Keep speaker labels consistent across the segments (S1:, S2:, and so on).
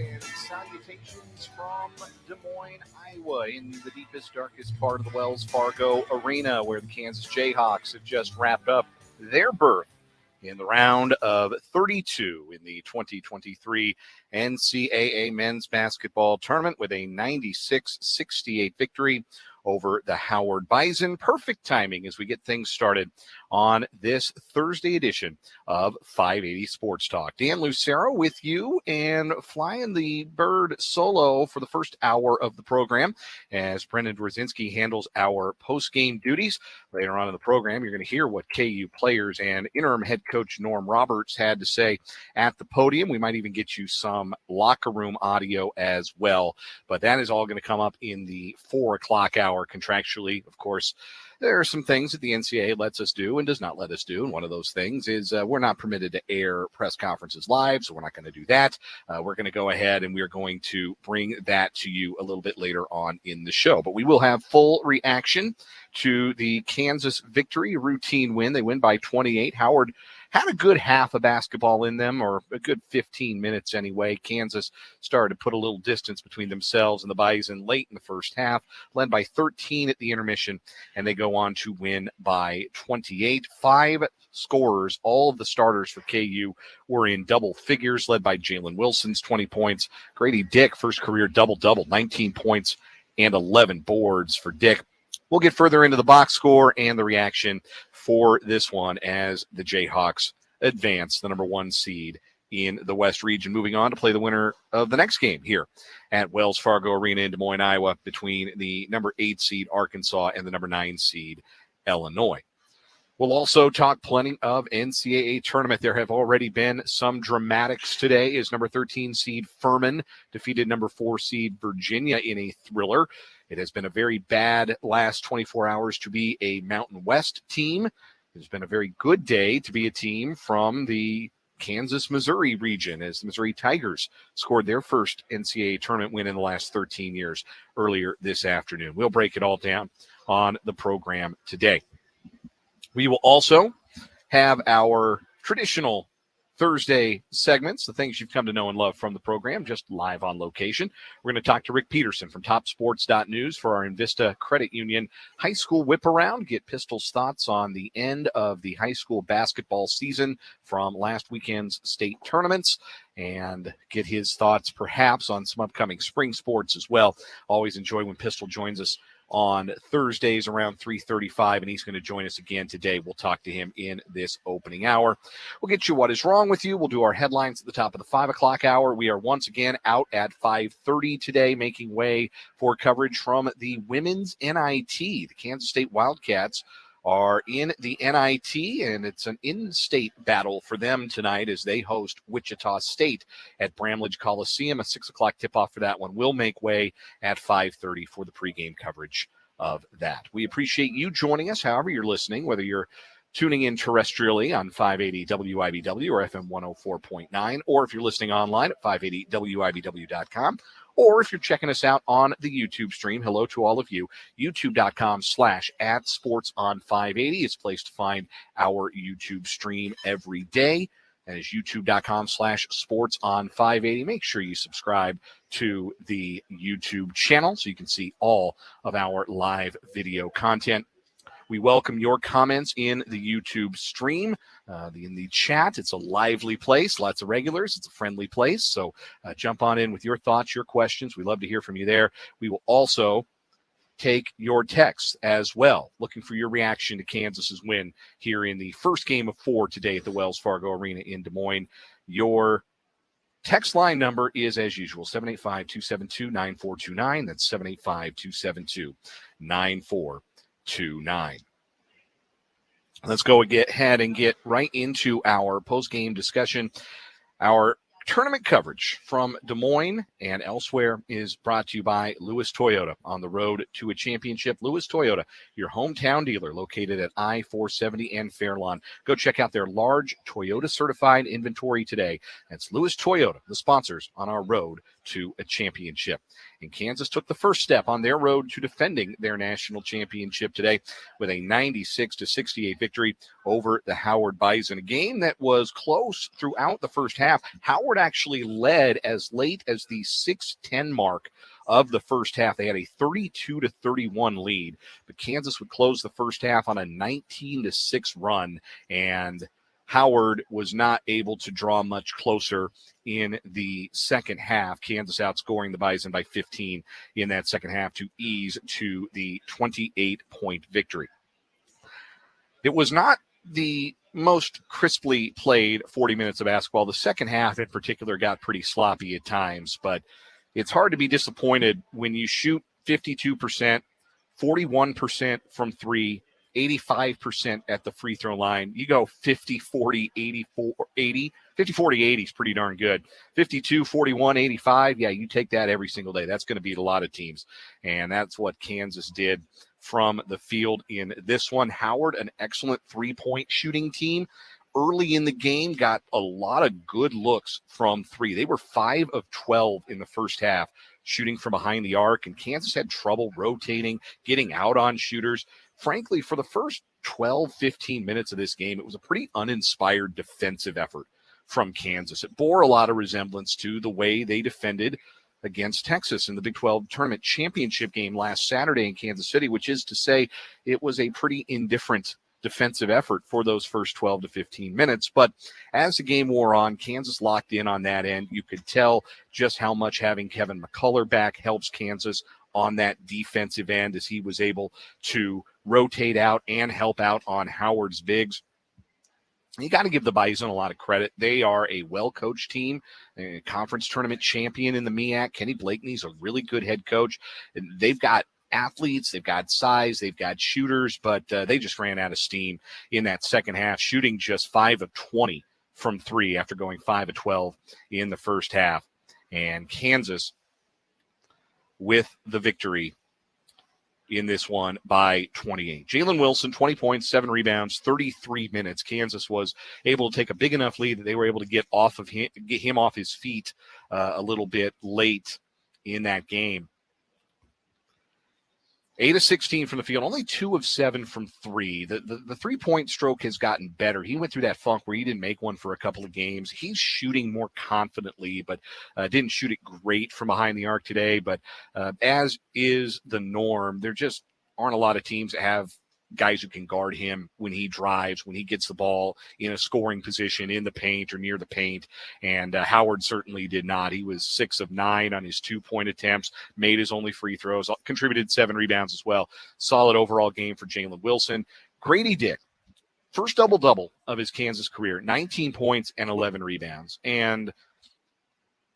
S1: and salutations from Des Moines, Iowa, in the deepest, darkest part of the Wells Fargo Arena, where the Kansas Jayhawks have just wrapped up their berth in the round of 32 in the 2023 NCAA men's basketball tournament with a 96-68 victory over the Howard Bison. Perfect timing as we get things started on this Thursday edition of 580 Sports Talk. Dan Lucero with you and flying the bird solo for the first hour of the program as Brendan Dworzinski handles our post-game duties. Later on in the program, you're going to hear what KU players and interim head coach Norm Roberts had to say at the podium. We might even get you some locker room audio as well, but that is all going to come up in the 4 o'clock hour contractually. Of course, there are some things that the NCAA lets us do and does not let us do, and one of those things is we're not permitted to air press conferences live, so we're not going to do that. We're going to go ahead and we're going to bring that to you a little bit later on in the show, but we will have full reaction to the Kansas victory, routine win. They win by 28. Howard had a good half of basketball in them, or a good 15 minutes anyway. Kansas started to put a little distance between themselves and the Bison late in the first half, led by 13 at the intermission, and they go on to win by 28. 5 scorers, all of the starters for KU were in double figures, led by Jalen Wilson's 20 points. Grady Dick, first career double-double, 19 points and 11 boards for Dick. We'll get further into the box score and the reaction for this one as the Jayhawks advance the number 1 seed in the West region, moving on to play the winner of the next game here at Wells Fargo Arena in Des Moines, Iowa, between the number 8 seed Arkansas and the number 9 seed Illinois. We'll also talk plenty of NCAA tournament. There have already been some dramatics today as number 13 seed Furman defeated number 4 seed Virginia in a thriller. It has been a very bad last 24 hours to be a Mountain West team. It's been a very good day to be a team from the Kansas-Missouri region as the Missouri Tigers scored their first NCAA tournament win in the last 13 years earlier this afternoon. We'll break it all down on the program today. We will also have our traditional Thursday segments, the things you've come to know and love from the program, just live on location. We're going to talk to Rick Peterson from topsports.news for our Invista Credit Union high school whip around, get Pistol's thoughts on the end of the high school basketball season from last weekend's state tournaments, and get his thoughts perhaps on some upcoming spring sports as well. Always enjoy when Pistol joins us on Thursdays around 3:35, and he's going to join us again today. We'll talk to him in this opening hour. We'll get you what is wrong with you. We'll do our headlines at the top of the 5 o'clock hour. We are once again out at 5:30 today, making way for coverage from the women's NIT. The Kansas State Wildcats are in the NIT, and it's an in-state battle for them tonight as they host Wichita State at Bramlage Coliseum. A 6 o'clock tip-off for that one will make way at 5:30 for the pregame coverage of that. We appreciate you joining us, however you're listening, whether you're tuning in terrestrially on 580 WIBW or FM 104.9, or if you're listening online at 580WIBW.com, or if you're checking us out on the YouTube stream. Hello to all of you. YouTube.com/@SportsOn580 is a place to find our YouTube stream every day. That is youtube.com/SportsOn580. Make sure you subscribe to the YouTube channel so you can see all of our live video content. We welcome your comments in the YouTube stream, in the chat. It's a lively place, lots of regulars. It's a friendly place, so jump on in with your thoughts, your questions. We love to hear from you there. We will also take your texts as well, looking for your reaction to Kansas's win here in the first game of 4 today at the Wells Fargo Arena in Des Moines. Your text line number is, as usual, 785-272-9429. That's 785-272-9429. Let's go ahead and get right into our post-game discussion. Our tournament coverage from Des Moines and elsewhere is brought to you by Lewis Toyota. On the road to a championship, Lewis Toyota, your hometown dealer located at I-470 and Fairlawn. Go check out their large Toyota certified inventory today. That's Lewis Toyota, the sponsors on our road to a championship. And Kansas took the first step on their road to defending their national championship today with a 96-68 victory over the Howard Bison, a game that was close throughout the first half. Howard actually led as late as the 6:10 mark of the first half. They had a 32-31 lead, but Kansas would close the first half on a 19-6 run, and Howard was not able to draw much closer in the second half. Kansas outscoring the Bison by 15 in that second half to ease to the 28-point victory. It was not the most crisply played 40 minutes of basketball. The second half in particular got pretty sloppy at times, but it's hard to be disappointed when you shoot 52%, 41% from three, 85% at the free throw line. You go 50, 40, 84, 80. 50, 40, 80 is pretty darn good. 52, 41, 85, yeah, you take that every single day. That's going to beat a lot of teams, and that's what Kansas did from the field in this one. Howard, an excellent three-point shooting team. Early in the game, got a lot of good looks from three. They were 5 of 12 in the first half, shooting from behind the arc, and Kansas had trouble rotating, getting out on shooters. Frankly, for the first 12, 15 minutes of this game, it was a pretty uninspired defensive effort from Kansas. It bore a lot of resemblance to the way they defended against Texas in the Big 12 tournament championship game last Saturday in Kansas City, which is to say it was a pretty indifferent defensive effort for those first 12 to 15 minutes. But as the game wore on, Kansas locked in on that end. You could tell just how much having Kevin McCullough back helps Kansas on that defensive end, as he was able to rotate out and help out on Howard's bigs. You got to give the Bison a lot of credit. They are a well-coached team, a conference tournament champion in the MEAC. Kenny Blakeney's a really good head coach. And they've got athletes, they've got size, they've got shooters, but they just ran out of steam in that second half, shooting just 5 of 20 from three after going 5 of 12 in the first half. And Kansas with the victory in this one by 28. Jalen Wilson, 20 points, 7 rebounds, 33 minutes. Kansas was able to take a big enough lead that they were able to get him off his feet a little bit late in that game. 8 of 16 from the field, only 2 of 7 from three. The three-point stroke has gotten better. He went through that funk where he didn't make one for a couple of games. He's shooting more confidently, but didn't shoot it great from behind the arc today. But as is the norm, there just aren't a lot of teams that have guys who can guard him when he drives, when he gets the ball in a scoring position in the paint or near the paint. And Howard certainly did not. He was 6 of 9 on his 2-point attempts, made his only free throws, contributed 7 rebounds as well. Solid overall game for Jalen Wilson. Grady Dick, first double-double of his Kansas career, 19 points and 11 rebounds. And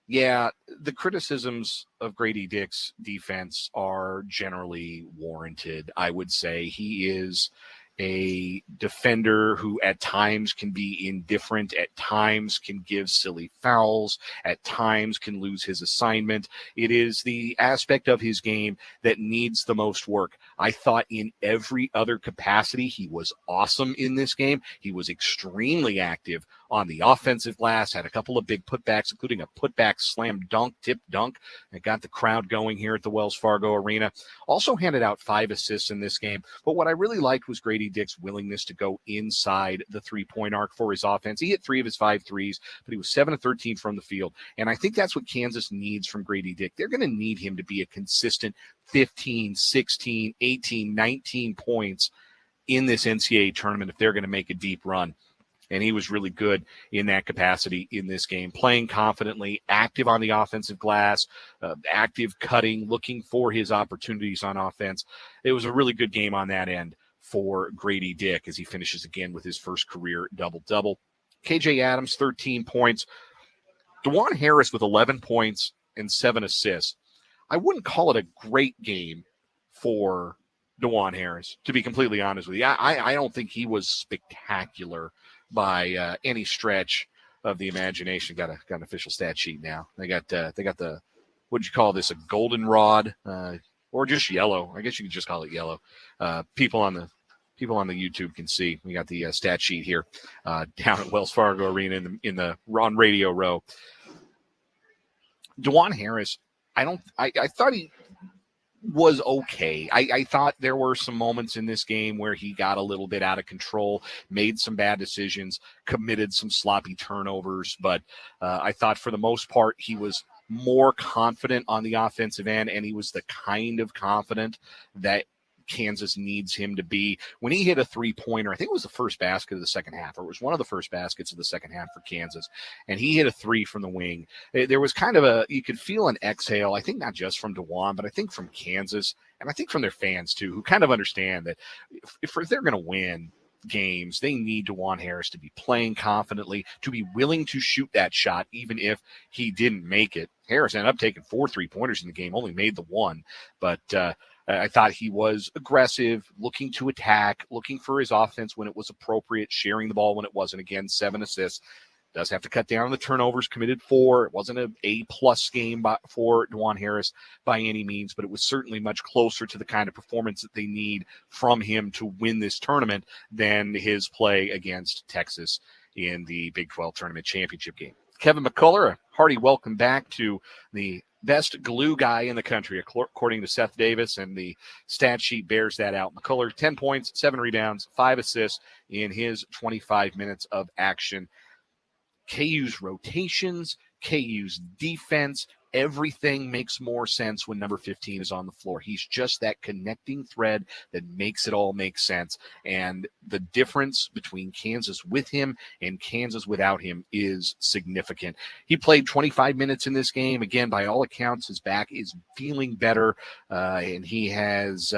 S1: yeah, the criticisms of Grady Dick's defense are generally warranted. I would say he is a defender who at times can be indifferent, at times can give silly fouls, at times can lose his assignment. It is the aspect of his game that needs the most work. I thought in every other capacity he was awesome in this game. He was extremely active on the offensive glass, had a couple of big putbacks, including a putback slam dunk, tip dunk, that got the crowd going here at the Wells Fargo Arena. Also handed out 5 assists in this game. But what I really liked was Grady Dick's willingness to go inside the three-point arc for his offense. He hit 3 of his 5 threes, but he was 7 of 13 from the field. And I think that's what Kansas needs from Grady Dick. They're going to need him to be a consistent 15, 16, 18, 19 points in this NCAA tournament if they're going to make a deep run. And he was really good in that capacity in this game, playing confidently, active on the offensive glass, active cutting, looking for his opportunities on offense. It was a really good game on that end for Grady Dick as he finishes again with his first career double-double. KJ Adams, 13 points. DeJuan Harris with 11 points and 7 assists. I wouldn't call it a great game for DeJuan Harris, to be completely honest with you. I don't think he was spectacular by any stretch of the imagination. Got an official stat sheet now. They got the what'd you call this, a goldenrod or just yellow? I guess you could just call it yellow. People on the YouTube can see. We got the stat sheet here down at Wells Fargo Arena in the on Radio Row. DeJuan Harris, I thought he was okay. I thought there were some moments in this game where he got a little bit out of control, made some bad decisions, committed some sloppy turnovers, but I thought for the most part he was more confident on the offensive end, and he was the kind of confident that Kansas needs him to be. When he hit a three-pointer, I think it was the first basket of the second half, or it was one of the first baskets of the second half for Kansas, and he hit a three from the wing. There was kind of you could feel an exhale, I think not just from DeJuan, but I think from Kansas, and I think from their fans too, who kind of understand that if they're going to win games, they need DeJuan Harris to be playing confidently, to be willing to shoot that shot, even if he didn't make it. Harris ended up taking 4 3-pointers in the game, only made the one, but I thought he was aggressive, looking to attack, looking for his offense when it was appropriate, sharing the ball when it wasn't. Again, 7 assists. Does have to cut down on the turnovers, committed 4. It wasn't an A-plus game for DeJuan Harris by any means, but it was certainly much closer to the kind of performance that they need from him to win this tournament than his play against Texas in the Big 12 Tournament Championship game. Kevin McCullough, a hearty welcome back to the best glue guy in the country, according to Seth Davis, and the stat sheet bears that out. McCullough, 10 points, 7 rebounds, 5 assists in his 25 minutes of action. KU's rotations, KU's defense, everything makes more sense when number 15 is on the floor. He's just that connecting thread that makes it all make sense. And the difference between Kansas with him and Kansas without him is significant. He played 25 minutes in this game. Again, by all accounts, his back is feeling better, and he has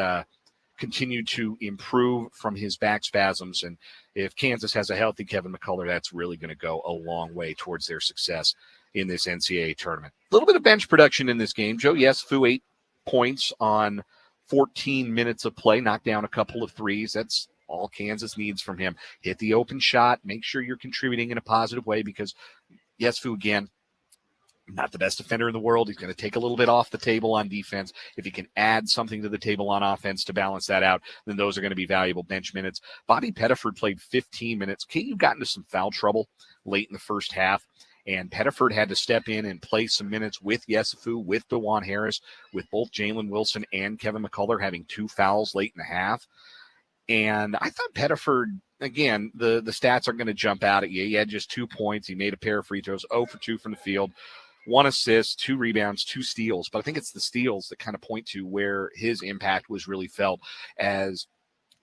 S1: continued to improve from his back spasms. And if Kansas has a healthy Kevin McCullough, that's really going to go a long way towards their success in this NCAA tournament. A little bit of bench production in this game. Joe Yesufu, 8 points on 14 minutes of play, knocked down a couple of threes. That's all Kansas needs from him. Hit the open shot. Make sure you're contributing in a positive way, because Yesufu, again, not the best defender in the world. He's going to take a little bit off the table on defense. If he can add something to the table on offense to balance that out, then those are going to be valuable bench minutes. Bobby Pettiford played 15 minutes. KU got into some foul trouble late in the first half, and Pettiford had to step in and play some minutes with Yesufu, with DeJuan Harris, with both Jalen Wilson and Kevin McCullough having 2 fouls late in the half. And I thought Pettiford, again, the stats are going to jump out at you. He had just 2 points. He made a pair of free throws, 0 for 2 from the field. 1 assist, 2 rebounds, 2 steals. But I think it's the steals that kind of point to where his impact was really felt, as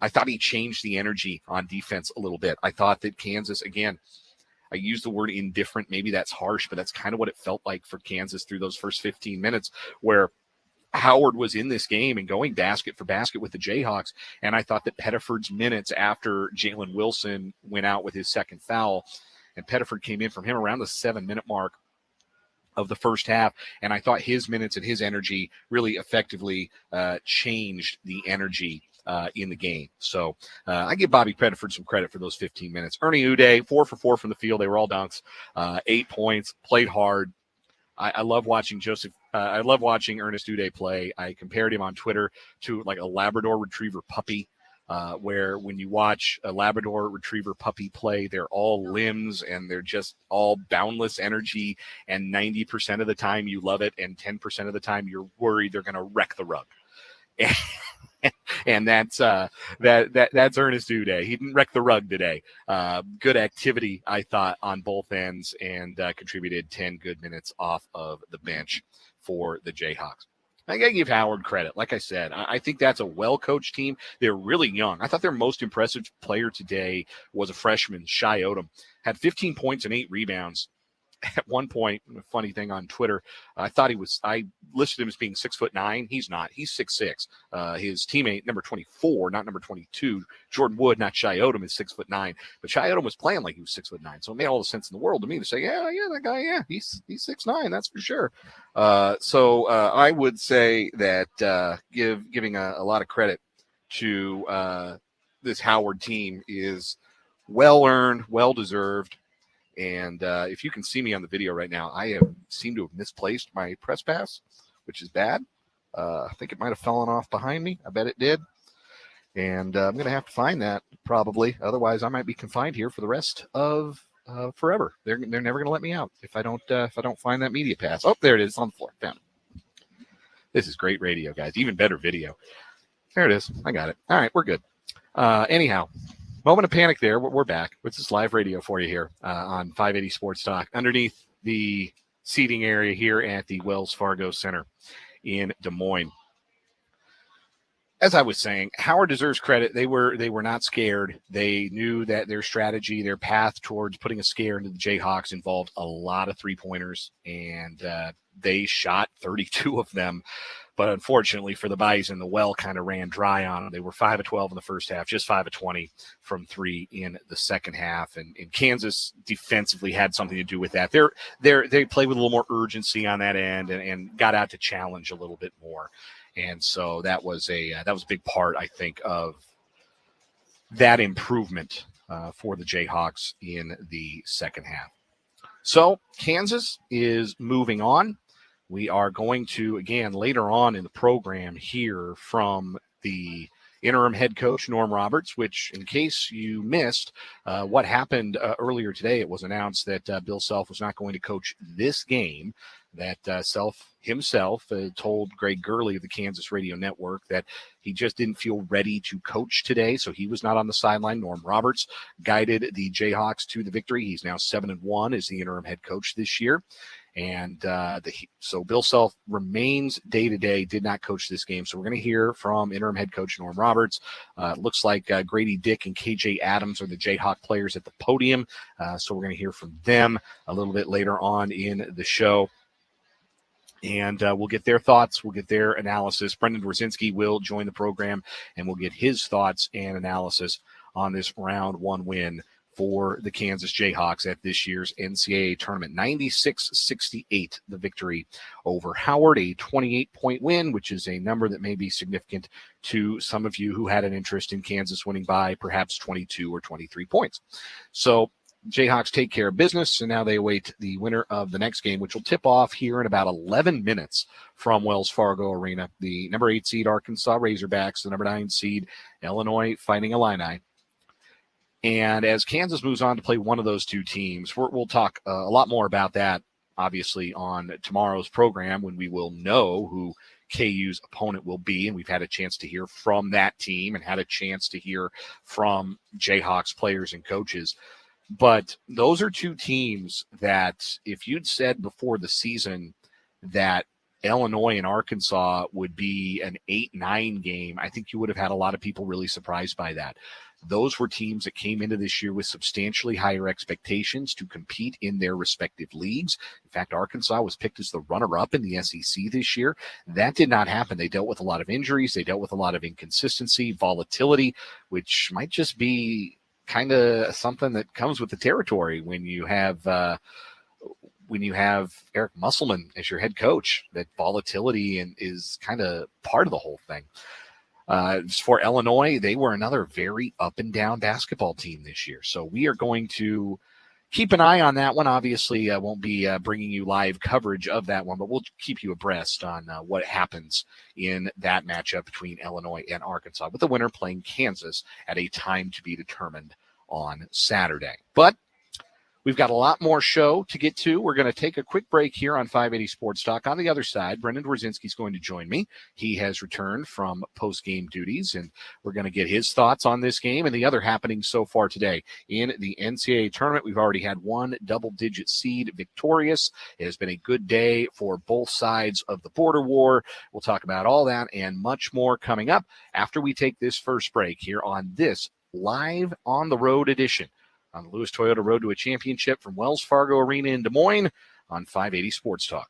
S1: I thought he changed the energy on defense a little bit. I thought that Kansas, again, I use the word indifferent. Maybe that's harsh, but that's kind of what it felt like for Kansas through those first 15 minutes, where Howard was in this game and going basket for basket with the Jayhawks. And I thought that Pettiford's minutes after Jalen Wilson went out with his second foul, and Pettiford came in from him around the 7-minute mark of the first half, and I thought his minutes and his energy really effectively changed the energy in the game. So I give Bobby Pettiford some credit for those 15 minutes. Ernie Uday, 4 for 4 from the field. They were all dunks, 8 points, played hard. I love watching I love watching Ernest Uday play. I compared him on Twitter to like a Labrador Retriever puppy. Where when you watch a Labrador Retriever puppy play, they're all limbs and they're just all boundless energy. And 90% of the time you love it, and 10% of the time you're worried they're going to wreck the rug. And that's Ernest Uday. He didn't wreck the rug today. Good activity, I thought, on both ends, and contributed 10 good minutes off of the bench for the Jayhawks. I got to give Howard credit. Like I said, I think that's a well-coached team. They're really young. I thought their most impressive player today was a freshman, Shai Odom. Had 15 points and 8 rebounds. At one point, a funny thing on Twitter, I listed him as being 6'9". He's not. He's 6'6". His teammate, number 24, not number 22, Jordan Wood, not Shai Odom, is 6'9". But Shai Odom was playing like he was 6'9". So it made all the sense in the world to me to say, yeah, that guy, he's 6'9", that's for sure. So I would say that giving a lot of credit to this Howard team is well-earned, well-deserved. And if you can see me on the video right now, I seem to have misplaced my press pass, which is bad. I think it might have fallen off behind me. I bet it did. And I'm going to have to find that probably. Otherwise, I might be confined here for the rest of forever. They're never going to let me out if I don't find that media pass. Oh, there it is. It's on the floor. Found it. This is great radio, guys. Even better video. There it is. I got it. All right, we're good. Anyhow, moment of panic there. We're back. It's this live radio for you here on 580 Sports Talk underneath the seating area here at the Wells Fargo Center in Des Moines. As I was saying, Howard deserves credit. They were not scared. They knew that their strategy, their path towards putting a scare into the Jayhawks involved a lot of three-pointers, and they shot 32 of them. But unfortunately for the Bison, the well kind of ran dry on them. They were 5 of 12 in the first half, just 5 of 20 from three in the second half. And Kansas defensively had something to do with that. They played with a little more urgency on that end and got out to challenge a little bit more. And so that was a big part, I think, of that improvement for the Jayhawks in the second half. So Kansas is moving on. We are going to, again, later on in the program, hear from the interim head coach, Norm Roberts, which, in case you missed what happened earlier today, it was announced that Bill Self was not going to coach this game, that Self himself told Greg Gurley of the Kansas Radio Network that he just didn't feel ready to coach today, so he was not on the sideline. Norm Roberts guided the Jayhawks to the victory. He's now 7-1 as the interim head coach this year. And so Bill Self remains day-to-day, did not coach this game. So we're going to hear from interim head coach Norm Roberts. Looks like Grady Dick and KJ Adams are the Jayhawk players at the podium. So we're going to hear from them a little bit later on in the show. And we'll get their thoughts. We'll get their analysis. Brendan Dworzinski will join the program, and we'll get his thoughts and analysis on this round one win for the Kansas Jayhawks at this year's NCAA tournament. 96-68, the victory over Howard, a 28-point win, which is a number that may be significant to some of you who had an interest in Kansas winning by perhaps 22 or 23 points. So Jayhawks take care of business, and now they await the winner of the next game, which will tip off here in about 11 minutes from Wells Fargo Arena. The number 8 seed Arkansas Razorbacks, the number 9 seed Illinois Fighting Illini. And as Kansas moves on to play one of those two teams, we'll talk a lot more about that, obviously, on tomorrow's program when we will know who KU's opponent will be. And we've had a chance to hear from that team and had a chance to hear from Jayhawks players and coaches. But those are two teams that if you'd said before the season that Illinois and Arkansas would be an 8-9 game, I think you would have had a lot of people really surprised by that. Those were teams that came into this year with substantially higher expectations to compete in their respective leagues. In fact, Arkansas was picked as the runner-up in the SEC this year. That did not happen. They dealt with a lot of injuries. They dealt with a lot of inconsistency, volatility, which might just be kind of something that comes with the territory when you have Eric Musselman as your head coach. That volatility is kind of part of the whole thing. For Illinois, they were another very up and down basketball team this year. So we are going to keep an eye on that one. Obviously, I won't be bringing you live coverage of that one, but we'll keep you abreast on what happens in that matchup between Illinois and Arkansas, with the winner playing Kansas at a time to be determined on Saturday. But we've got a lot more show to get to. We're going to take a quick break here on 580 Sports Talk. On the other side, Brendan Dworzinski is going to join me. He has returned from post-game duties, and we're going to get his thoughts on this game and the other happenings so far today. In the NCAA tournament, we've already had one double-digit seed victorious. It has been a good day for both sides of the border war. We'll talk about all that and much more coming up after we take this first break here on this Live on the Road edition on the Lewis Toyota Road to a Championship from Wells Fargo Arena in Des Moines on 580 Sports Talk.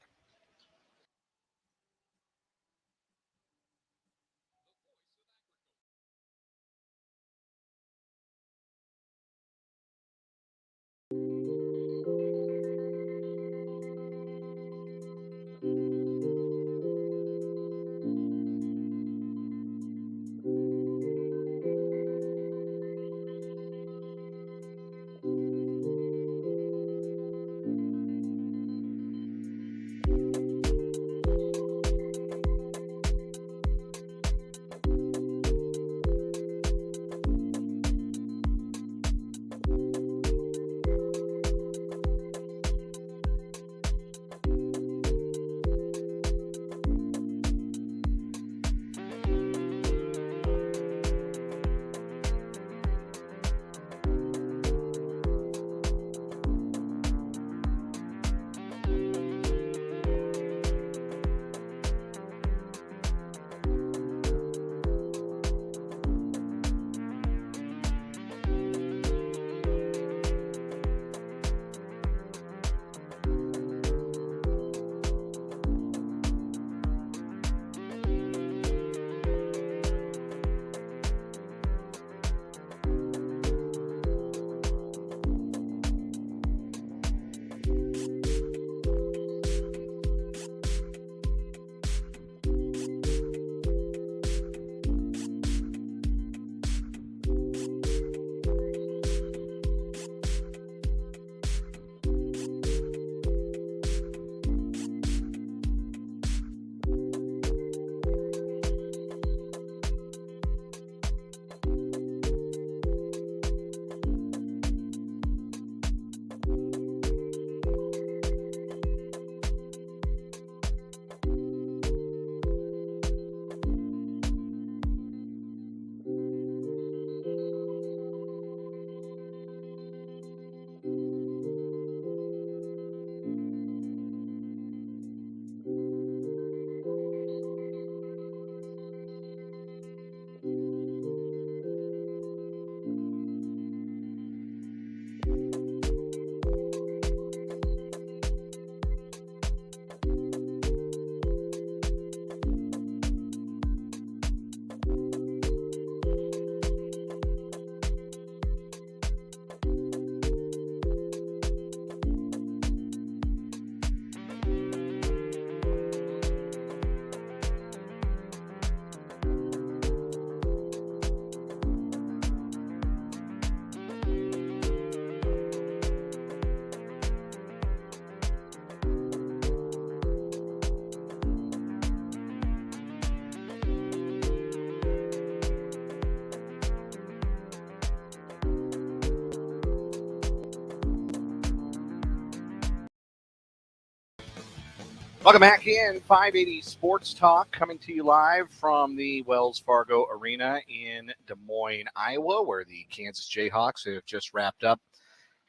S1: Welcome back in 580 Sports Talk, coming to you live from the Wells Fargo Arena in Des Moines, Iowa, where the Kansas Jayhawks have just wrapped up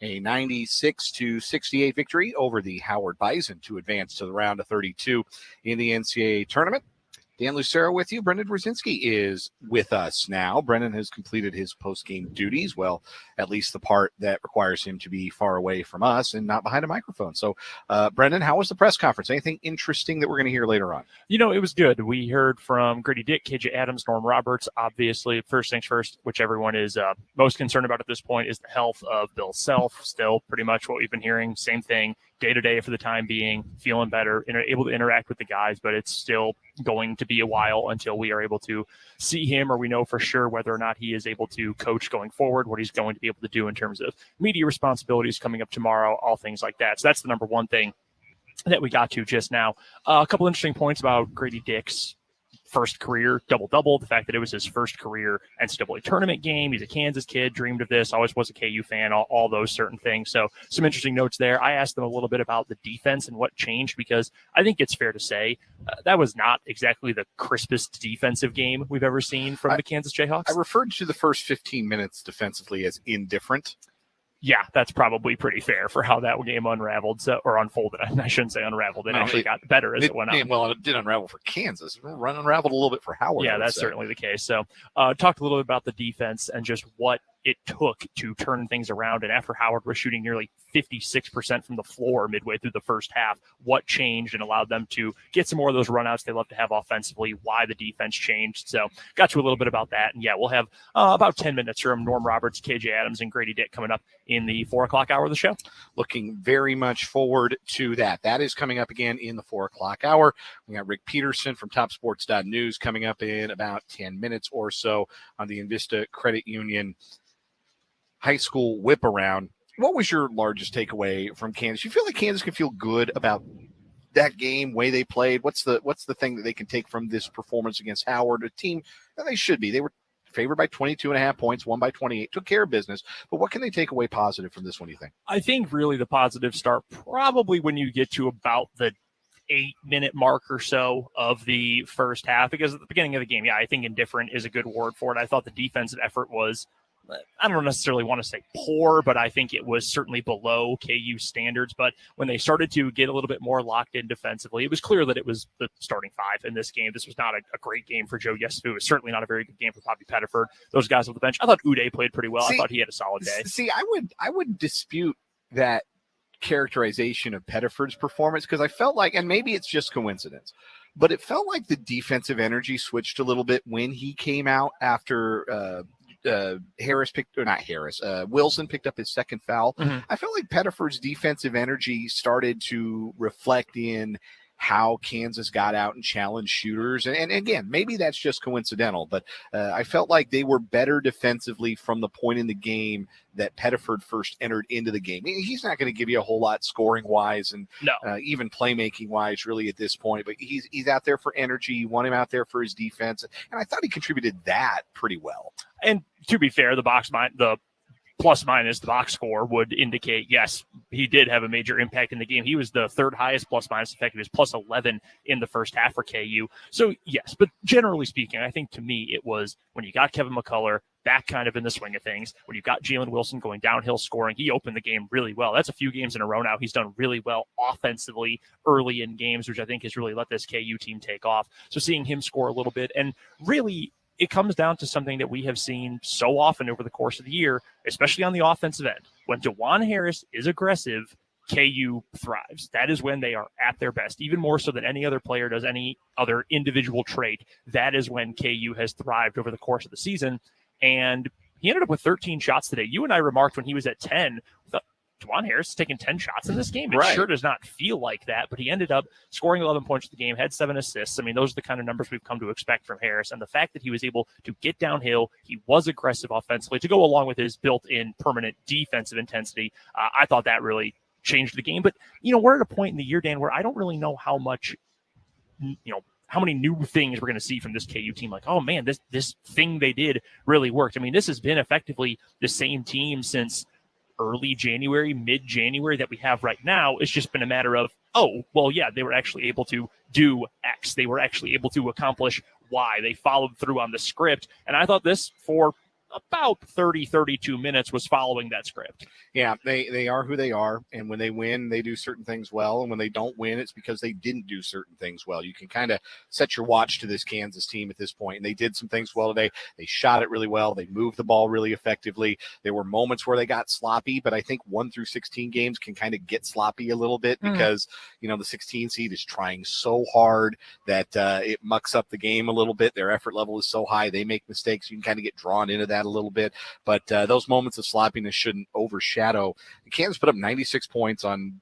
S1: a 96-68 victory over the Howard Bison to advance to the round of 32 in the NCAA tournament. Dan Lucero with you. Brendan Brzezinski is with us now. Brendan has completed his post-game duties, well, at least the part that requires him to be far away from us and not behind a microphone. So, Brendan, how was the press conference? Anything interesting that we're going to hear later on?
S2: You know, it was good. We heard from Grady Dick, KJ Adams, Norm Roberts. Obviously, first things first, which everyone is most concerned about at this point is the health of Bill Self. Still pretty much what we've been hearing. Same thing day-to-day for the time being, feeling better, able to interact with the guys, but it's still going to be a while until we are able to see him, or we know for sure whether or not he is able to coach going forward, what he's going to be able to do in terms of media responsibilities coming up tomorrow, all things like that. So that's the number one thing that we got to just now. A couple interesting points about Grady Dick's first career double-double, the fact that it was his first career NCAA tournament game. He's a Kansas kid, dreamed of this, always was a KU fan, all those certain things. So some interesting notes there. I asked them a little bit about the defense and what changed, because I think it's fair to say that was not exactly the crispest defensive game we've ever seen from the Kansas Jayhawks.
S1: I referred to the first 15 minutes defensively as indifferent.
S2: Yeah, that's probably pretty fair for how that game unraveled, or unfolded. I shouldn't say unraveled. It actually got better as it went on.
S1: Well, it did unravel for Kansas. It unraveled a little bit for Howard.
S2: Yeah, that's certainly the case. So talked a little bit about the defense and just what it took to turn things around. And after Howard was shooting nearly 56% from the floor midway through the first half, what changed and allowed them to get some more of those runouts they love to have offensively, why the defense changed. So got to a little bit about that. And yeah, we'll have about 10 minutes from Norm Roberts, KJ Adams, and Grady Dick coming up in the 4 o'clock hour of the show.
S1: Looking very much forward to that. That is coming up again in the 4 o'clock hour. We got Rick Peterson from TopSports.news coming up in about 10 minutes or so on the Invista Credit Union high school whip around. What was your largest takeaway from Kansas? You feel like Kansas can feel good about that game, way they played? What's the thing that they can take from this performance against Howard, a team that they should be? They were favored by 22.5 points, won by 28, took care of business. But what can they take away positive from this one, do you think?
S2: I think really the positives start probably when you get to about the 8-minute mark or so of the first half, because at the beginning of the game, yeah, I think indifferent is a good word for it. I thought the defensive effort was, I don't necessarily want to say poor, but I think it was certainly below KU standards. But when they started to get a little bit more locked in defensively, it was clear that it was the starting five in this game. This was not a great game for Joe Yesufu. It was certainly not a very good game for Bobby Pettiford. Those guys on the bench, I thought Uday played pretty well. I thought he had a solid day.
S1: See, I would dispute that characterization of Pettiford's performance, because I felt like, and maybe it's just coincidence, but it felt like the defensive energy switched a little bit when he came out after Wilson picked up his second foul.
S2: Mm-hmm.
S1: I felt like Pettiford's defensive energy started to reflect in how Kansas got out and challenged shooters. And again, maybe that's just coincidental, but I felt like they were better defensively from the point in the game that Pettiford first entered into the game. He's not going to give you a whole lot scoring-wise and even playmaking-wise really at this point, but he's out there for energy. You want him out there for his defense, and I thought he contributed that pretty well.
S2: And to be fair, the plus minus, the box score would indicate, yes, he did have a major impact in the game. He was the third highest plus minus effect. He was plus 11 in the first half for KU. So yes, but generally speaking, I think to me, it was when you got Kevin McCullough back kind of in the swing of things, when you've got Jalen Wilson going downhill scoring, he opened the game really well. That's a few games in a row now. He's done really well offensively early in games, which I think has really let this KU team take off. So seeing him score a little bit, and really it comes down to something that we have seen so often over the course of the year, especially on the offensive end. When DeJuan Harris is aggressive, KU thrives. That is when they are at their best, even more so than any other player does any other individual trait. That is when KU has thrived over the course of the season. And he ended up with 13 shots today. You and I remarked when he was at 10, DeJuan Harris has taken 10 shots in this game. It sure does not feel like that, but he ended up scoring 11 points in the game, had 7 assists. I mean, those are the kind of numbers we've come to expect from Harris. And the fact that he was able to get downhill, he was aggressive offensively to go along with his built-in permanent defensive intensity. I thought that really changed the game. But, we're at a point in the year, Dan, where I don't really know how much, how many new things we're going to see from this KU team. Like, oh man, this thing they did really worked. I mean, this has been effectively the same team since early January, mid-January that we have right now. It's just been a matter of, oh, well, yeah, they were actually able to do X. They were actually able to accomplish Y. They followed through on the script. And I thought this, for about 30, 32 minutes, was following that script.
S1: Yeah, they are who they are, and when they win, they do certain things well, and when they don't win, it's because they didn't do certain things well. You can kind of set your watch to this Kansas team at this point, and they did some things well today. They shot it really well. They moved the ball really effectively. There were moments where they got sloppy, but I think 1 through 16 games can kind of get sloppy a little bit because, the 16 seed is trying so hard that it mucks up the game a little bit. Their effort level is so high. They make mistakes. You can kind of get drawn into that a little bit, but those moments of sloppiness shouldn't overshadow. Kansas put up 96 points on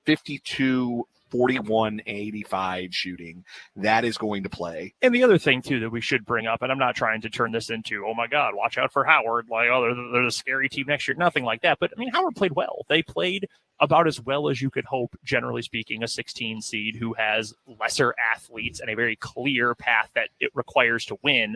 S1: 52, 41, 85 shooting. That is going to play.
S2: And the other thing, too, that we should bring up, and I'm not trying to turn this into, oh, my God, watch out for Howard. Like, oh, they're the scary team next year. Nothing like that. But, I mean, Howard played well. They played about as well as you could hope, generally speaking, a 16 seed who has lesser athletes and a very clear path that it requires to win.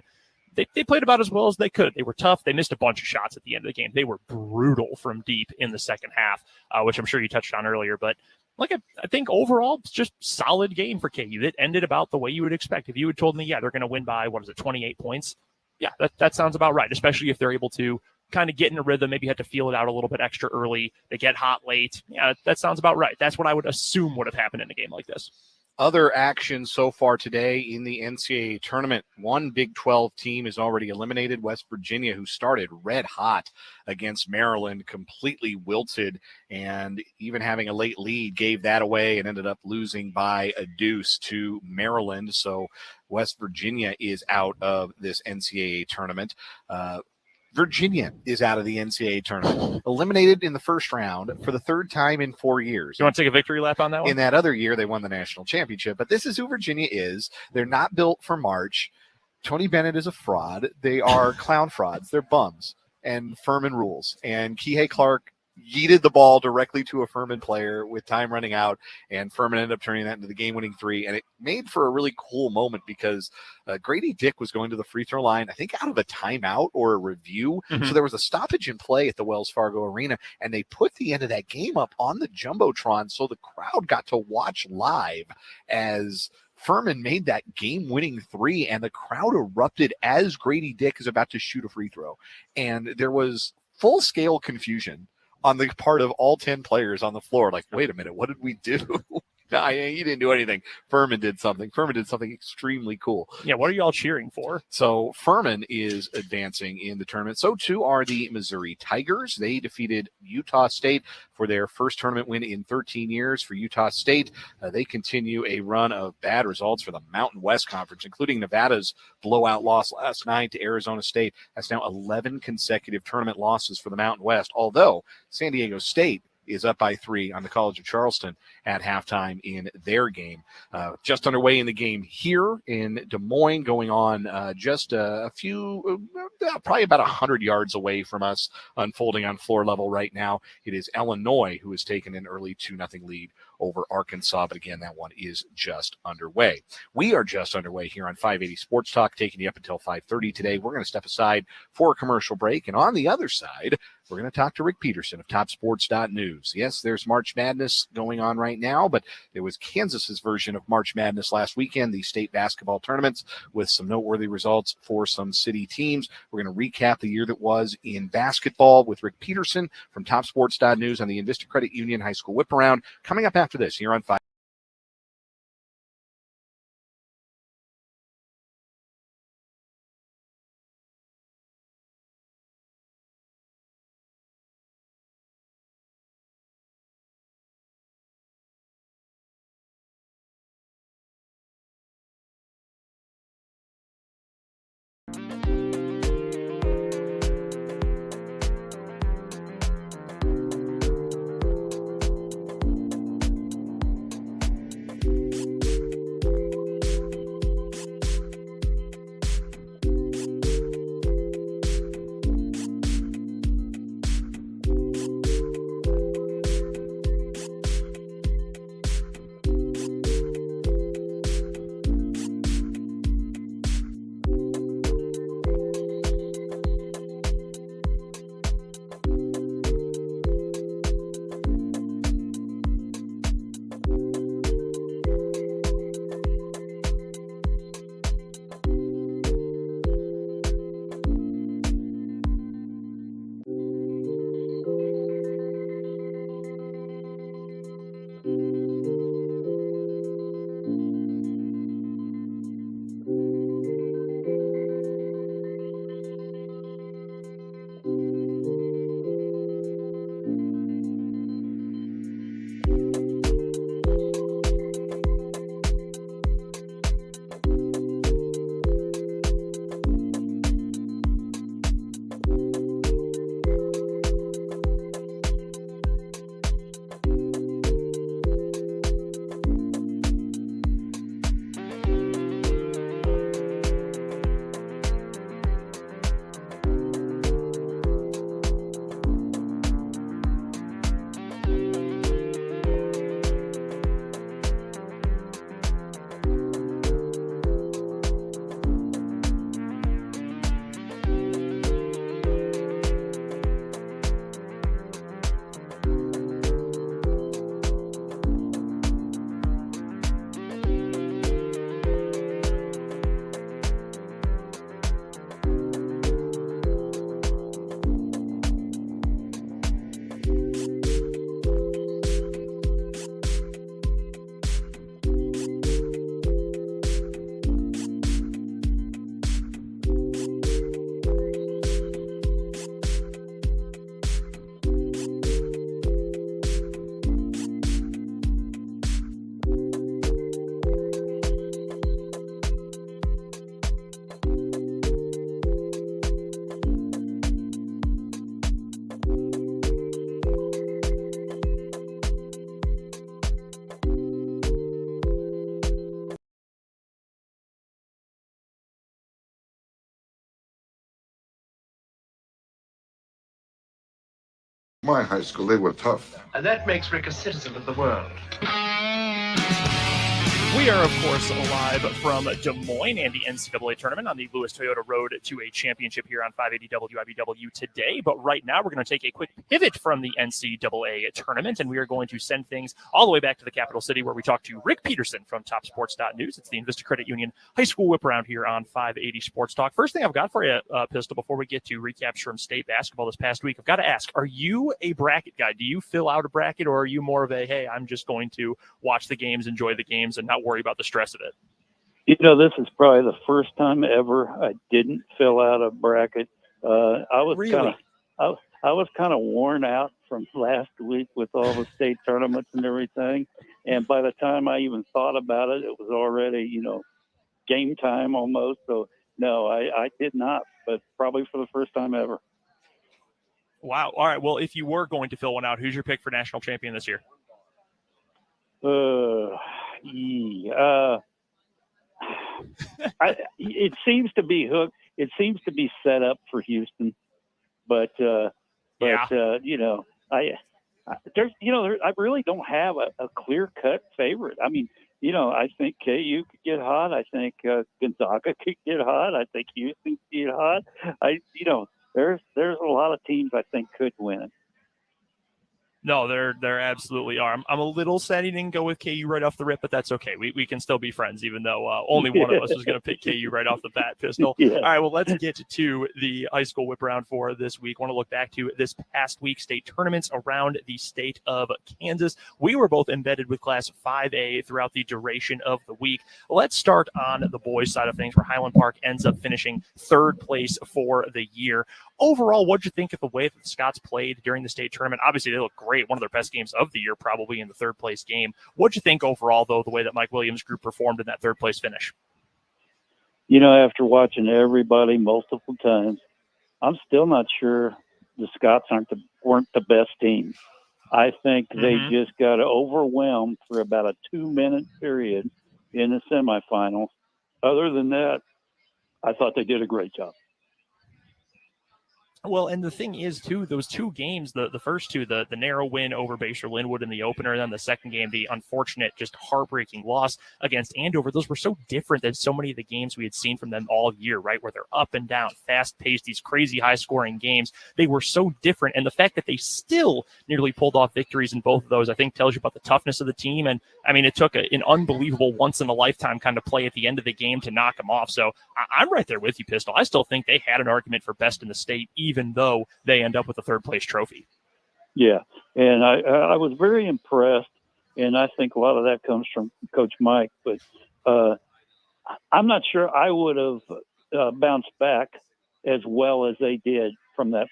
S2: They played about as well as they could. They were tough. They missed a bunch of shots at the end of the game. They were brutal from deep in the second half, which I'm sure you touched on earlier. But I think overall, it's just solid game for KU. It ended about the way you would expect. If you had told me, yeah, they're going to win by, 28 points? Yeah, that sounds about right, especially if they're able to kind of get in a rhythm, maybe had to feel it out a little bit extra early. They get hot late. Yeah, that sounds about right. That's what I would assume would have happened in a game like this.
S1: Other action so far today in the NCAA tournament. One Big 12 team is already eliminated. West Virginia, who started red hot against Maryland, completely wilted, and even having a late lead gave that away and ended up losing by a deuce to Maryland. So West Virginia is out of this NCAA tournament. Virginia is out of the NCAA tournament, eliminated in the first round for the third time in 4 years.
S2: You want to take a victory lap on that one?
S1: In that other year, they won the national championship. But this is who Virginia is. They're not built for March. Tony Bennett is a fraud. They are clown frauds. They're bums. And Furman rules. And Kihei Clark yeeted the ball directly to a Furman player with time running out, and Furman ended up turning that into the game-winning three. And it made for a really cool moment because Grady Dick was going to the free throw line, I think out of a timeout or a review. So there was a stoppage in play at the Wells Fargo Arena, and they put the end of that game up on the Jumbotron so the crowd got to watch live as Furman made that game-winning three, and the crowd erupted as Grady Dick is about to shoot a free throw. And there was full-scale confusion on the part of all 10 players on the floor. Like, wait a minute, what did we do? He didn't do anything. Furman did something. Furman did something extremely cool.
S2: Yeah, what are y'all cheering for?
S1: So Furman is advancing in the tournament. So too are the Missouri Tigers. They defeated Utah State for their first tournament win in 13 years. For Utah State, they continue a run of bad results for the Mountain West Conference, including Nevada's blowout loss last night to Arizona State. That's now 11 consecutive tournament losses for the Mountain West, although San Diego State is up by 3 on the College of Charleston at halftime in their game. Just underway in the game here in Des Moines, going on just a few, probably about 100 yards away from us, unfolding on floor level right now. It is Illinois who has taken an early 2-0 lead over Arkansas, but again, that one is just underway. We are just underway here on 580 Sports Talk, taking you up until 5:30 today. We're going to step aside for a commercial break, and on the other side, we're going to talk to Rick Peterson of TopSports.news. Yes, there's March Madness going on right now, but there was Kansas's version of March Madness last weekend, the state basketball tournaments, with some noteworthy results for some city teams. We're going to recap the year that was in basketball with Rick Peterson from TopSports.news on the Invista Credit Union High School Whip Around, coming up after this here on 5.
S3: My high school, they were tough.
S4: And that makes Rick a citizen of the world.
S2: We are, of course, live from Des Moines and the NCAA tournament on the Lewis Toyota Road to a championship here on 580 WIBW today. But right now, we're going to take a quick pivot from the NCAA tournament, and we are going to send things all the way back to the capital city where we talk to Rick Peterson from TopSports.news. It's the Invista Credit Union High School Whip Around here on 580 Sports Talk. First thing I've got for you, Pistol, before we get to recaps from state basketball this past week, I've got to ask, are you a bracket guy? Do you fill out a bracket, or are you more of a, hey, I'm just going to watch the games, enjoy the games, and not worry about the stress of it?
S5: This is probably the first time ever I didn't fill out a bracket. I was
S2: Really?
S5: I was kind of worn out from last week with all the state tournaments and everything. And by the time I even thought about it, it was already, game time almost. So no, I did not, but probably for the first time ever.
S2: Wow. All right. Well, if you were going to fill one out, who's your pick for national champion this year?
S5: It seems to be hooked. It seems to be set up for Houston, I really don't have a clear cut favorite. I mean, I think KU could get hot. I think Gonzaga could get hot. I think Houston could get hot. There's a lot of teams I think could win it.
S2: No, there absolutely are. I'm a little sad he didn't go with KU right off the rip, but that's okay. We can still be friends, even though only one of us was going to pick KU right off the bat, Pistol.
S5: Yeah.
S2: All right, well, let's get to the high school whip around for this week. I want to look back to this past week's state tournaments around the state of Kansas. We were both embedded with Class 5A throughout the duration of the week. Let's start on the boys' side of things, where Highland Park ends up finishing third place for the year. Overall, what'd you think of the way that the Scots played during the state tournament? Obviously, they look great. One of their best games of the year, probably in the third place game. What'd you think overall, though, the way that Mike Williams' group performed in that third place finish?
S5: After watching everybody multiple times, I'm still not sure the Scots weren't the best team. I think they just got overwhelmed for about a 2-minute period in the semifinals. Other than that, I thought they did a great job.
S2: Well, and the thing is, too, those two games, the first two, the narrow win over Basher Linwood in the opener, and then the second game, the unfortunate, just heartbreaking loss against Andover, those were so different than so many of the games we had seen from them all year, right, where they're up and down, fast-paced, these crazy high-scoring games. They were so different, and the fact that they still nearly pulled off victories in both of those, I think, tells you about the toughness of the team. And, I mean, it took an unbelievable once-in-a-lifetime kind of play at the end of the game to knock them off. So I'm right there with you, Pistol. I still think they had an argument for best in the state, even though they end up with a third-place trophy.
S5: Yeah, and I was very impressed, and I think a lot of that comes from Coach Mike. But I'm not sure I would have bounced back as well as they did from that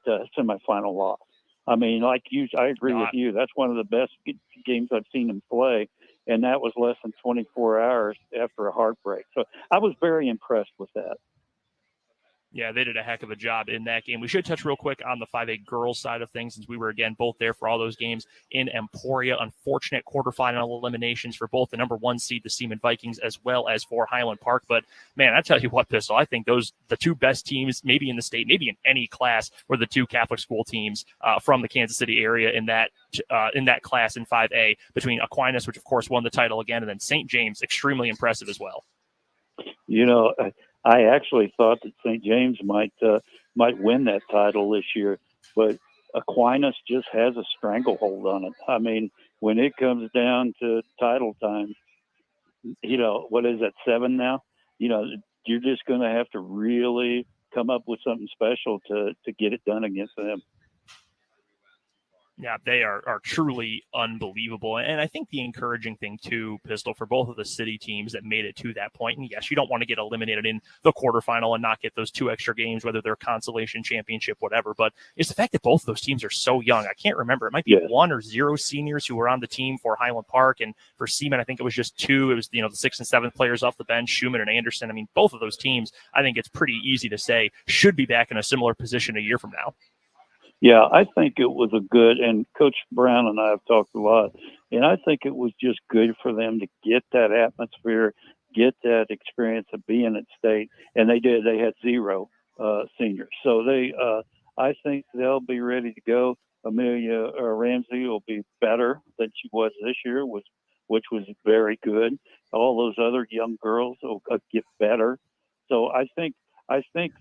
S5: semifinal loss. I mean, like you, I agree with you. That's one of the best games I've seen them play, and that was less than 24 hours after a heartbreak. So I was very impressed with that.
S2: Yeah, they did a heck of a job in that game. We should touch real quick on the 5A girls side of things, since we were, again, both there for all those games in Emporia. Unfortunate quarterfinal eliminations for both the number 1 seed, the Seaman Vikings, as well as for Highland Park. But, man, I tell you what, Pistol, I think the two best teams, maybe in the state, maybe in any class, were the two Catholic school teams from the Kansas City area in that class in 5A, between Aquinas, which, of course, won the title again, and then St. James, extremely impressive as well.
S5: I actually thought that St. James might win that title this year, but Aquinas just has a stranglehold on it. I mean, when it comes down to title time, what is that, 7 now? You're just going to have to really come up with something special to get it done against them.
S2: Yeah, they are truly unbelievable. And I think the encouraging thing, too, Pistol, for both of the city teams that made it to that point, and yes, you don't want to get eliminated in the quarterfinal and not get those 2 extra games, whether they're consolation, championship, whatever, but it's the fact that both of those teams are so young. I can't remember. It might be 1 or 0 seniors who were on the team for Highland Park, and for Seaman, I think it was just 2. It was, the 6th and 7th players off the bench, Schumann and Anderson. I mean, both of those teams, I think it's pretty easy to say, should be back in a similar position a year from now.
S5: Yeah, I think it was and Coach Brown and I have talked a lot, and I think it was just good for them to get that atmosphere, get that experience of being at state, and they did. They had 0 seniors. So I think they'll be ready to go. Amelia Ramsey will be better than she was this year, which was very good. All those other young girls will get better. So I think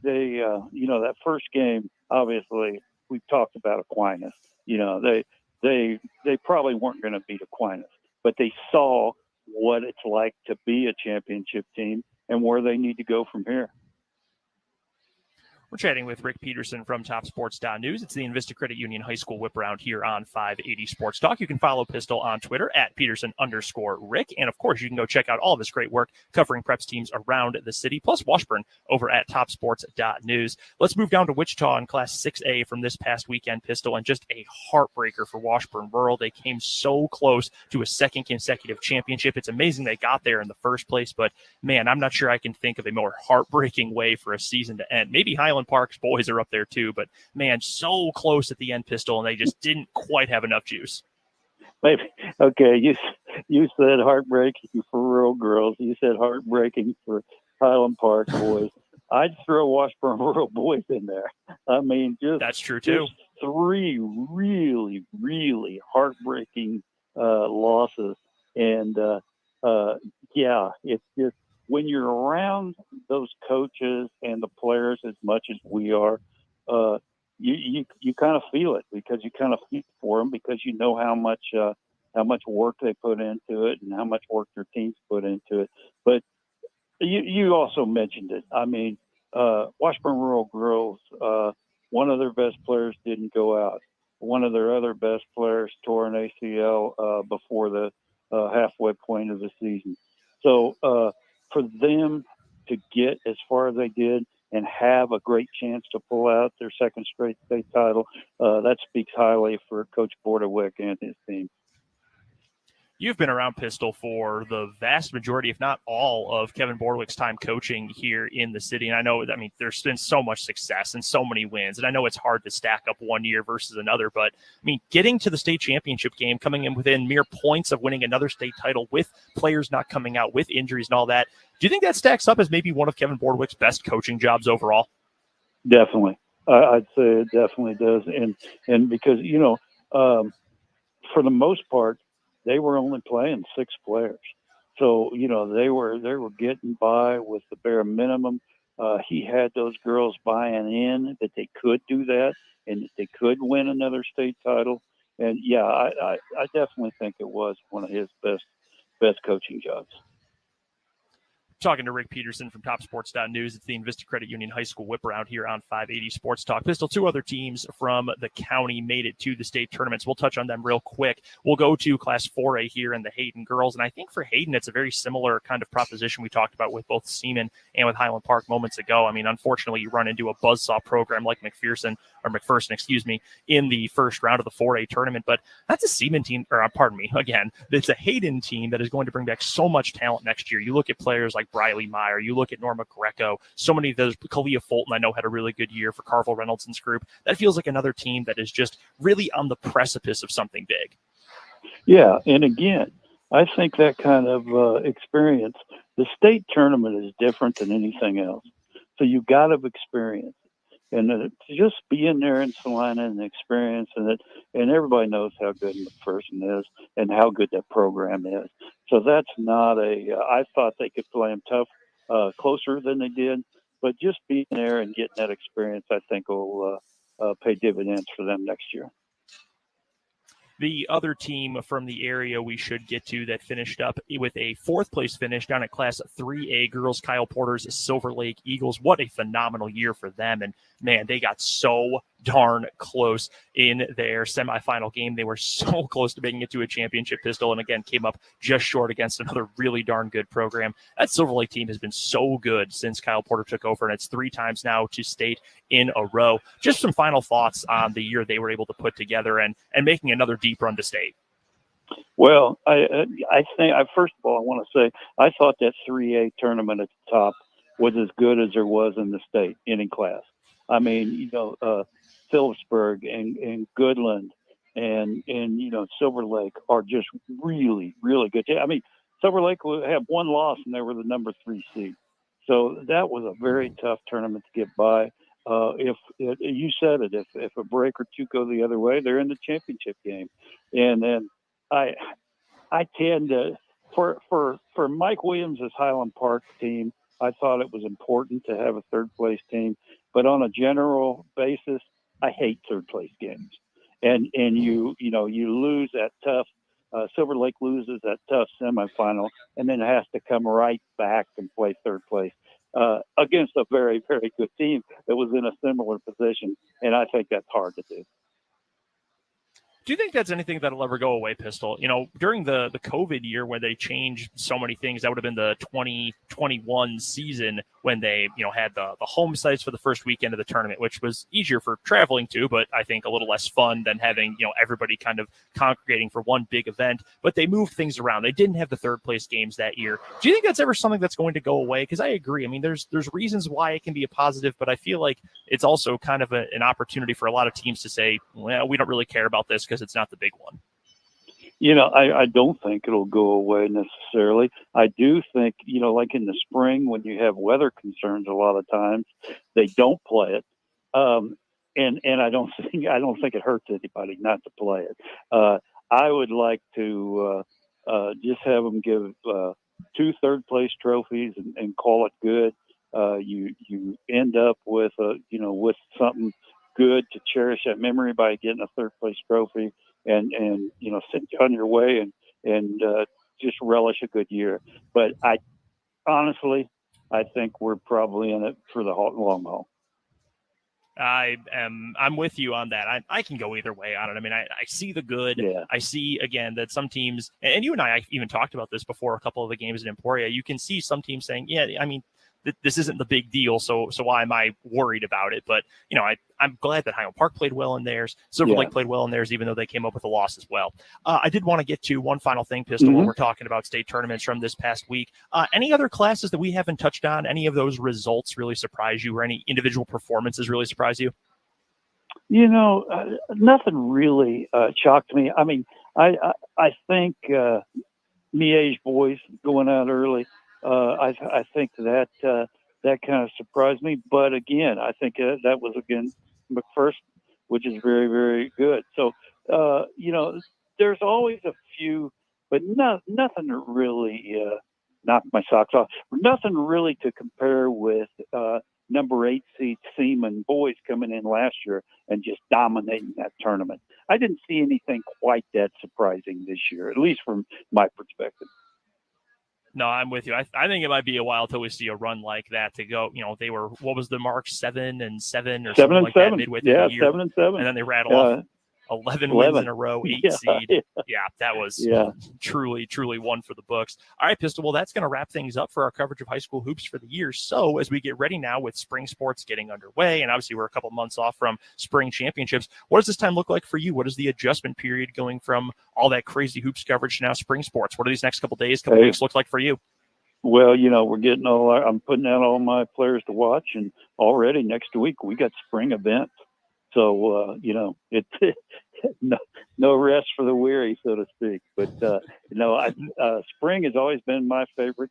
S5: they, that first game, obviously, we've talked about Aquinas. They probably weren't going to beat Aquinas, but they saw what it's like to be a championship team and where they need to go from here.
S2: We're chatting with Rick Peterson from TopSports.News. It's the Invista Credit Union High School Whip Around here on 580 Sports Talk. You can follow Pistol on Twitter at Peterson_Rick. And of course, you can go check out all of his great work covering preps teams around the city, plus Washburn over at TopSports.News. Let's move down to Wichita in Class 6A from this past weekend, Pistol, and just a heartbreaker for Washburn Rural. They came so close to a second consecutive championship. It's amazing they got there in the first place, but man, I'm not sure I can think of a more heartbreaking way for a season to end. Maybe Highland Park's boys are up there too, but man, so close at the end, Pistol, and they just didn't quite have enough juice.
S5: Maybe. Okay, you said heartbreaking for rural girls. You said heartbreaking for Highland Park boys. I'd throw Washburn Rural boys in there. I mean,
S2: that's true too.
S5: Just 3 really, really heartbreaking losses, and it's just, when you're around those coaches and the players as much as we are, you kind of feel it, because you kind of feel for them, because you know how much work they put into it and how much work their teams put into it. But you also mentioned it. I mean, Washburn Rural girls, one of their best players didn't go out. One of their other best players tore an ACL before the halfway point of the season. So for them to get as far as they did and have a great chance to pull out their second straight state title, that speaks highly for Coach Bordewick and his team.
S2: You've been around Pistol for the vast majority, if not all, of Kevin Bordewick's time coaching here in the city. And I know, there's been so much success and so many wins. And I know it's hard to stack up one year versus another. But, getting to the state championship game, coming in within mere points of winning another state title with players not coming out, with injuries and all that, do you think that stacks up as maybe one of Kevin Bordewick's best coaching jobs overall?
S5: Definitely. I'd say it definitely does. And because, for the most part, they were only playing 6 players. So, they were getting by with the bare minimum. He had those girls buying in that they could do that and that they could win another state title. And I definitely think it was one of his best coaching jobs.
S2: Talking to Rick Peterson from TopSports.News. It's the Invista Credit Union High School Whip Around here on 580 Sports Talk. Pistol, 2 other teams from the county made it to the state tournaments. We'll touch on them real quick. We'll go to Class 4A here in the Hayden girls. And I think for Hayden, it's a very similar kind of proposition we talked about with both Seaman and with Highland Park moments ago. Unfortunately, you run into a buzzsaw program like McPherson, in the first round of the 4A tournament. But that's a Seaman team, again, it's a Hayden team that is going to bring back so much talent next year. You look at players like Briley Meyer, you look at Norma Greco, so many of those. Kalia Fulton, I know, had a really good year for Carvel Reynoldson's group. That feels like another team that is just really on the precipice of something big.
S5: Yeah, and again, I think that kind of experience, the state tournament is different than anything else. So you got to experience it. And to just be in there in Salina and experience it, and everybody knows how good McPherson is and how good that program is. So that's not I thought they could play them tough, closer than they did, but just being there and getting that experience, I think will pay dividends for them next year.
S2: The other team from the area we should get to that finished up with a 4th place finish down at Class 3A girls, Kyle Porter's Silver Lake Eagles. What a phenomenal year for them. And man, they got so darn close in their semifinal game. They were so close to making it to a championship, Pistol, and again came up just short against another really darn good program. That Silver Lake team has been so good since Kyle Porter took over, and it's 3 times now to state in a row. Just some final thoughts on the year they were able to put together and making another deep run to state.
S5: Well, I think, first of all, I want to say I thought that 3A tournament at the top was as good as there was in the state in class. Phillipsburg and Goodland and Silver Lake are just really, really good. Silver Lake had 1 loss and they were the number 3 seed. So that was a very tough tournament to get by. if you said it, if a break or two go the other way, they're in the championship game. And then I tend to, for Mike Williams' Highland Park team, I thought it was important to have a third place team. But on a general basis, I hate third place games. And you lose that tough. Silver Lake loses that tough semifinal, and then has to come right back and play third place against a very, very good team that was in a similar position. And I think that's hard to do.
S2: Do you think that's anything that'll ever go away, Pistol? During the COVID year when they changed so many things, that would have been the 2021 season when they, had the home sites for the first weekend of the tournament, which was easier for traveling to, but I think a little less fun than having, everybody kind of congregating for one big event. But they moved things around. They didn't have the third place games that year. Do you think that's ever something that's going to go away? Because I agree. I mean, there's reasons why it can be a positive, but I feel like it's also kind of an opportunity for a lot of teams to say, well, we don't really care about this because it's not the big one.
S5: I don't think it'll go away necessarily. I do think, like in the spring when you have weather concerns, a lot of times they don't play it. And I don't think it hurts anybody not to play it. I would like to just have them give 2 third place trophies and call it good. You end up with with something good to cherish that memory by getting a third place trophy and send you on your way and just relish a good year. But I think we're probably in it for the long haul.
S2: I'm with you on that. I can go either way on it. I mean, I see the good.
S5: Yeah.
S2: I see, again, that some teams, and you and I even talked about this before a couple of the games in Emporia, you can see some teams saying, yeah, I mean, this isn't the big deal, so why am I worried about it? But, I'm glad that Highland Park played well in theirs. Silver Lake played well in theirs, even though they came up with a loss as well. I did want to get to one final thing, Pistol, when we're talking about state tournaments from this past week. Any other classes that we haven't touched on? Any of those results really surprise you, or any individual performances really surprise you?
S5: Nothing really shocked me. I mean, I think Miege boys going out early. I think that kind of surprised me. But again, I think that was against McPherson, which is very, very good. So, there's always a few, but nothing really knocked my socks off. Nothing really to compare with number 8 seed Seaman boys coming in last year and just dominating that tournament. I didn't see anything quite that surprising this year, at least from my perspective.
S2: No, I'm with you. I think it might be a while till we see a run like that to go. They were, what was the mark, 7-7 or something like that midway through the year.
S5: 7-7.
S2: And then they rattle off 11 wins in a row, 8 seed. Yeah, that was truly, truly one for the books. All right, Pistol. Well, that's going to wrap things up for our coverage of high school hoops for the year. So as we get ready now with spring sports getting underway, and obviously we're a couple months off from spring championships, what does this time look like for you? What is the adjustment period going from all that crazy hoops coverage to now spring sports? What do these next couple days, couple weeks look like for you?
S5: Well, we're getting I'm putting out all my players to watch, and already next week we got spring events. So, it's no rest for the weary, so to speak. But, spring has always been my favorite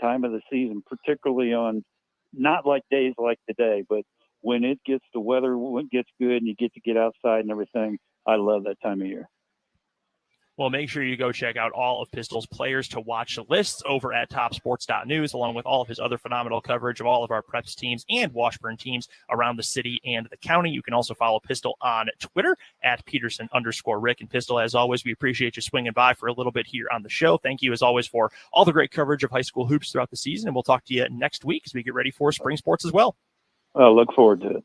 S5: time of the season, particularly on not like days like today, but when it gets the weather, when it gets good and you get to get outside and everything, I love that time of year.
S2: Well, make sure you go check out all of Pistol's players to watch lists over at topsports.news, along with all of his other phenomenal coverage of all of our Preps teams and Washburn teams around the city and the county. You can also follow Pistol on Twitter at Peterson_Rick. And Pistol, as always, we appreciate you swinging by for a little bit here on the show. Thank you, as always, for all the great coverage of high school hoops throughout the season. And we'll talk to you next week as we get ready for spring sports as well.
S5: I look forward to it.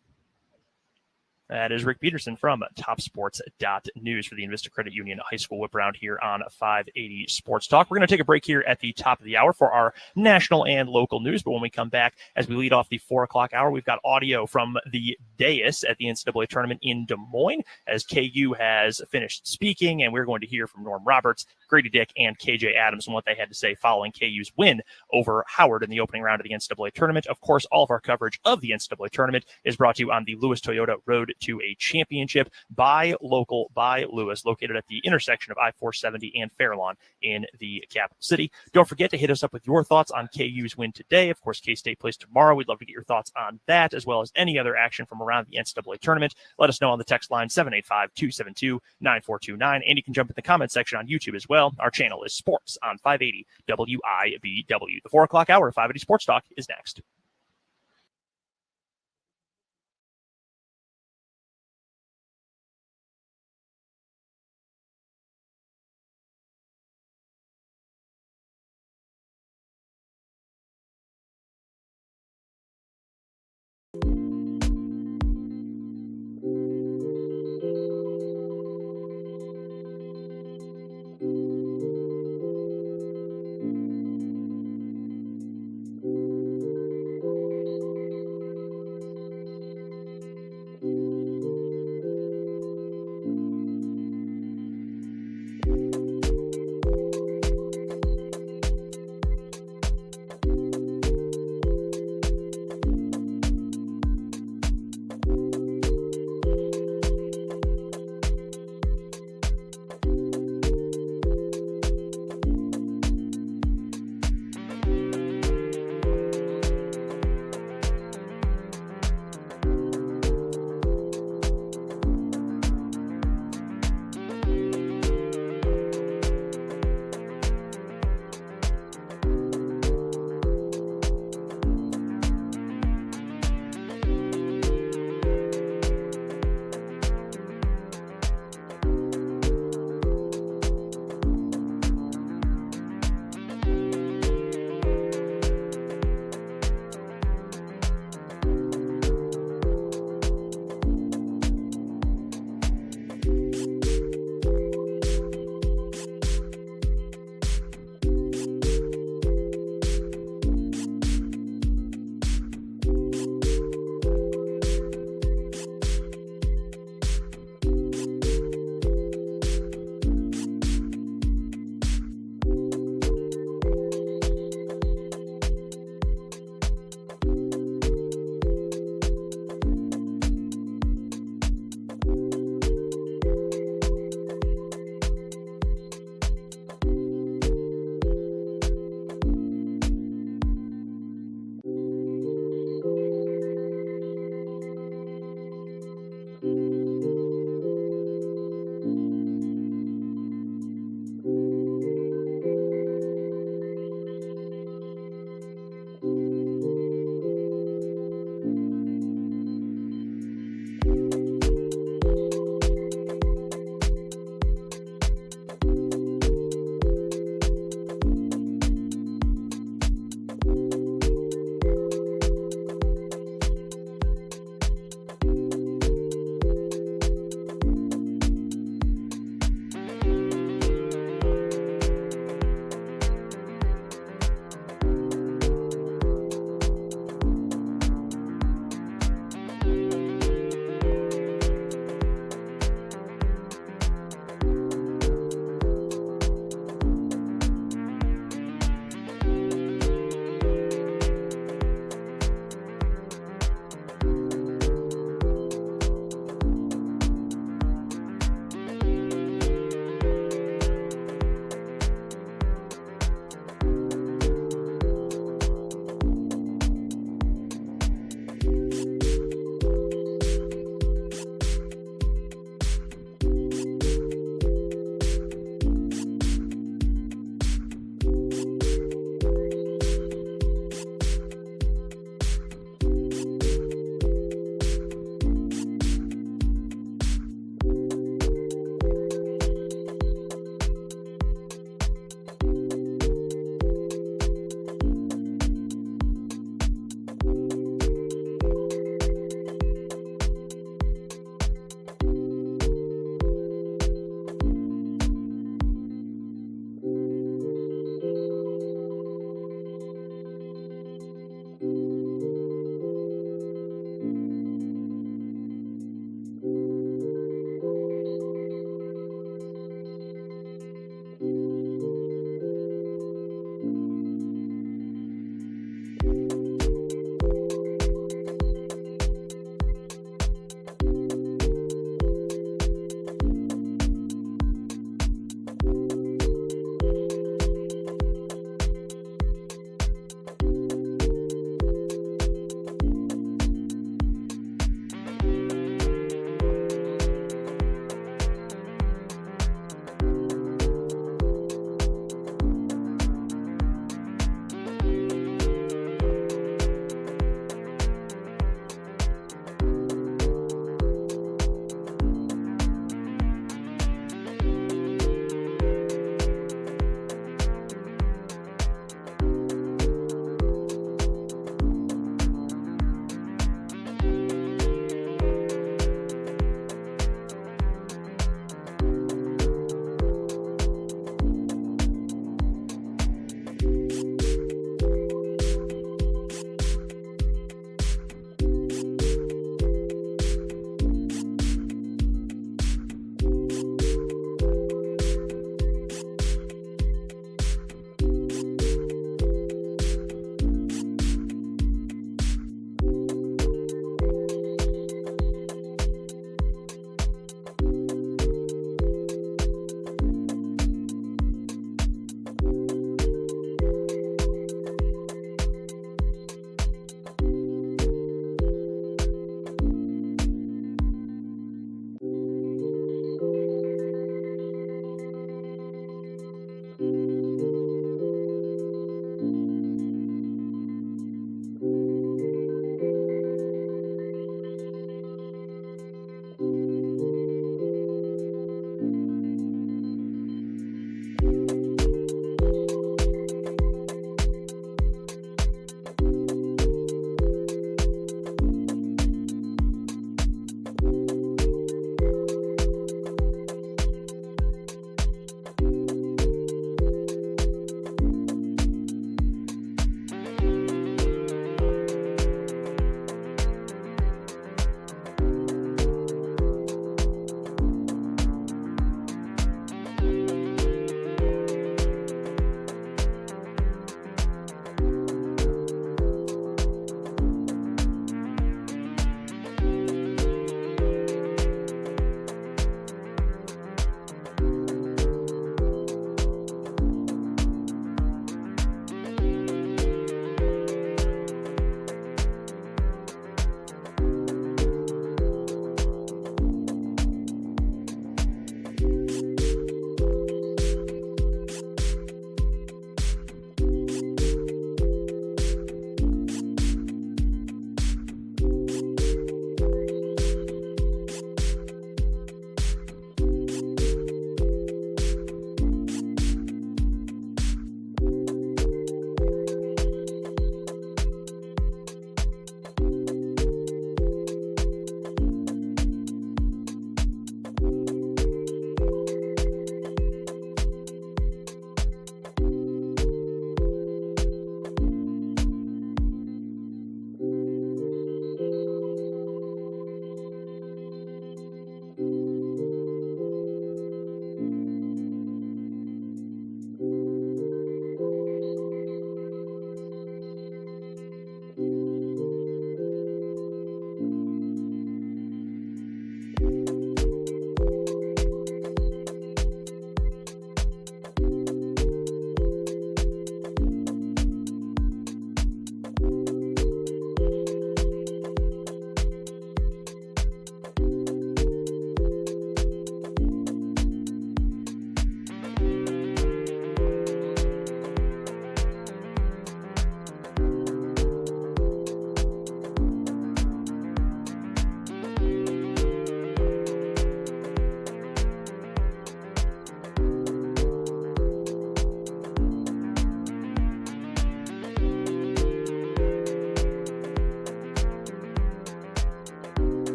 S2: That is Rick Peterson from topsports.news for the Invista Credit Union High School Whip Around here on 580 Sports Talk. We're going to take a break here at the top of the hour for our national and local news. But when we come back, as we lead off the 4 o'clock hour, we've got audio from the dais at the NCAA tournament in Des Moines as KU has finished speaking. And we're going to hear from Norm Roberts Grady Dick and KJ Adams and what they had to say following KU's win over Howard in the opening round of the NCAA tournament. Of course, all of our coverage of the NCAA tournament is brought to you on the Lewis Toyota Road to a Championship. Buy local, buy Lewis, located at the intersection of I-470 and Fairlawn in the capital city. Don't forget to hit us up with your thoughts on KU's win today. Of course, K-State plays tomorrow. We'd love to get your thoughts on that, as well as any other action from around the NCAA tournament. Let us know on the text line 785-272-9429, and you can jump in the comment section on YouTube as well. Our channel is Sports on 580 WIBW. The 4 o'clock hour of 580 Sports Talk is next.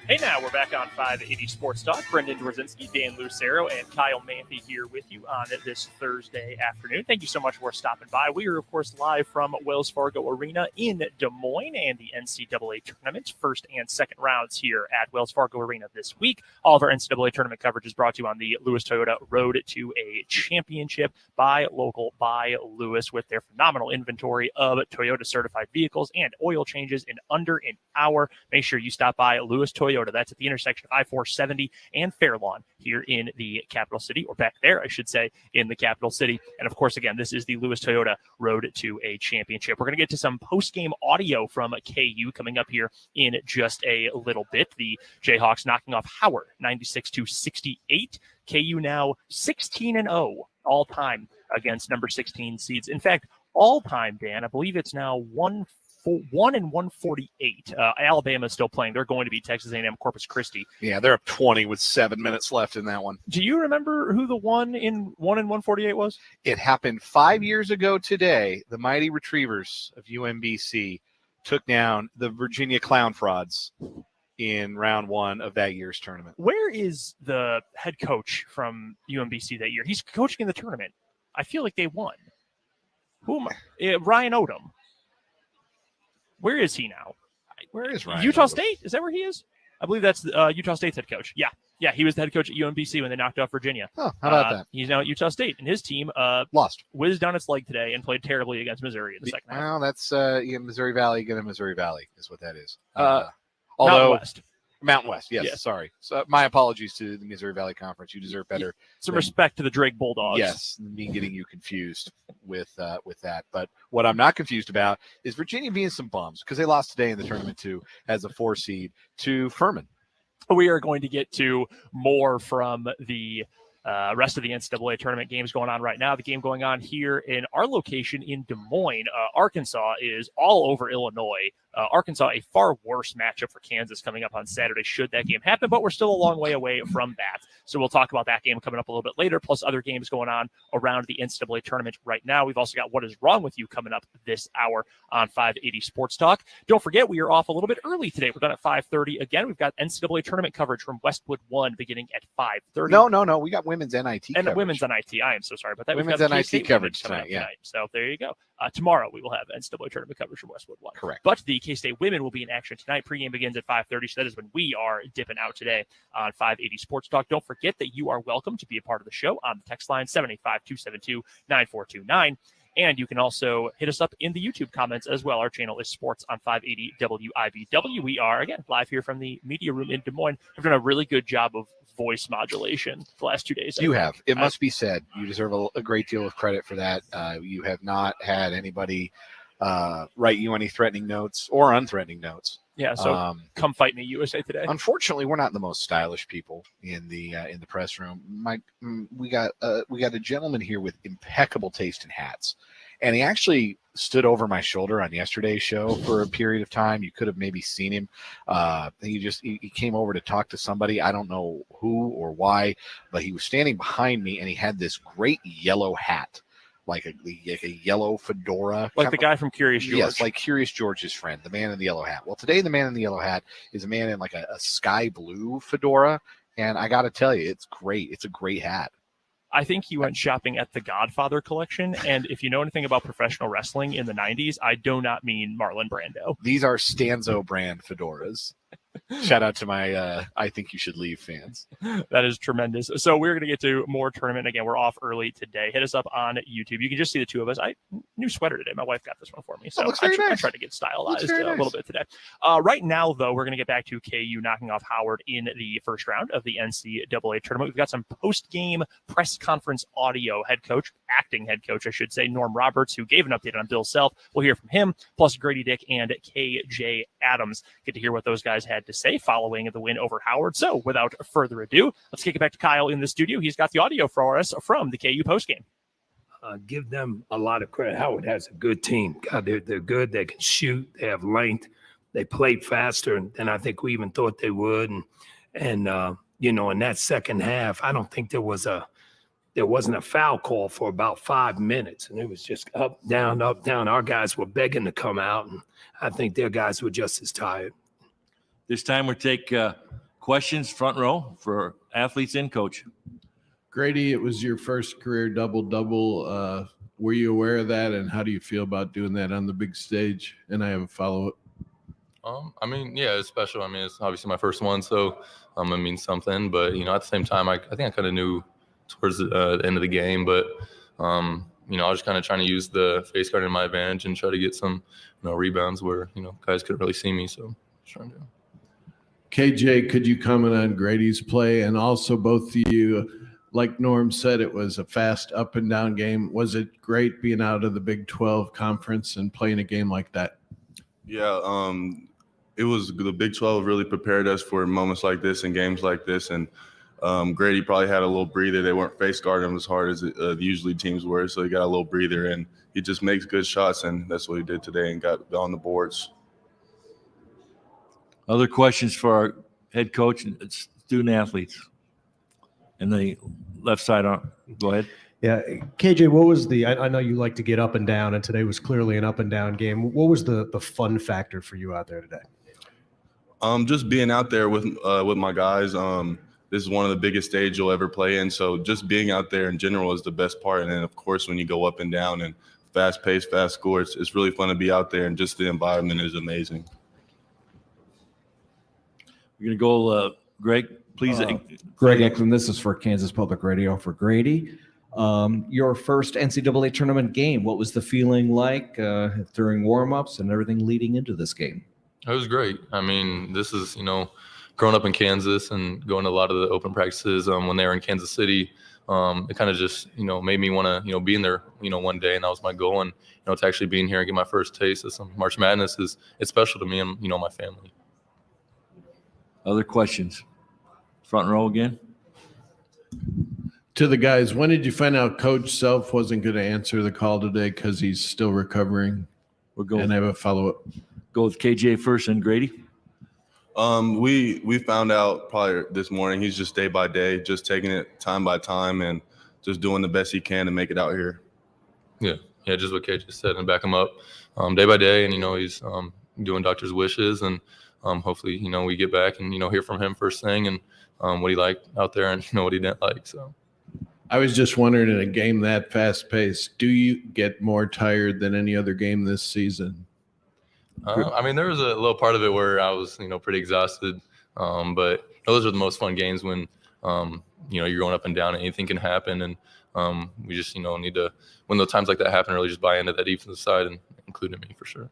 S2: Hey, now we're back on 580 Sports Talk. Brendan Dworzinski, Dan Lucero, and Kyle Manthe here with you on this Thursday afternoon. Thank you so much for stopping by. We are, of course, live from Wells Fargo Arena in Des Moines and the NCAA tournament, first and second rounds here at Wells Fargo Arena this week. All of our NCAA tournament coverage is brought to you on the Lewis Toyota Road to a Championship. Buy local, buy Lewis, with their phenomenal inventory of Toyota certified vehicles and oil changes in under an hour. Make sure you stop by Lewis Toyota. That's at the intersection of I-470 and Fairlawn here in the capital city, or back there, I should say, in the capital city. And of course, again, this is the Lewis Toyota Road to a Championship. We're going to get to some post-game audio from KU coming up here in just a little bit. The Jayhawks knocking off Howard 96-68. KU now 16-0 all time against number 16 seeds. In fact, all time, Dan, I believe it's now 1-148. Alabama is still playing. They're going to beat Texas A&M Corpus Christi.
S1: Yeah, they're up 20 with 7 minutes left in that one.
S2: Do you remember who the 1-148 was?
S1: It happened 5 years ago today. The mighty Retrievers of UMBC took down the Virginia Clown Frauds in round one of that year's tournament.
S2: Where is the head coach from UMBC that year? He's coaching in the tournament. I feel like they won. Who am I? Ryan Odom. Where is he now?
S1: Where is Ryan?
S2: Utah
S1: Odom?
S2: State? Is that where he is? I believe that's Utah State's head coach. Yeah, he was the head coach at UMBC when they knocked off Virginia.
S1: Oh, how about that?
S2: He's now at Utah State, and his team
S1: lost.
S2: Whizzed down its leg today and played terribly against Missouri in the second half.
S1: Well, that's Missouri Valley, get a Missouri Valley is what that is.
S2: Mountain West.
S1: Mountain West, yes. Sorry. So my apologies to the Missouri Valley Conference. You deserve better.
S2: Some respect to the Drake Bulldogs.
S1: Yes, me getting you confused with that. But what I'm not confused about is Virginia being some bums, because they lost today in the tournament too as a 4 seed to Furman.
S2: We are going to get to more from the rest of the NCAA tournament games going on right now. The game going on here in our location in Des Moines, Arkansas, is all over Illinois. Arkansas, a far worse matchup for Kansas coming up on Saturday should that game happen, but we're still a long way away from that. So we'll talk about that game coming up a little bit later, plus other games going on around the NCAA tournament right now. We've also got What Is Wrong With You coming up this hour on 580 Sports Talk. Don't forget, we are off a little bit early today. We're done at 5:30 again. We've got NCAA tournament coverage from Westwood 1 beginning at 5:30.
S1: No. We got women's NIT
S2: and
S1: coverage.
S2: Women's NIT. I am so sorry about that.
S1: Women's NIT coverage tonight, yeah.
S2: So there you go. Tomorrow we will have NCAA tournament coverage from Westwood 1.
S1: Correct.
S2: But the K-State women will be in action tonight. Pregame begins at 5:30, so that is when we are dipping out today on 580 Sports Talk. Don't forget that you are welcome to be a part of the show on the text line 785-272-9429. And you can also hit us up in the YouTube comments as well. Our channel is Sports on 580 WIBW. We are, again, live here from the media room in Des Moines. We've done a really good job of voice modulation the last 2 days.
S1: You have. It must be said. You deserve a great deal of credit for that. You have not had anybody write you any threatening notes or unthreatening notes.
S2: Yeah, so come fight me, USA Today.
S1: Unfortunately, we're not the most stylish people in the press room. We got a gentleman here with impeccable taste in hats, and he actually stood over my shoulder on yesterday's show for a period of time. You could have maybe seen him. He came over to talk to somebody. I don't know who or why, but he was standing behind me, and he had this great yellow hat. Like a yellow fedora.
S2: Like the guy from Curious George.
S1: Yes, like Curious George's friend, the man in the yellow hat. Well, today the man in the yellow hat is a man in like a sky blue fedora, and I got to tell you, it's great. It's a great hat.
S2: I think he went shopping at the Godfather collection, and if you know anything about professional wrestling in the 90s, I do not mean Marlon Brando.
S1: These are Stanzo brand fedoras. Shout out to my I Think You Should Leave fans.
S2: That is tremendous. So we're going to get to more tournament. Again, we're off early today. Hit us up on YouTube. You can just see the two of us. New sweater today. My wife got this one for me. So
S1: nice.
S2: I tried to get stylized a little bit today. Right now, though, we're going to get back to KU knocking off Howard in the first round of the NCAA tournament. We've got some post-game press conference audio. Acting head coach, I should say, Norm Roberts, who gave an update on Bill Self. We'll hear from him, plus Grady Dick and KJ Adams. Get to hear what those guys had to say following the win over Howard. So without further ado, let's kick it back to Kyle in the studio. He's got the audio for us from the KU postgame.
S3: Give them a lot of credit. Howard has a good team. God, they're good. They can shoot. They have length. They played faster than I think we even thought they would. And in that second half, I don't think there wasn't a foul call for about 5 minutes. And it was just up, down, up, down. Our guys were begging to come out. And I think their guys were just as tired.
S6: This time we'll take questions front row for athletes and coach.
S7: Grady, it was your first career double-double. Were you aware of that, and how do you feel about doing that on the big stage? And I have a follow-up.
S8: I mean, yeah, it's special. I mean, it's obviously my first one, so it means something. But, at the same time, I think I kind of knew towards the end of the game. But, I was just kind of trying to use the face guard in my advantage and try to get some, rebounds where, guys couldn't really see me. So, just trying to.
S7: KJ, could you comment on Grady's play? And also both of you, like Norm said, it was a fast up and down game. Was it great being out of the Big 12 conference and playing a game like that?
S9: Yeah, it was the Big 12 really prepared us for moments like this and games like this. And Grady probably had a little breather. They weren't face guarding him as hard as usually teams were, so he got a little breather. And he just makes good shots, and that's what he did today and got on the boards.
S6: Other questions for our head coach and student athletes? And the left side on. Go ahead.
S10: Yeah, KJ, what was I know you like to get up and down, and today was clearly an up and down game. What was the fun factor for you out there today?
S9: Just being out there with my guys. This is one of the biggest stages you'll ever play in. So just being out there in general is the best part. And then, of course, when you go up and down and fast pace, fast score, it's really fun to be out there, and just the environment is amazing.
S6: We're going to go, Greg, please.
S11: Greg Eklund, this is for Kansas Public Radio for Grady. Your first NCAA tournament game, what was the feeling like during warm-ups and everything leading into this game?
S8: It was great. I mean, this is, growing up in Kansas and going to a lot of the open practices when they were in Kansas City, it kind of just, made me want to, be in there, one day. And that was my goal. And, to actually being here and get my first taste of some March Madness it's special to me and, my family.
S6: Other questions? Front row again.
S7: To the guys, when did you find out Coach Self wasn't going to answer the call today because he's still recovering?
S6: We'll go.
S7: And I have a follow-up.
S6: Go with KJ first and Grady.
S9: We found out probably this morning. He's just day by day, just taking it time by time and just doing the best he can to make it out here.
S8: Yeah, just what KJ said, and back him up day by day. And, he's doing doctor's wishes, and hopefully, we get back and, hear from him first thing and what he liked out there and, what he didn't like. So
S7: I was just wondering, in a game that fast-paced, do you get more tired than any other game this season?
S8: I mean, there was a little part of it where I was, pretty exhausted. But those are the most fun games when, you're going up and down and anything can happen. And we just, need to, when those times like that happen, really just buy into that defensive side, and including me for sure.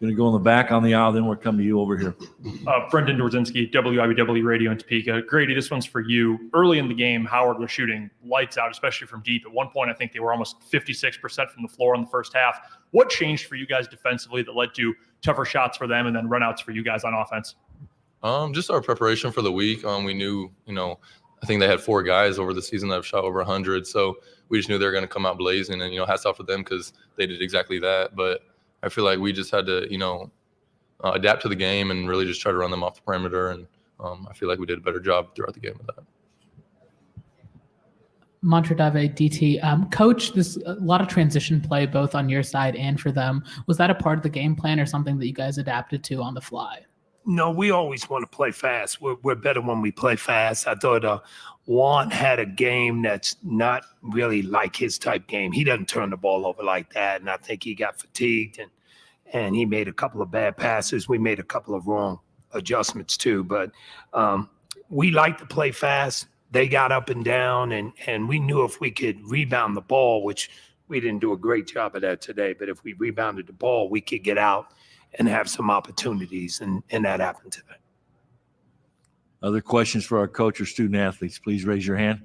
S6: Going to go in the back on the aisle, then we'll come to you over here.
S2: Brendan Dorzinski, WIBW Radio in Topeka. Grady, this one's for you. Early in the game, Howard was shooting lights out, especially from deep. At one point, I think they were almost 56% from the floor in the first half. What changed for you guys defensively that led to tougher shots for them and then runouts for you guys on offense?
S8: Just our preparation for the week. We knew, I think they had 4 guys over the season that have shot over 100. So we just knew they were going to come out blazing, and, hats off to them because they did exactly that. But I feel like we just had to, adapt to the game and really just try to run them off the perimeter. And I feel like we did a better job throughout the game of that.
S12: Montradave DT, Coach, there's a lot of transition play both on your side and for them. Was that a part of the game plan or something that you guys adapted to on the fly?
S3: No, we always want to play fast. We're better when we play fast. I thought Juan had a game that's not really like his type game. He doesn't turn the ball over like that, and I think he got fatigued, and he made a couple of bad passes. We made a couple of wrong adjustments too, but we like to play fast. They got up and down, and we knew if we could rebound the ball, which we didn't do a great job of that today, but if we rebounded the ball, we could get out and have some opportunities, and that happened today.
S6: Other questions for our coach or student athletes? Please raise your hand.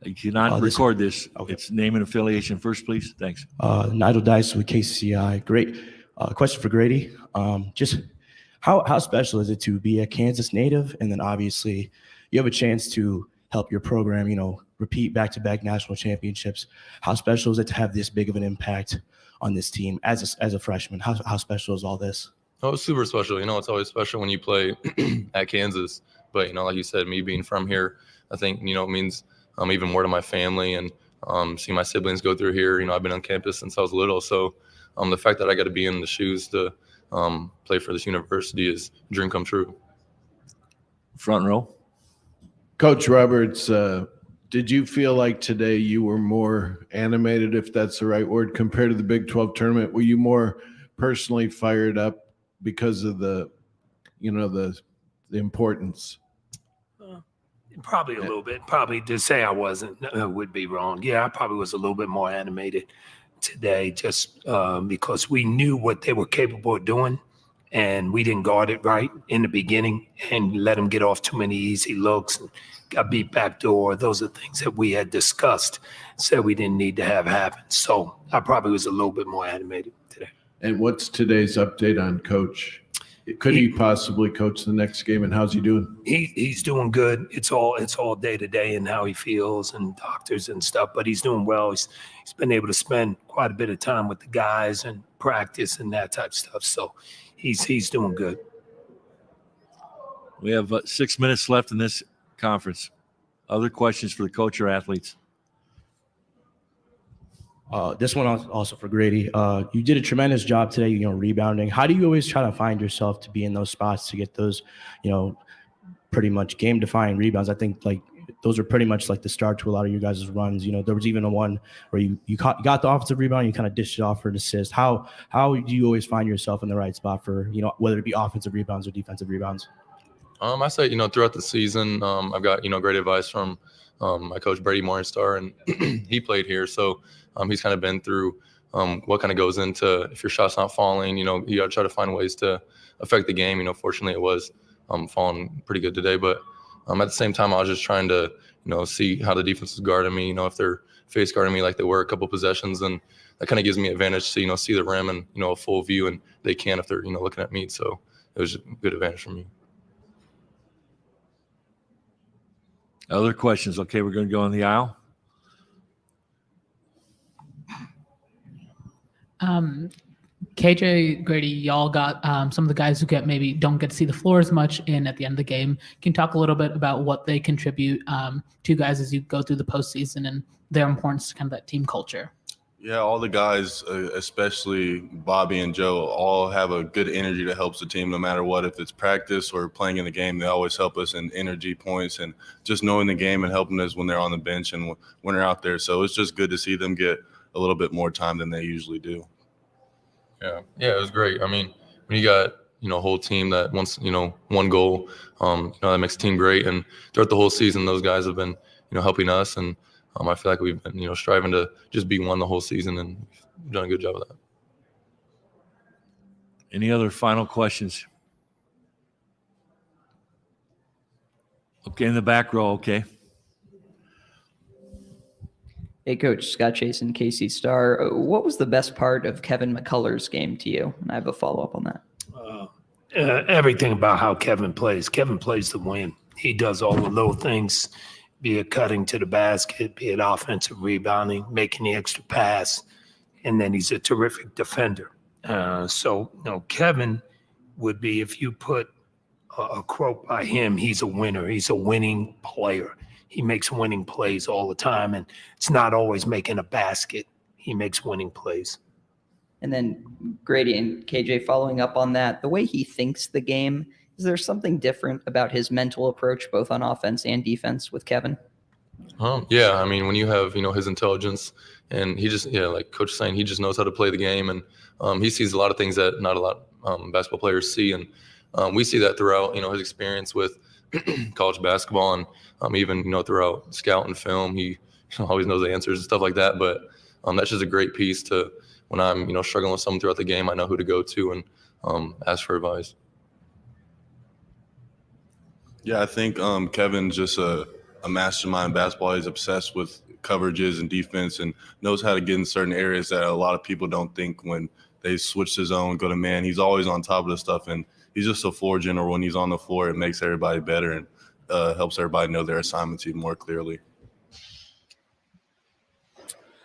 S6: You cannot record this. Okay. It's name and affiliation first, please. Thanks.
S13: Nigel Dice with KCCI. Great. Question for Grady. Just how special is it to be a Kansas native? And then obviously you have a chance to help your program, repeat back-to-back national championships. How special is it to have this big of an impact on this team as a freshman? How special is all this?
S8: Oh, it's super special. It's always special when you play at Kansas. But, like you said, me being from here, I think, it means even more to my family and seeing my siblings go through here. I've been on campus since I was little. So the fact that I got to be in the shoes to play for this university is a dream come true.
S6: Front row.
S7: Coach Roberts, did you feel like today you were more animated, if that's the right word, compared to the Big 12 tournament? Were you more personally fired up because of the importance?
S3: Probably a little bit. Probably to say I wasn't would be wrong. Yeah, I probably was a little bit more animated today, just because we knew what they were capable of doing, and we didn't guard it right in the beginning and let them get off too many easy looks and got beat back door. Those are things that we had discussed, said we didn't need to have happen. So I probably was a little bit more animated today.
S7: And what's today's update on Coach? Could he possibly coach the next game, and how's he doing?
S3: He's doing good. It's all day to day and how he feels and doctors and stuff, but he's doing well. He's been able to spend quite a bit of time with the guys and practice and that type of stuff. So he's doing good.
S6: We have 6 minutes left in this conference. Other questions for the coach or athletes?
S13: This one also for Grady. You did a tremendous job today, rebounding. How do you always try to find yourself to be in those spots to get those, pretty much game-defining rebounds? I think those are pretty much like the start to a lot of you guys' runs. There was even a one where you got the offensive rebound, you kind of dished it off for an assist. How do you always find yourself in the right spot for, whether it be offensive rebounds or defensive rebounds?
S8: I say, throughout the season, I've got, great advice from my coach, Brady Morningstar, and he played here. So he's kind of been through what kind of goes into if your shot's not falling, you got to try to find ways to affect the game. Fortunately it was falling pretty good today. But at the same time, I was just trying to, see how the defense is guarding me, if they're face guarding me like they were a couple possessions, and that kind of gives me advantage to, see the rim and, a full view, and they can if they're, looking at me. So it was a good advantage for me.
S6: Other questions? Okay, we're going to go on the aisle.
S12: KJ, Grady, y'all got some of the guys who maybe don't get to see the floor as much in at the end of the game. Can you talk a little bit about what they contribute to you guys as you go through the postseason and their importance to kind of that team culture?
S9: Yeah, all the guys, especially Bobby and Joe, all have a good energy that helps the team no matter what. If it's practice or playing in the game, they always help us in energy points and just knowing the game and helping us when they're on the bench and when they're out there. So it's just good to see them get a little bit more time than they usually do.
S8: Yeah, it was great. I mean, when you got, a whole team that wants, one goal, that makes the team great. And throughout the whole season, those guys have been, helping us. And I feel like we've been, striving to just be one the whole season, and we've done a good job of that.
S6: Any other final questions? Okay, in the back row, okay.
S14: Hey, Coach. Scott Chasen, KC Star. What was the best part of Kevin McCullough's game to you? And I have a follow-up on that.
S3: Everything about how Kevin plays. Kevin plays to win. He does all the little things, be it cutting to the basket, be it offensive rebounding, making the extra pass, and then he's a terrific defender. Kevin would be, if you put a quote by him, he's a winner. He's a winning player. He makes winning plays all the time, and it's not always making a basket. He makes winning plays.
S14: And then Grady and KJ, following up on that, the way he thinks the game, is there something different about his mental approach, both on offense and defense, with Kevin?
S8: Yeah, I mean, when you have, his intelligence, and he just, like Coach was saying, he just knows how to play the game, and he sees a lot of things that not a lot of basketball players see, and we see that throughout, his experience with college basketball, and even, throughout scout and film, he always knows the answers and stuff like that. But that's just a great piece to when I'm, struggling with something throughout the game, I know who to go to and ask for advice.
S9: Yeah, I think Kevin's just a mastermind basketball. He's obsessed with coverages and defense and knows how to get in certain areas that a lot of people don't think when they switch to zone, go to man. He's always on top of the stuff, and he's just a floor general. When he's on the floor, it makes everybody better and helps everybody know their assignments even more clearly.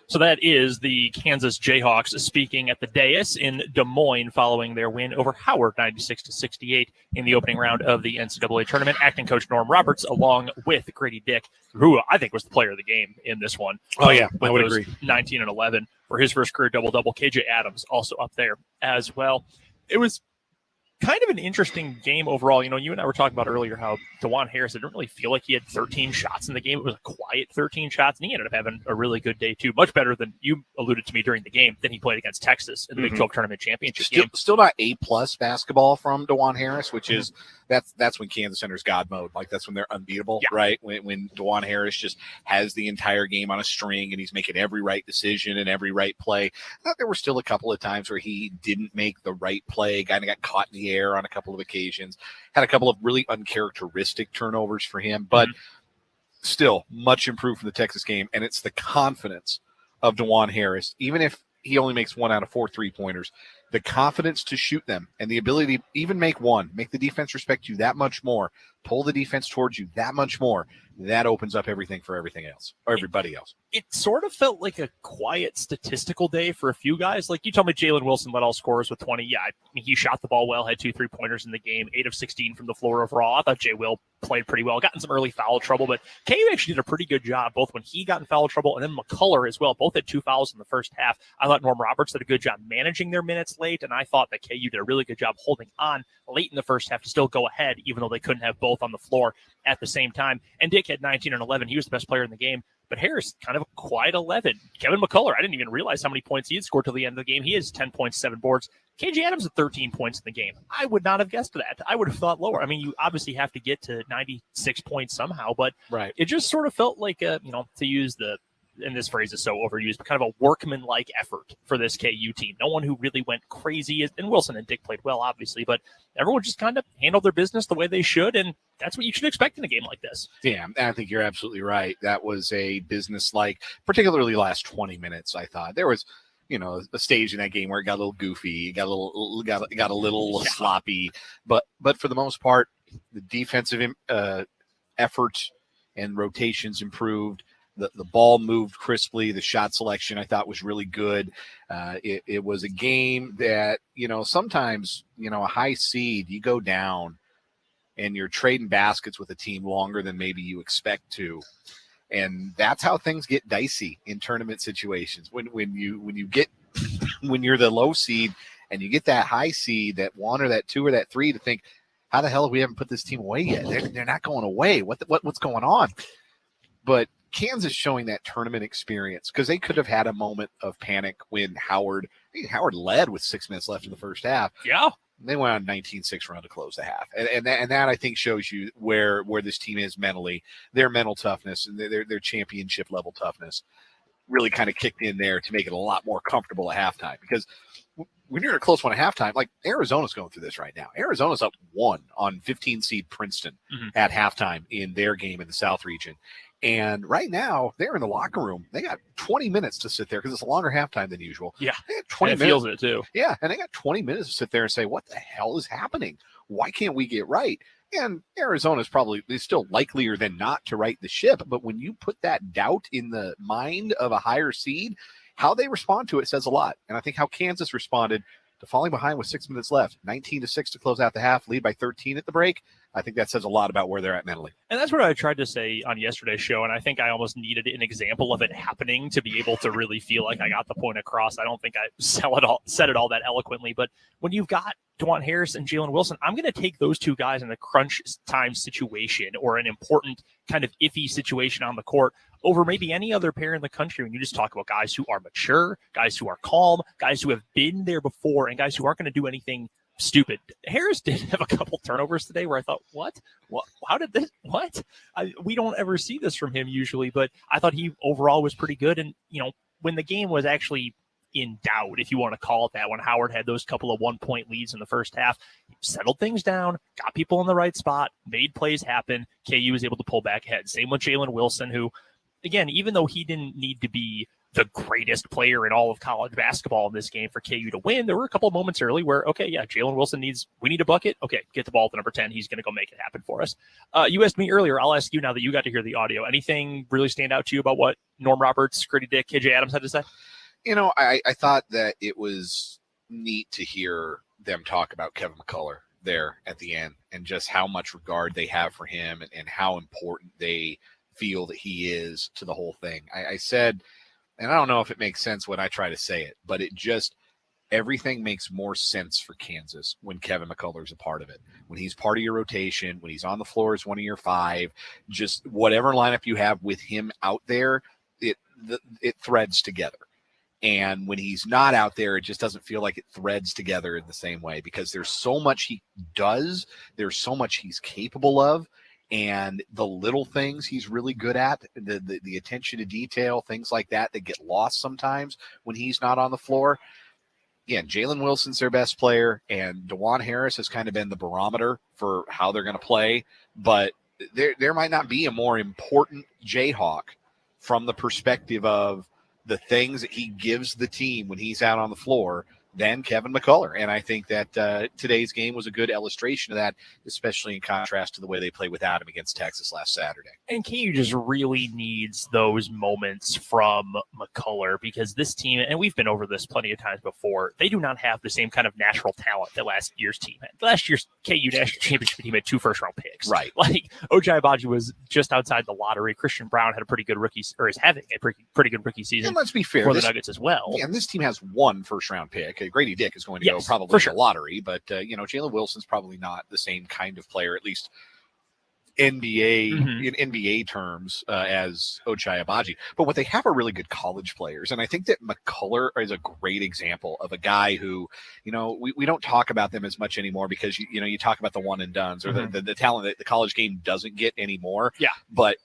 S2: So that is the Kansas Jayhawks speaking at the dais in Des Moines following their win over Howard 96-68 in the opening round of the NCAA tournament. Acting coach Norm Roberts along with Grady Dick, who I think was the player of the game in this one.
S15: Oh, yeah, I would agree.
S2: 19 and 11 for his first career double-double. KJ Adams also up there as well. It was kind of an interesting game overall. You know, you and I were talking about earlier how DeJuan Harris, I didn't really feel like he had 13 shots in the game. It was a quiet 13 shots, and he ended up having a really good day too. Much better than you alluded to me during the game than he played against Texas in the Big 12 tournament championship game.
S1: Still not A+ basketball from DeJuan Harris, which is that's when Kansas enters God mode. Like that's when they're unbeatable, right? When DeJuan Harris just has the entire game on a string and he's making every right decision and every right play. There were still a couple of times where he didn't make the right play, kind of got caught in the air on a couple of occasions, had a couple of really uncharacteristic turnovers for him, but still much improved from the Texas game. And it's the confidence of DeJuan Harris, even if he only makes 1 out of 4 3-pointers, the confidence to shoot them and the ability to even make one, make the defense respect you that much more, pull the defense towards you that much more. That opens up everything for everything else or everybody else.
S2: It sort of felt like a quiet statistical day for a few guys. Like you told me Jalen Wilson led all scorers with 20. Yeah, I mean, he shot the ball well, had 2 3-pointers in the game, 8 of 16 from the floor overall. I thought Jay Will played pretty well, got in some early foul trouble, but KU actually did a pretty good job, both when he got in foul trouble and then McCullough as well. Both had 2 fouls in the first half. I thought Norm Roberts did a good job managing their minutes late, and I thought that KU did a really good job holding on late in the first half to still go ahead, even though they couldn't have both on the floor at the same time. And Dick had 19 and 11. He was the best player in the game. But Harris, kind of a quiet 11. Kevin McCullough, I didn't even realize how many points he had scored till the end of the game. He has 10 points, 7 boards. KJ Adams had 13 points in the game. I would not have guessed that. I would have thought lower. I mean, you obviously have to get to 96 points somehow, but it just sort of felt like, to use and this phrase is so overused, but kind of a workman-like effort for this KU team. No one who really went crazy, and Wilson and Dick played well, obviously, but everyone just kind of handled their business the way they should, and that's what you should expect in a game like this.
S1: Yeah, I think you're absolutely right. That was a business-like, particularly last 20 minutes, I thought. There was, a stage in that game where it got a little goofy, got a little sloppy, but for the most part, the defensive effort and rotations improved. The ball moved crisply. The shot selection I thought was really good. It was a game that, sometimes, a high seed, you go down and you're trading baskets with a team longer than maybe you expect to. And that's how things get dicey in tournament situations. When you're the low seed and you get that high seed, that 1 or that 2 or that 3 to think, how the hell have we haven't put this team away yet? They're not going away. What's going on? But Kansas showing that tournament experience, because they could have had a moment of panic when Howard led with 6 minutes left in the first half.
S2: Yeah.
S1: They went on 19-6 run to close the half. And that I think shows you where this team is mentally. Their mental toughness and their championship level toughness really kind of kicked in there to make it a lot more comfortable at halftime. Because when you're in a close one at halftime, like Arizona's going through this right now. Arizona's up 1 on 15 seed Princeton at halftime in their game in the South region. And right now, they're in the locker room. They got 20 minutes to sit there because it's a longer halftime than usual.
S2: Yeah,
S1: they got 20 minutes.
S2: Feels it too.
S1: Yeah, and they got 20 minutes to sit there and say, what the hell is happening? Why can't we get right? And Arizona is still likelier than not to right the ship. But when you put that doubt in the mind of a higher seed, how they respond to it says a lot. And I think how Kansas responded to falling behind with 6 minutes left, 19-6 to close out the half, lead by 13 at the break, I think that says a lot about where they're at mentally.
S2: And that's what I tried to say on yesterday's show, and I think I almost needed an example of it happening to be able to really feel like I got the point across. I don't think I said it all that eloquently, but when you've got DeJuan Harris and Jalen Wilson, I'm going to take those two guys in a crunch time situation or an important kind of iffy situation on the court over maybe any other pair in the country. When you just talk about guys who are mature, guys who are calm, guys who have been there before, and guys who aren't going to do anything stupid. Harris did have a couple turnovers today where I thought, what? How did this? What? We don't ever see this from him usually, but I thought he overall was pretty good. And, when the game was actually in doubt, if you want to call it that, when Howard had those couple of 1-point leads in the first half, settled things down, got people in the right spot, made plays happen. KU was able to pull back ahead. Same with Jalen Wilson, who, again, even though he didn't need to be the greatest player in all of college basketball in this game for KU to win, there were a couple of moments early where, Jalen Wilson we need a bucket. Okay, get the ball to number 10. He's going to go make it happen for us. You asked me earlier. I'll ask you now that you got to hear the audio. Anything really stand out to you about what Norm Roberts, Gritty Dick, KJ Adams had to say?
S1: I thought that it was neat to hear them talk about Kevin McCullough there at the end and just how much regard they have for him and how important they feel that he is to the whole thing. I said and I don't know if it makes sense when I try to say it, but everything makes more sense for Kansas when Kevin McCullough's a part of it. When he's part of your rotation, when he's on the floor as one of your 5, just whatever lineup you have with him out there, it threads together. And when he's not out there, it just doesn't feel like it threads together in the same way, because there's so much he does, there's so much he's capable of, and the little things he's really good at, the attention to detail, things like that get lost sometimes when he's not on the floor. Yeah, Jalen Wilson's their best player, and DeJuan Harris has kind of been the barometer for how they're going to play. But there might not be a more important Jayhawk from the perspective of the things that he gives the team when he's out on the floor than Kevin McCullough. And I think that today's game was a good illustration of that, especially in contrast to the way they played without him against Texas last Saturday.
S2: And KU just really needs those moments from McCullough, because this team, and we've been over this plenty of times before, they do not have the same kind of natural talent that last year's team had. Last year's KU national championship team had 2 first-round picks.
S1: Right.
S2: Like, Ochai Agbaji was just outside the lottery. Christian Brown had a pretty good rookie, or is having a pretty good rookie season.
S1: And let's be fair,
S2: for the Nuggets as well.
S1: Yeah, and this team has 1 first-round pick. Grady Dick is going to go probably
S2: for sure.
S1: in the lottery, but Jalen Wilson's probably not the same kind of player, at least NBA in NBA terms, as Ochai Agbaji. But what they have are really good college players, and I think that McCullough is a great example of a guy who, we don't talk about them as much anymore, because you talk about the one and dones, or the talent that the college game doesn't get anymore.
S2: Yeah,
S1: but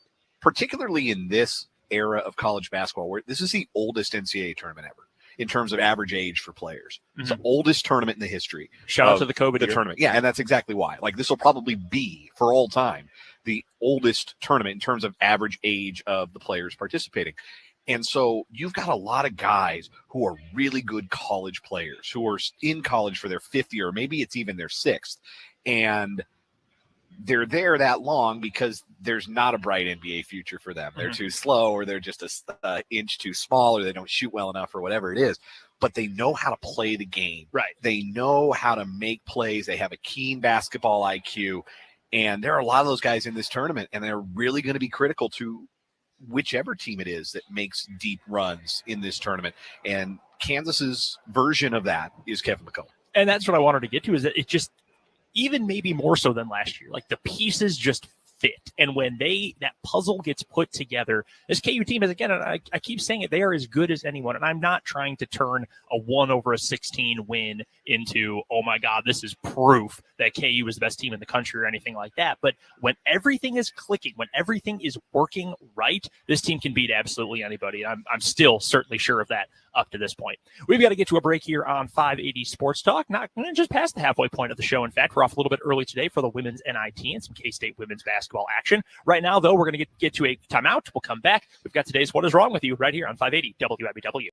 S1: particularly in this era of college basketball, where this is the oldest NCAA tournament ever in terms of average age for players. It's the oldest tournament in the history.
S2: Shout out to the COVID year.
S1: Tournament. Yeah, and that's exactly why. Like, this will probably be, for all time, the oldest tournament in terms of average age of the players participating. And so you've got a lot of guys who are really good college players, who are in college for their 5th year, or maybe it's even their 6th. And they're there that long because there's not a bright NBA future for them. They're too slow, or they're just an inch too small, or they don't shoot well enough, or whatever it is. But they know how to play the game.
S2: Right.
S1: They know how to make plays. They have a keen basketball IQ. And there are a lot of those guys in this tournament, and they're really going to be critical to whichever team it is that makes deep runs in this tournament. And Kansas's version of that is Kevin McCullough.
S2: And that's what I wanted to get to, is that it just, even maybe more so than last year, like, the pieces just fit. And when that puzzle gets put together, this KU team is, again, and I keep saying it, they are as good as anyone. And I'm not trying to turn a 1/16 win into, oh my God, this is proof that KU is the best team in the country or anything like that. But when everything is clicking, when everything is working right, this team can beat absolutely anybody. I'm still certainly sure of that up to this point. We've got to get to a break here on 580 Sports Talk, not just past the halfway point of the show. In fact, we're off a little bit early today for the women's NIT and some K-State women's basketball action. Right now, though, we're going to get to a timeout. We'll come back. We've got today's What Is Wrong With You right here on 580 WIBW.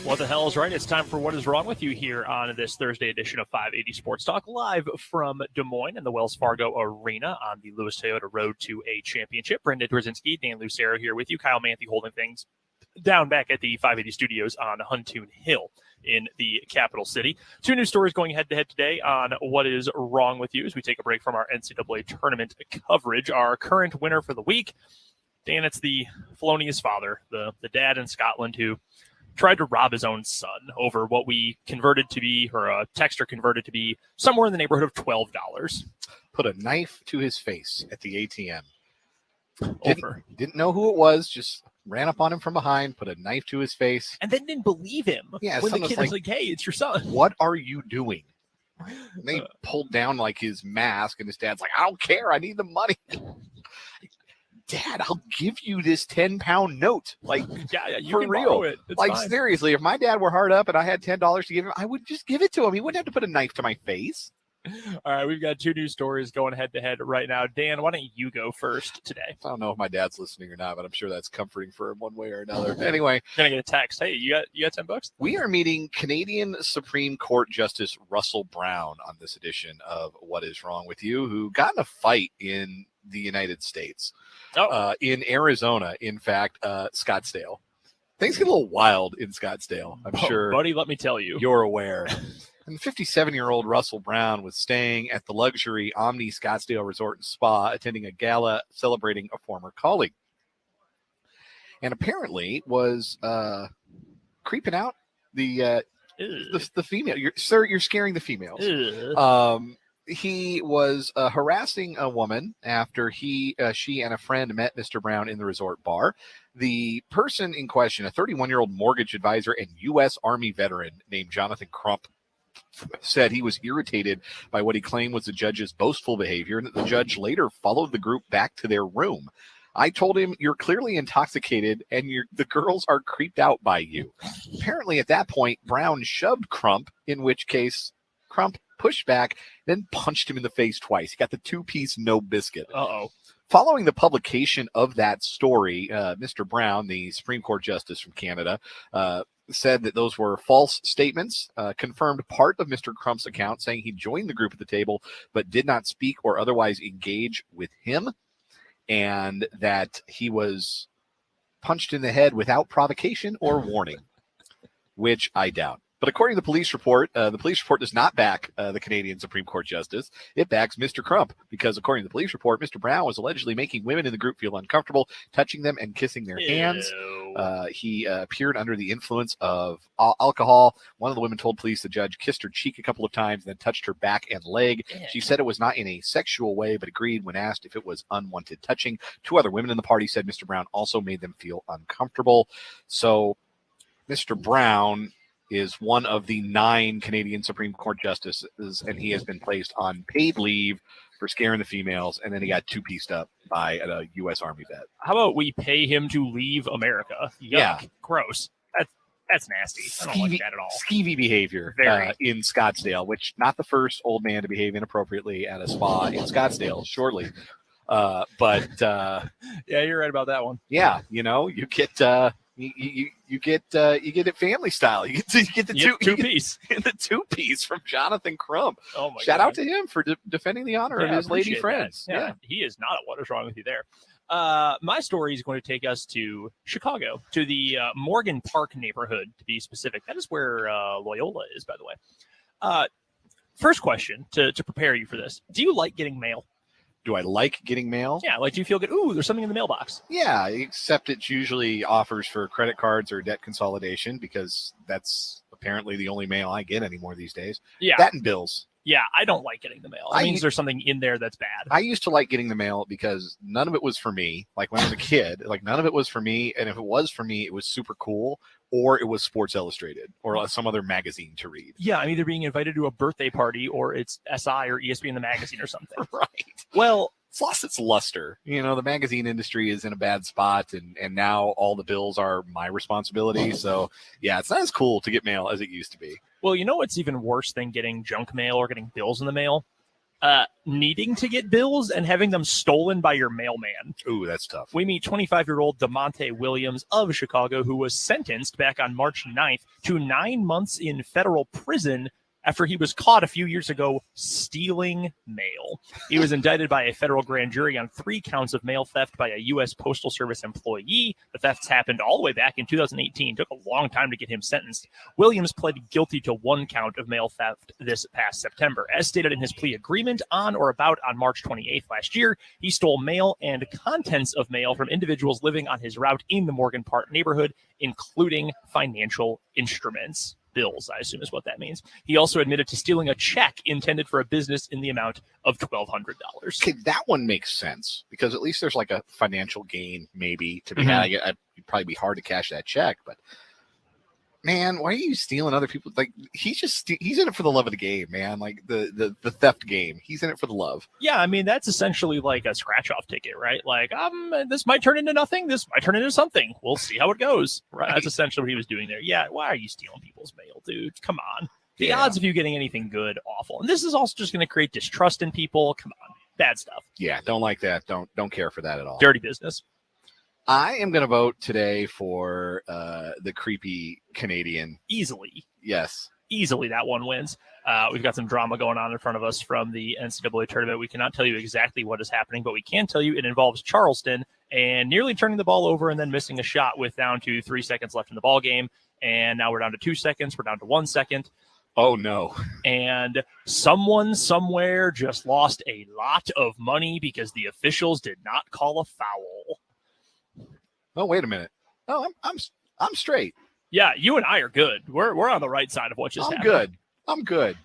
S2: What the hell is right? It's time for What is Wrong with You here on this Thursday edition of 580 Sports Talk, live from Des Moines in the Wells Fargo Arena on the Lewis Toyota Road to a Championship. Brendan Brzezinski, Dan Lucero here with you. Kyle Manthe holding things down back at the 580 studios on Huntoon Hill in the capital city. Two new stories going head-to-head today on What is Wrong with You as we take a break from our NCAA tournament coverage. Our current winner for the week, Dan, it's the felonious father, the dad in Scotland who tried to rob his own son over what we converted to be, or a texter converted to be, somewhere in the neighborhood of $12.
S1: Put a knife to his face at the ATM. Didn't know who it was, just ran up on him from behind, put a knife to his face.
S2: And then didn't believe him.
S1: Yeah,
S2: when the kid was like, hey, it's your son.
S1: What are you doing? And they pulled down like his mask, and his dad's like, I don't care. I need the money. Dad, I'll give you this 10-pound note. Like,
S2: yeah, you
S1: for
S2: can
S1: real.
S2: borrow it. It's
S1: like,
S2: fine.
S1: seriously, if my dad were hard up and I had $10 to give him, I would just give it to him. He wouldn't have to put a knife to my face.
S2: All right, we've got two news stories going head-to-head right now. Dan, why don't you go first today?
S1: I don't know if my dad's listening or not, but I'm sure that's comforting for him one way or another. Anyway.
S2: You're going to get a text. Hey, you got $10?
S1: We are meeting Canadian Supreme Court Justice Russell Brown on this edition of What is Wrong with You, who got in a fight in the United States. In Arizona, in fact, Scottsdale. Things get a little wild in Scottsdale, I'm sure.
S2: Buddy, let me tell you.
S1: You're aware. And the 57-year-old Russell Brown was staying at the luxury Omni Scottsdale Resort and Spa, attending a gala celebrating a former colleague. And apparently was creeping out the female. You're scaring the females. He was harassing a woman after she and a friend met Mr. Brown in the resort bar. The person in question, a 31-year-old mortgage advisor and U.S. Army veteran named Jonathan Crump, said he was irritated by what he claimed was the judge's boastful behavior, and that the judge later followed the group back to their room. I told him, you're clearly intoxicated and the girls are creeped out by you. Apparently at that point, Brown shoved Crump, in which case Crump pushed back, then punched him in the face twice. He got the two-piece no biscuit.
S2: Uh-oh.
S1: Following the publication of that story, Mr. Brown, the Supreme Court Justice from Canada, said that those were false statements, confirmed part of Mr. Crump's account, saying he joined the group at the table but did not speak or otherwise engage with him, and that he was punched in the head without provocation or warning, which I doubt. But according to the police report does not back the Canadian Supreme Court Justice. It backs Mr. Crump, because according to the police report, Mr. Brown was allegedly making women in the group feel uncomfortable, touching them and kissing their hands. He appeared under the influence of alcohol. One of the women told police the judge kissed her cheek a couple of times and then touched her back and leg. She said it was not in a sexual way, but agreed when asked if it was unwanted touching. Two other women in the party said Mr. Brown also made them feel uncomfortable. So Mr. Brown is one of the 9 Canadian Supreme Court justices, and he has been placed on paid leave for scaring the females, and then he got two-pieced up by a U.S. Army vet.
S2: How about we pay him to leave America? Yuck.
S1: Yeah.
S2: Gross. That's nasty. I don't like that at all.
S1: Skeevy behavior in Scottsdale, which not the first old man to behave inappropriately at a spa in Scottsdale, surely. But
S2: yeah, you're right about that one.
S1: Yeah, you get you get it family style. You get the two-piece. The two-piece from Jonathan Crump.
S2: Oh my!
S1: Shout out to him for defending the honor of his lady friends.
S2: Yeah, he is not a what is wrong with you there. My story is going to take us to Chicago, to the Morgan Park neighborhood, to be specific. That is where Loyola is, by the way. First question to prepare you for this: do you like getting mail?
S1: Do I like getting mail?
S2: Yeah, like do you feel good? Ooh, there's something in the mailbox.
S1: Yeah, except it usually offers for credit cards or debt consolidation, because that's apparently the only mail I get anymore these days.
S2: Yeah.
S1: That and bills.
S2: Yeah, I don't like getting the mail. It means there's something in there that's bad.
S1: I used to like getting the mail because none of it was for me. Like when I was a kid, none of it was for me. And if it was for me, it was super cool, or it was Sports Illustrated or some other magazine to read.
S2: Yeah, I'm either being invited to a birthday party or it's SI or ESPN the magazine or something.
S1: Right.
S2: Well,
S1: it's lost its luster. The magazine industry is in a bad spot, and now all the bills are my responsibility. So yeah, it's not as cool to get mail as it used to be.
S2: Well, you know what's even worse than getting junk mail or getting bills in the mail? needing to get bills and having them stolen by your mailman.
S1: Ooh, that's tough.
S2: We meet 25-year-old DeMonte Williams of Chicago, who was sentenced back on March 9th to 9 months in federal prison after he was caught a few years ago stealing mail. He was indicted by a federal grand jury on 3 counts of mail theft by a U.S. Postal Service employee. The thefts happened all the way back in 2018. Took a long time to get him sentenced. Williams pled guilty to 1 count of mail theft this past September. As stated in his plea agreement, on or about on March 28th last year, he stole mail and contents of mail from individuals living on his route in the Morgan Park neighborhood, including financial instruments. Bills, I assume is what that means. He also admitted to stealing a check intended for a business in the amount of $1,200.
S1: Okay, that one makes sense because at least there's like a financial gain maybe to be had. It'd probably be hard to cash that check, but man, why are you stealing other people? Like he's in it for the love of the game, man. Like the theft game. He's in it for the love.
S2: Yeah, I mean that's essentially like a scratch-off ticket, right? Like, this might turn into nothing. This might turn into something. We'll see how it goes. Right? That's essentially what he was doing there. Yeah, why are you stealing people's mail, dude? Come on. The odds of you getting anything good, awful. And this is also just going to create distrust in people. Come on, bad stuff.
S1: Yeah, don't like that. Don't care for that at all.
S2: Dirty business.
S1: I am going to vote today for the creepy Canadian.
S2: Easily.
S1: Yes.
S2: Easily that one wins. We've got some drama going on in front of us from the NCAA tournament. We cannot tell you exactly what is happening, but we can tell you it involves Charleston and nearly turning the ball over and then missing a shot with down to 3 seconds left in the ball game. And now we're down to 2 seconds. We're down to 1 second.
S1: Oh, no.
S2: And someone somewhere just lost a lot of money because the officials did not call a foul.
S1: Oh, wait a minute. Oh, I'm straight.
S2: Yeah, you and I are good. We're on the right side of what just happened.
S1: I'm good.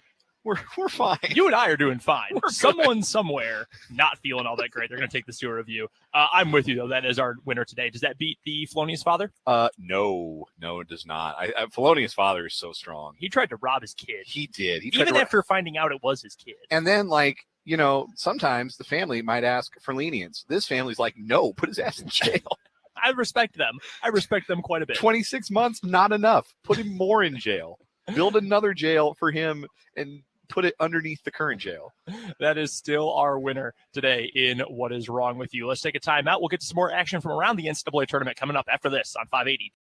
S1: We're fine.
S2: You and I are doing fine. Someone somewhere not feeling all that great. They're going to take this to a review. I'm with you, though. That is our winner today. Does that beat the Felonious father?
S1: No, it does not. Felonious father is so strong.
S2: He tried to rob his kid.
S1: He did.
S2: Even after finding out it was his kid.
S1: And then, sometimes the family might ask for lenience. This family's like, no, put his ass in jail.
S2: I respect them. I respect them quite a bit.
S1: 26 months, not enough. Put him more in jail. Build another jail for him and put it underneath the current jail.
S2: That is still our winner today in What Is Wrong With You. Let's take a timeout. We'll get to some more action from around the NCAA tournament coming up after this on 580.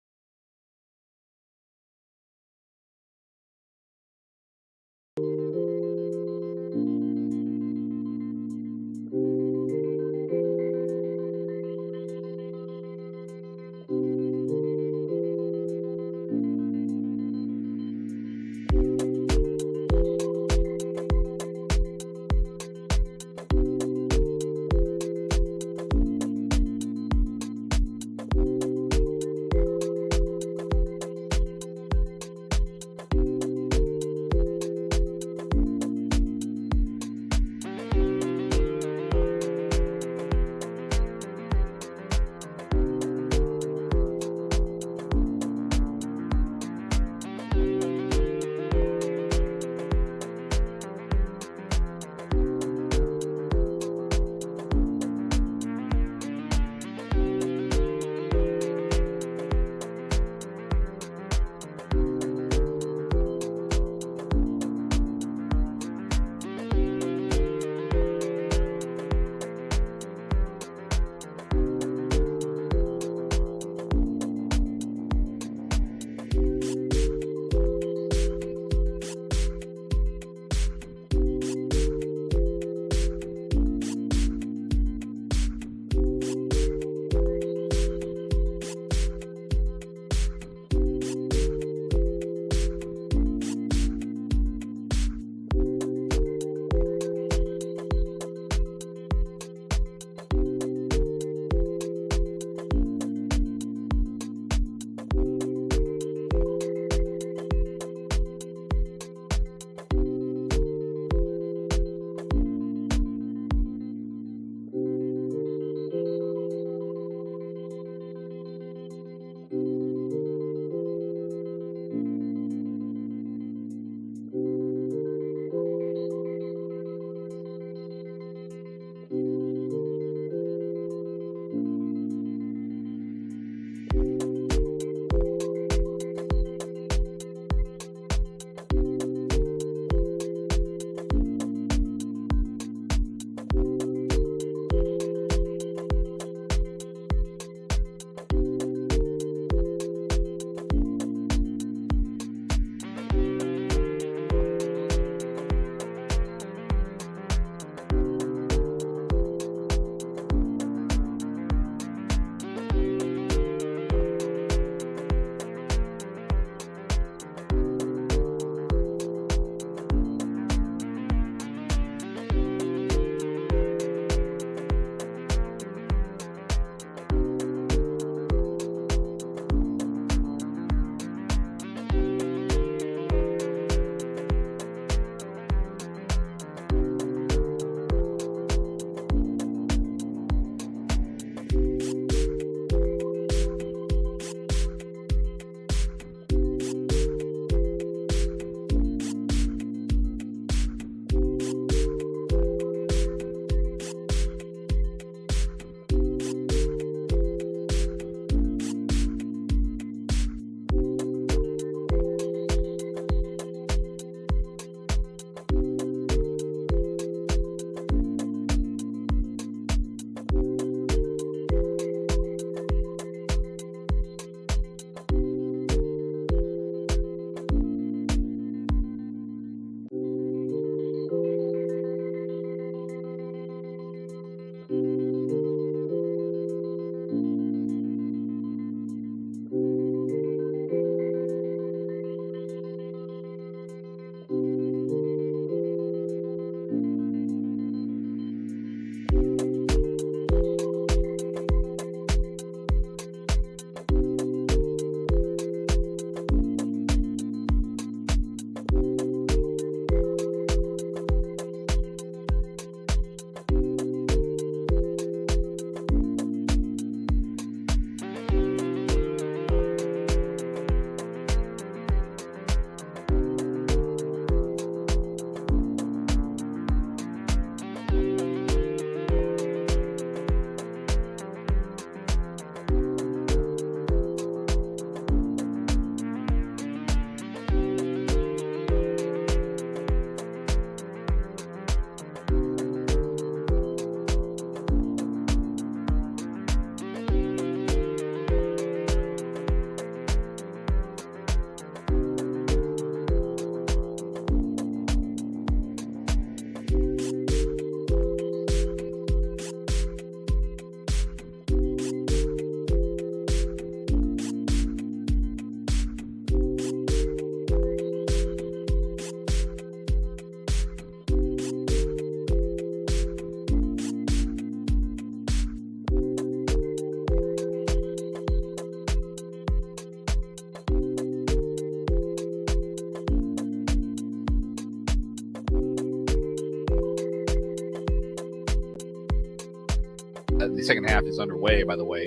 S1: The second half is underway, by the way,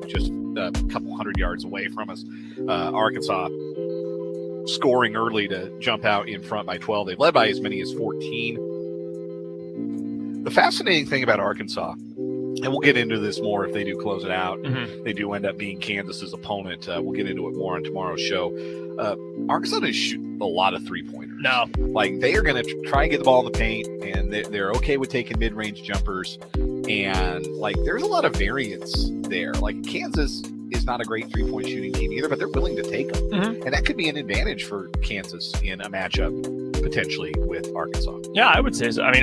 S1: just a couple hundred yards away from us. Arkansas scoring early to jump out in front by 12. They led by as many as 14. The fascinating thing about Arkansas, and we'll get into this more if they do close it out. They do end up being Kansas's opponent. We'll get into it more on tomorrow's show. Arkansas doesn't shoot a lot of three-pointers.
S2: No.
S1: Like, they are going to try and get the ball in the paint, and they're okay with taking mid-range jumpers. And, like, there's a lot of variance there. Like, Kansas is not a great three-point shooting team either, but they're willing to take them. And that could be an advantage for Kansas in a matchup potentially with Arkansas.
S2: Yeah, I would say so. I mean,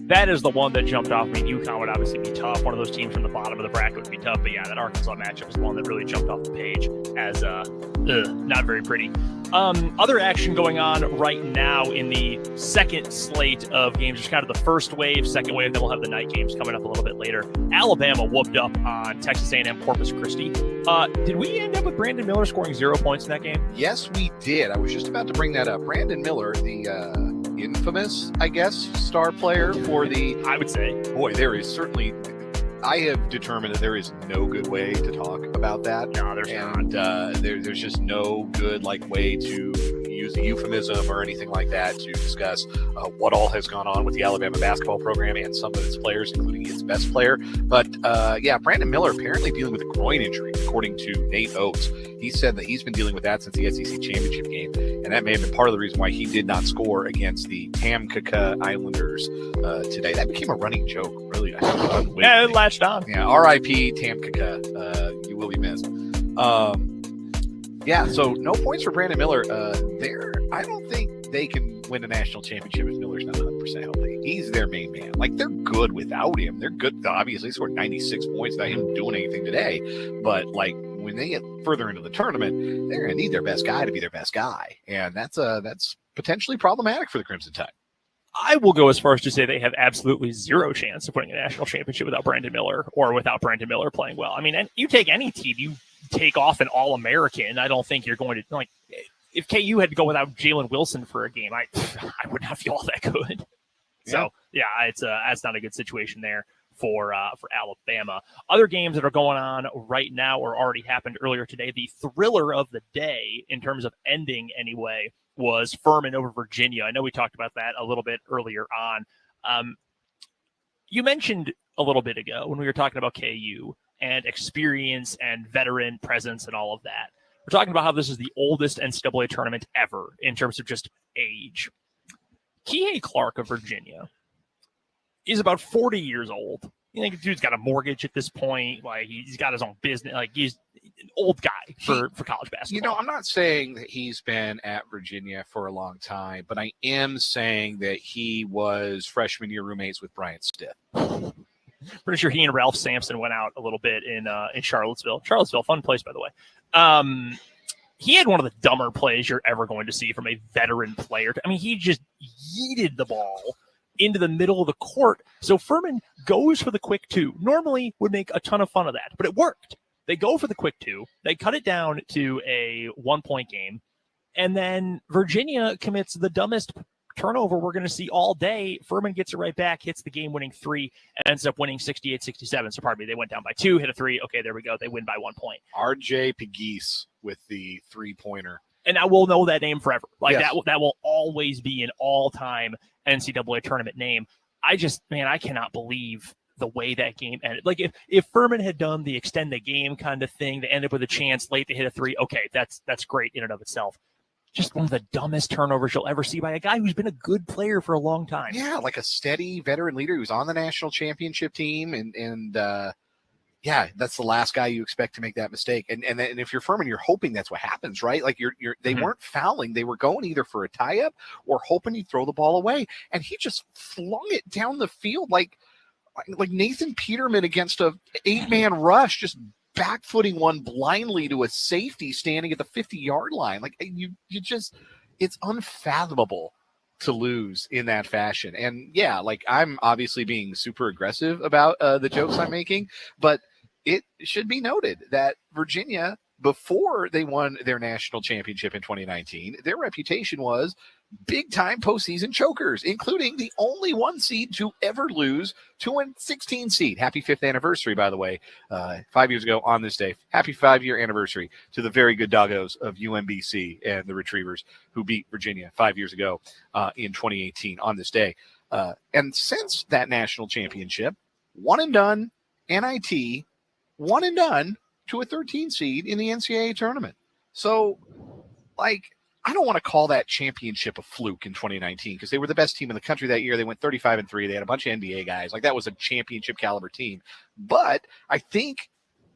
S2: that is the one that jumped off. I mean, UConn would obviously be tough. One of those teams from the bottom of the bracket would be tough. But yeah, that Arkansas matchup is the one that really jumped off the page as not very pretty. Other action going on right now in the second slate of games. There's kind of the first wave, second wave, then we'll have the night games coming up a little bit later. Alabama whooped up on Texas A&M Corpus Christi. Did we end up with Brandon Miller scoring 0 points in that game?
S1: Yes, we did. I was just about to bring that up. Brandon Miller, the infamous, I guess, star player for the...
S2: I would say.
S1: Boy, there is certainly... I have determined that there is no good way to talk about that.
S2: No, there's not.
S1: There's just no good way to use a euphemism or anything like that to discuss what all has gone on with the Alabama basketball program and some of its players, including its best player. But yeah, Brandon Miller apparently dealing with a groin injury, according to Nate Oates. He said that he's been dealing with that since the SEC championship game, and that may have been part of the reason why he did not score against the Tamkaka Islanders today. That became a running joke, really.
S2: Yeah, it latched on.
S1: Yeah, R.I.P. Tamkaka. You will be missed. Yeah, so no points for Brandon Miller. I don't think they can win a national championship if Miller's not 100% healthy. He's their main man. Like, they're good without him. They're good. Obviously, they scored 96 points without him doing anything today. But, when they get further into the tournament, they're going to need their best guy to be their best guy. And that's potentially problematic for the Crimson Tide.
S2: I will go as far as to say they have absolutely zero chance of winning a national championship without Brandon Miller or without Brandon Miller playing well. I mean, and you take any team, you take off an All-American. I don't think you're going to, if KU had to go without Jalen Wilson for a game, I would not feel all that good. Yeah. So, yeah, that's not a good situation there for Alabama. Other games that are going on right now or already happened earlier today, the thriller of the day, in terms of ending anyway, was Furman over Virginia. I know we talked about that a little bit earlier on. You mentioned a little bit ago when we were talking about KU and experience and veteran presence and all of that. We're talking about how this is the oldest NCAA tournament ever in terms of just age. Kihei Clark of Virginia is about 40 years old. You think the dude's got a mortgage at this point. He's got his own business. He's an old guy for college basketball.
S1: I'm not saying that he's been at Virginia for a long time, but I am saying that he was freshman year roommates with Brian Stiff.
S2: Pretty sure he and Ralph Sampson went out a little bit in Charlottesville. Charlottesville, fun place, by the way. He had one of the dumber plays you're ever going to see from a veteran player. I mean, he just yeeted the ball into the middle of the court. So Furman goes for the quick two. Normally would make a ton of fun of that, but it worked. They go for the quick two. They cut it down to a 1-point game. And then Virginia commits the dumbest turnover we're going to see all day. Furman gets it right back, hits the game-winning three, and ends up winning 68-67. So pardon me, they went down by 2, hit a 3. Okay, there we go. They win by 1 point.
S1: RJ Pegues with the three-pointer.
S2: And I will know that name forever.
S1: Yes.
S2: That will always be an all-time NCAA tournament name. I cannot believe the way that game ended. If Furman had done the extend the game kind of thing, they end up with a chance late to hit a 3. Okay, that's great in and of itself. Just one of the dumbest turnovers you'll ever see by a guy who's been a good player for a long time.
S1: Yeah, like a steady veteran leader who's on the national championship team, and yeah, that's the last guy you expect to make that mistake. And if you're Furman, you're hoping that's what happens, right? They weren't fouling. They were going either for a tie-up or hoping he'd throw the ball away. And he just flung it down the field like Nathan Peterman against a 8-man rush, just backfooting one blindly to a safety standing at the 50-yard line. It's unfathomable to lose in that fashion. And yeah, I'm obviously being super aggressive about the jokes I'm making, but it should be noted that Virginia before they won their national championship in 2019, their reputation was big-time postseason chokers, including the only 1 seed to ever lose to a 16 seed. Happy 5th anniversary, by the way, 5 years ago on this day. Happy 5-year anniversary to the very good doggos of UMBC and the Retrievers who beat Virginia 5 years ago in 2018 on this day. And since that national championship, one and done, NIT, one and done to a 13 seed in the NCAA tournament. So, like, I don't want to call that championship a fluke in 2019 because they were the best team in the country that year. They went 35-3. They had a bunch of NBA guys. Like, that was a championship caliber team. But I think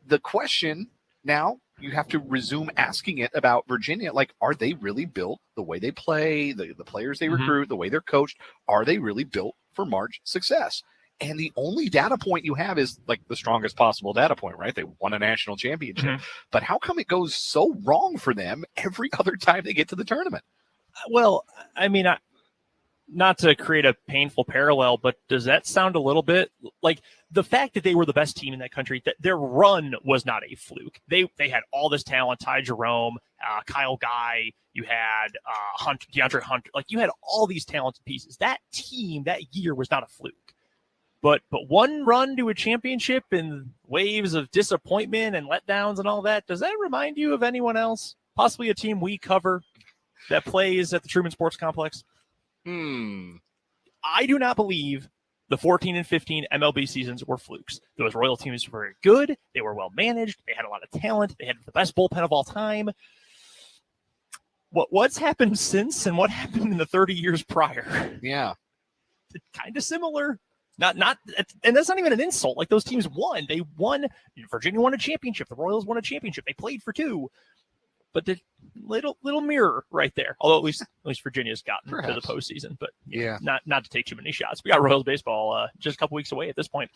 S1: the question now, you have to resume asking it about Virginia. Like, are they really built the way they play, the players they recruit, the way they're coached? Are they really built for March success? And the only data point you have is like the strongest possible data point, right? They won a national championship. But how come it goes so wrong for them every other time they get to the tournament?
S2: Well, I mean, not to create a painful parallel, but does that sound a little bit like the fact that they were the best team in that country, that their run was not a fluke. They had all this talent, Ty Jerome, Kyle Guy, you had DeAndre Hunter, like you had all these talented pieces. That team that year was not a fluke. But one run to a championship and waves of disappointment and letdowns and all that, does that remind you of anyone else? Possibly a team we cover that plays at the Truman Sports Complex? I do not believe the 14 and 15 MLB seasons were flukes. Those Royal teams were very good. They were well managed. They had a lot of talent. They had the best bullpen of all time. What's happened since and what happened in the 30 years prior?
S1: Yeah.
S2: Kind of similar. Not, and that's not even an insult. Like, those teams won. They won. Virginia won a championship. The Royals won a championship. They played for 2. But the little mirror right there. Although at least Virginia's gotten to the postseason. But
S1: yeah,
S2: not to take too many shots. We got Royals baseball just a couple weeks away at this point.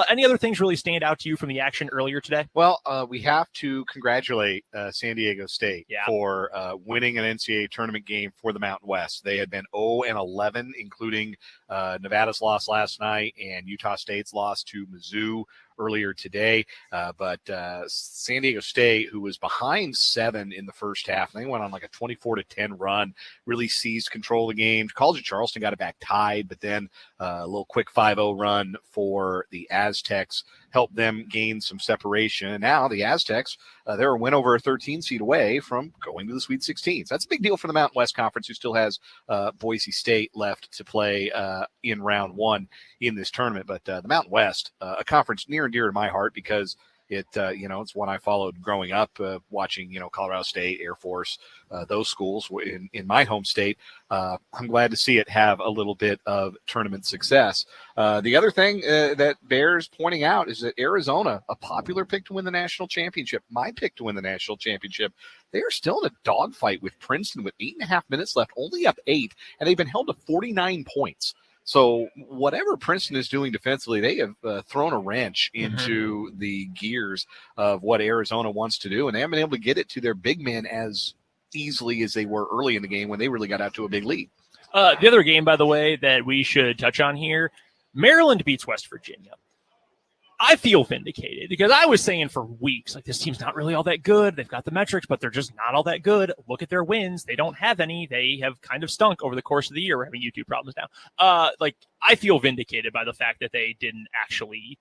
S2: Any other things really stand out to you from the action earlier today?
S1: Well, we have to congratulate San Diego State for winning an NCAA tournament game for the Mountain West. They had been 0-11, including Nevada's loss last night and Utah State's loss to Mizzou earlier today. But San Diego State, who was behind 7 in the first half, and they went on like a 24-10 run, really seized control of the game. College of Charleston got it back tied, but then a little quick 5-0 run for the Aztecs helped them gain some separation. And now the Aztecs, they're a win over a 13 seed away from going to the Sweet 16. So that's a big deal for the Mountain West Conference, who still has Boise State left to play in round 1 in this tournament. But the Mountain West, a conference near and dear to my heart because it's one I followed growing up, watching, Colorado State, Air Force, those schools in my home state. I'm glad to see it have a little bit of tournament success. The other thing that bears pointing out is that Arizona, a popular pick to win the national championship, my pick to win the national championship, they are still in a dogfight with Princeton with 8.5 minutes left, only up 8, and they've been held to 49 points. So whatever Princeton is doing defensively, they have thrown a wrench into the gears of what Arizona wants to do, and they haven't been able to get it to their big men as easily as they were early in the game when they really got out to a big lead.
S2: The other game, by the way, that we should touch on here, Maryland beats West Virginia. I feel vindicated because I was saying for weeks, like, this team's not really all that good. They've got the metrics, but they're just not all that good. Look at their wins. They don't have any. They have kind of stunk over the course of the year. We're having YouTube problems now. I feel vindicated by the fact that they didn't actually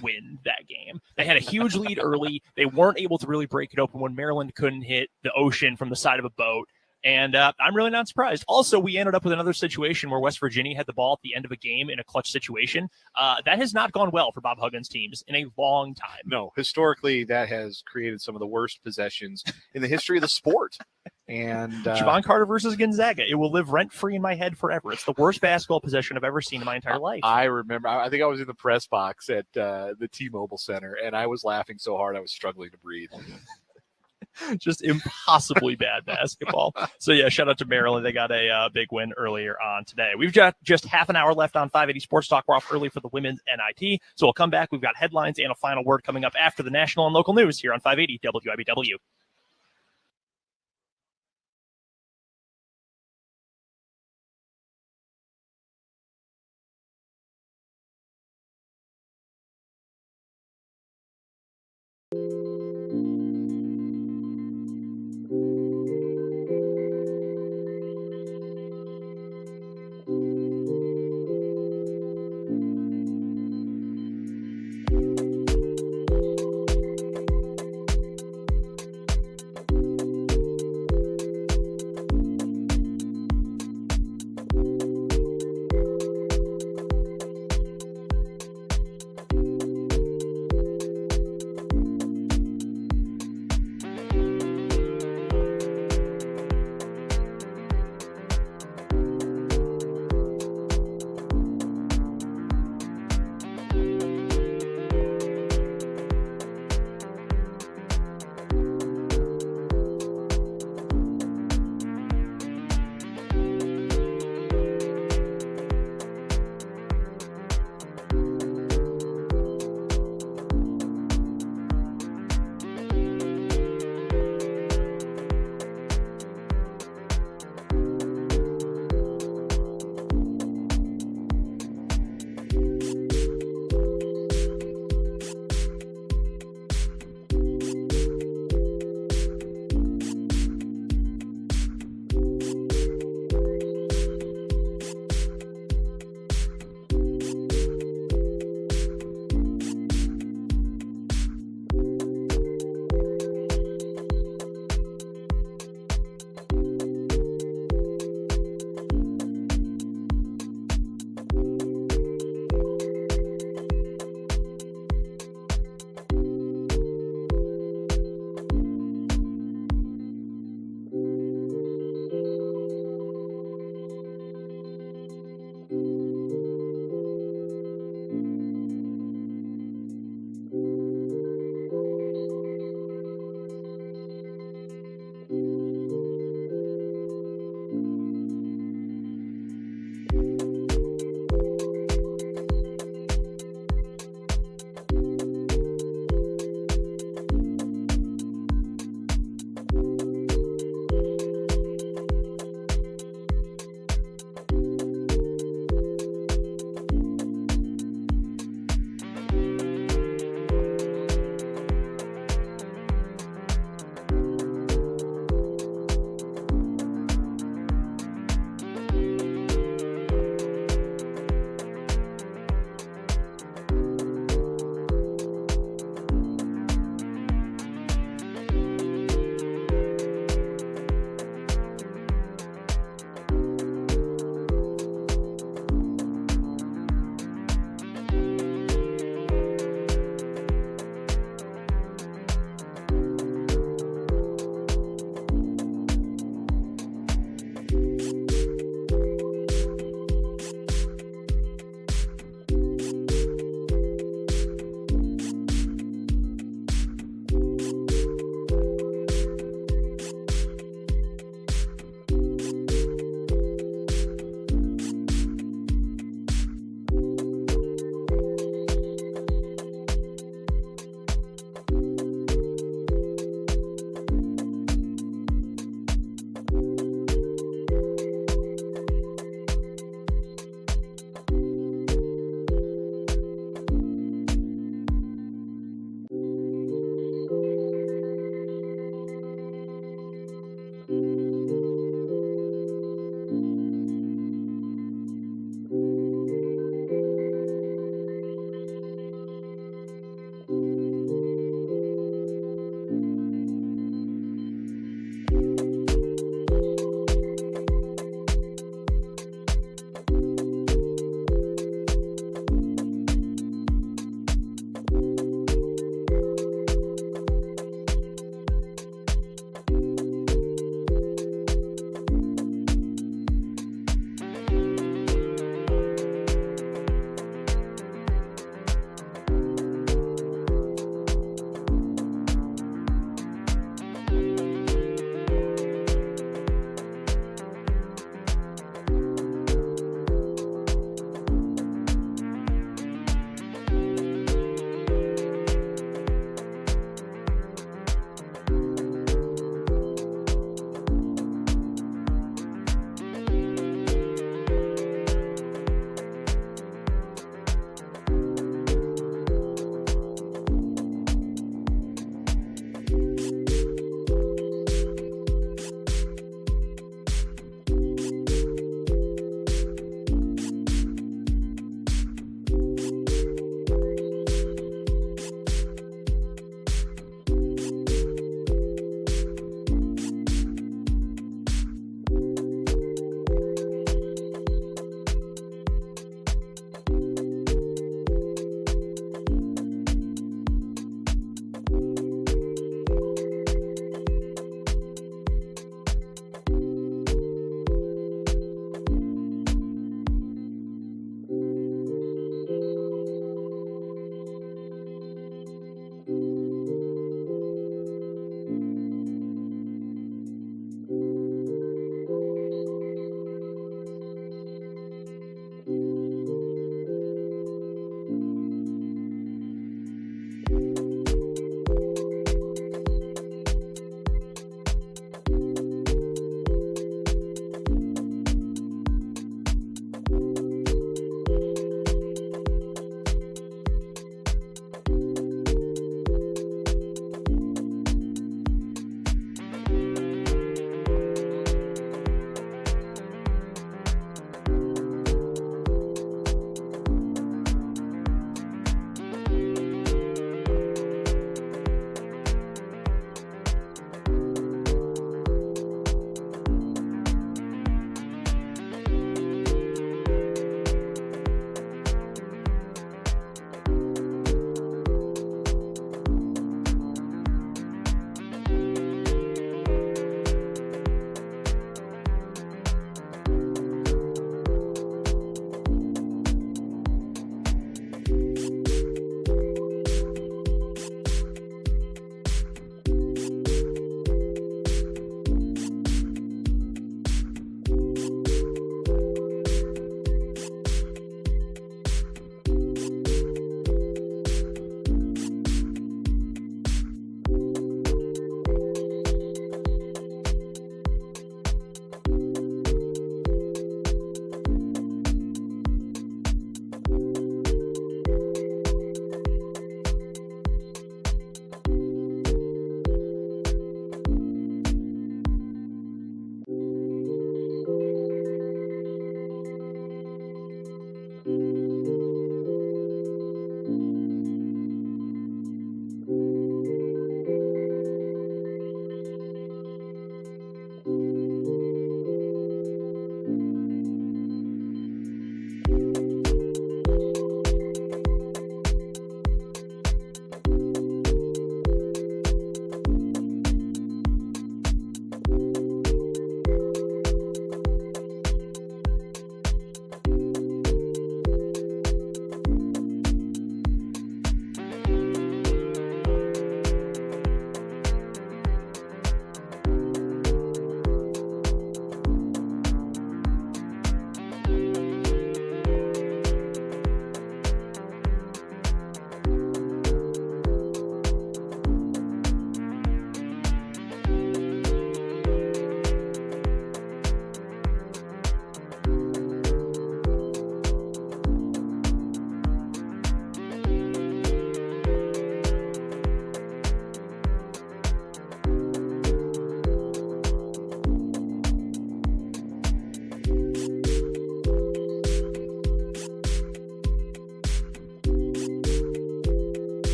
S2: win that game. They had a huge lead early. They weren't able to really break it open when Maryland couldn't hit the ocean from the side of a boat. And I'm really not surprised. Also, we ended up with another situation where West Virginia had the ball at the end of a game in a clutch situation. That has not gone well for Bob Huggins' teams in a long time.
S1: No, historically, that has created some of the worst possessions in the history of the sport. And
S2: Javon Carter versus Gonzaga. It will live rent-free in my head forever. It's the worst basketball possession I've ever seen in my entire life.
S1: I remember. I think I was in the press box at the T-Mobile Center, and I was laughing so hard I was struggling to breathe.
S2: Just impossibly bad basketball. So, yeah, shout out to Maryland. They got a big win earlier on today. We've got just half an hour left on 580 Sports Talk. We're off early for the women's NIT. So we'll come back. We've got headlines and a final word coming up after the national and local news here on 580 WIBW.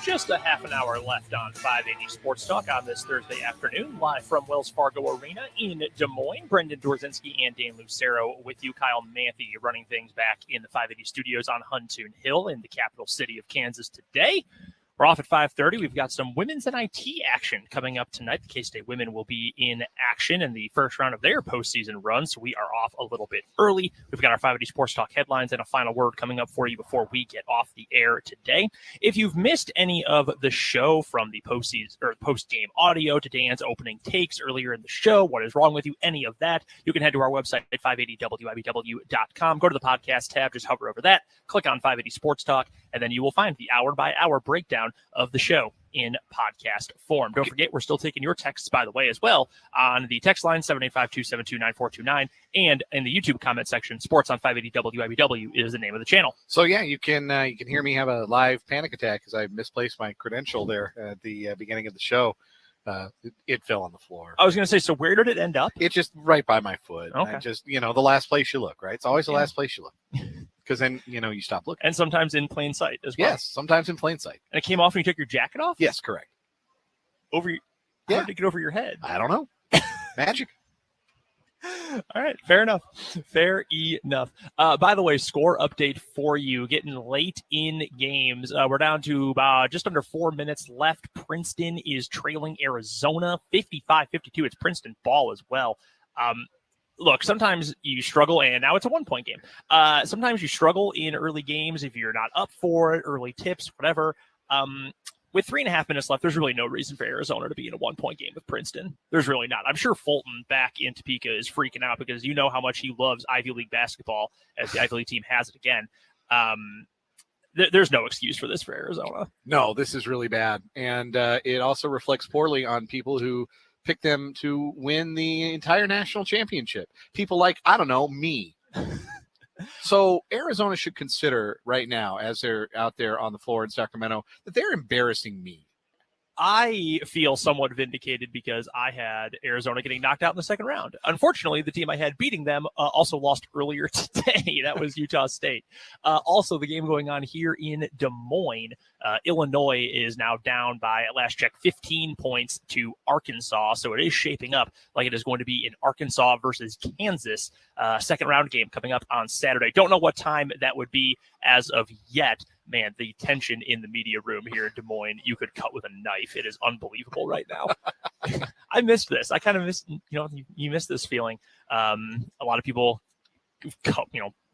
S2: Just a half an hour left on 580 Sports Talk on this Thursday afternoon, live from Wells Fargo Arena in Des Moines. Brendan Dorzinski and Dan Lucero with you. Kyle Manthe running things back in the 580 studios on Huntoon Hill in the capital city of Kansas today. We're off at 5:30. We've got some women's NIT action coming up tonight. The K-State women will be in action in the first round of their postseason run, so we are off a little bit early. We've got our 580 Sports Talk headlines and a final word coming up for you before we get off the air today. If you've missed any of the show, from the postseason or post-game audio to Dan's opening takes earlier in the show, what is wrong with you, any of that, you can head to our website at 580wibw.com. Go to the podcast tab, just hover over that, click on 580 Sports Talk, and then you will find the hour-by-hour breakdown of the show in podcast form. Don't forget, we're still taking your texts, by the way, as well, on the text line 785-272-9429, and in the YouTube comment section, Sports on 580 WIBW is the name of the channel.
S1: So yeah, you can hear me have a live panic attack because I misplaced my credential there at the beginning of the show. It fell on the floor.
S2: I was going to say, so where did it end up?
S1: It just right by my foot.
S2: Okay.
S1: I just, the last place you look, right? It's always the last place you look. Because then, you stop looking.
S2: And sometimes in plain sight as well.
S1: Yes, sometimes in plain sight.
S2: And it came off when you took your jacket off?
S1: Yes, correct.
S2: How did it get over your head?
S1: I don't know. Magic.
S2: All right, fair enough. Fair enough. By the way, score update for you. Getting late in games. We're down to just under 4 minutes left. Princeton is trailing Arizona 55-52. It's Princeton ball as well. Look, sometimes you struggle, and now it's a 1-point game. Sometimes you struggle in early games if you're not up for it, early tips, whatever. With 3.5 minutes left, there's really no reason for Arizona to be in a 1-point game with Princeton. There's really not. I'm sure Fulton back in Topeka is freaking out because you know how much he loves Ivy League basketball, as the Ivy League team has it again. There's no excuse for this for Arizona.
S1: No, this is really bad. And it also reflects poorly on people who pick them to win the entire national championship. People like, I don't know, me. So Arizona should consider right now, as they're out there on the floor in Sacramento, that they're embarrassing me.
S2: I feel somewhat vindicated because I had Arizona getting knocked out in the second round. Unfortunately, the team I had beating them also lost earlier today. That was Utah State. Also, the game going on here in Des Moines, Illinois is now down by, at last check, 15 points to Arkansas. So it is shaping up like it is going to be in Arkansas versus Kansas. Second round game coming up on Saturday. Don't know what time that would be as of yet. Man, the tension in the media room here in Des Moines, you could cut with a knife. It is unbelievable right now. I missed this. I kind of missed, you miss this feeling. A lot of people,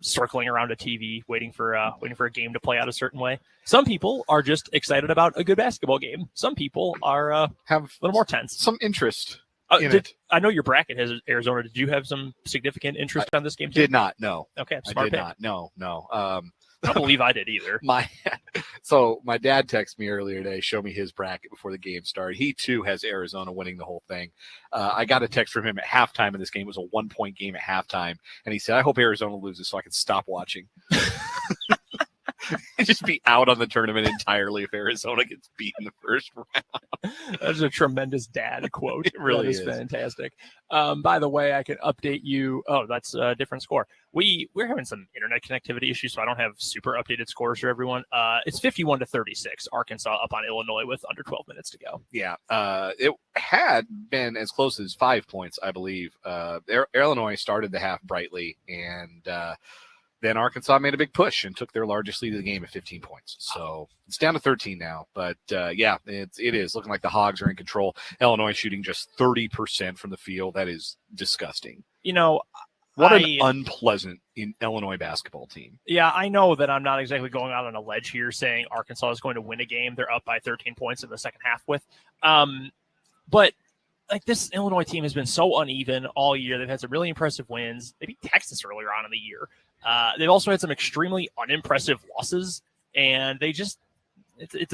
S2: circling around a TV, waiting for a game to play out a certain way. Some people are just excited about a good basketball game. Some people are have a little more tense.
S1: Some interest.
S2: I know your bracket has Arizona. Did you have some significant interest on this game too?
S1: Did not. No.
S2: Okay.
S1: I
S2: Smart
S1: did
S2: pick.
S1: not. No.
S2: I don't believe I did either.
S1: My dad texted me earlier today, showed me his bracket before the game started. He too has Arizona winning the whole thing. I got a text from him at halftime in this game. It was a 1-point game at halftime, and he said, "I hope Arizona loses so I can stop watching." Just be out on the tournament entirely if Arizona gets beat in the first round.
S2: That's a tremendous dad quote.
S1: It really
S2: is fantastic. By the way, I can update you. Oh, that's a different score. We're having some internet connectivity issues, so I don't have super updated scores for everyone. It's 51-36. Arkansas up on Illinois with under 12 minutes to go.
S1: Yeah, it had been as close as 5 points, I believe. Illinois started the half brightly, and then Arkansas made a big push and took their largest lead of the game at 15 points. So it's down to 13 now. But, it is looking like the Hogs are in control. Illinois shooting just 30% from the field. That is disgusting. What an unpleasant Illinois basketball team.
S2: Yeah, I know that I'm not exactly going out on a ledge here saying Arkansas is going to win a game they're up by 13 points in the second half with. But like, this Illinois team has been so uneven all year. They've had some really impressive wins. They beat Texas earlier on in the year. They've also had some extremely unimpressive losses, and it's